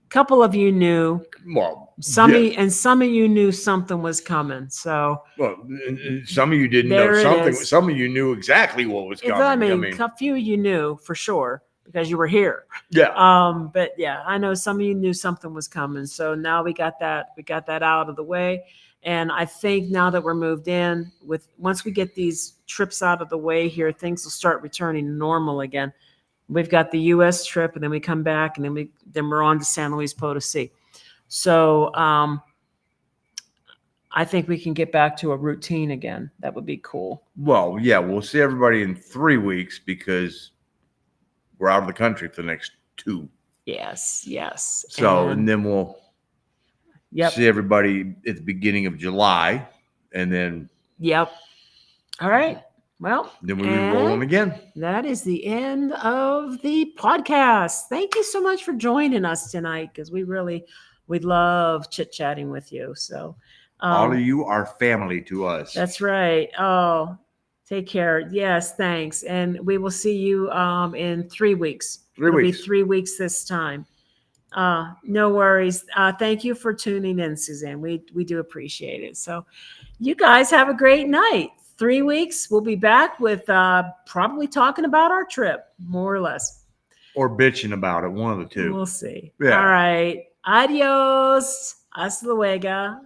a couple of you knew. Well, some of you knew something was coming. So some of you didn't know something. Some of you knew exactly what was coming. I mean, a few of you knew for sure because you were here. Yeah. But yeah, I know some of you knew something was coming. So now we got that out of the way. And I think now that we're moved in, once we get these trips out of the way here, things will start returning to normal again. We've got the U.S. trip, and then we come back, and then we're on to San Luis Potosí. So I think we can get back to a routine again. That would be cool. Well, yeah, we'll see everybody in 3 weeks because we're out of the country for the next 2. Yes. So and then we'll see everybody at the beginning of July, and then all right. Well, then we'll be rolling again. That is the end of the podcast. Thank you so much for joining us tonight because we love chit-chatting with you. So all of you are family to us. That's right. Oh, take care. Yes, thanks. And we will see you in 3 weeks. It'll be 3 weeks this time. No worries. Thank you for tuning in, Suzanne. We do appreciate it. So you guys have a great night. 3 weeks. We'll be back with probably talking about our trip, more or less. Or bitching about it. One of the two. We'll see. Yeah. All right. Adios. Hasta luego.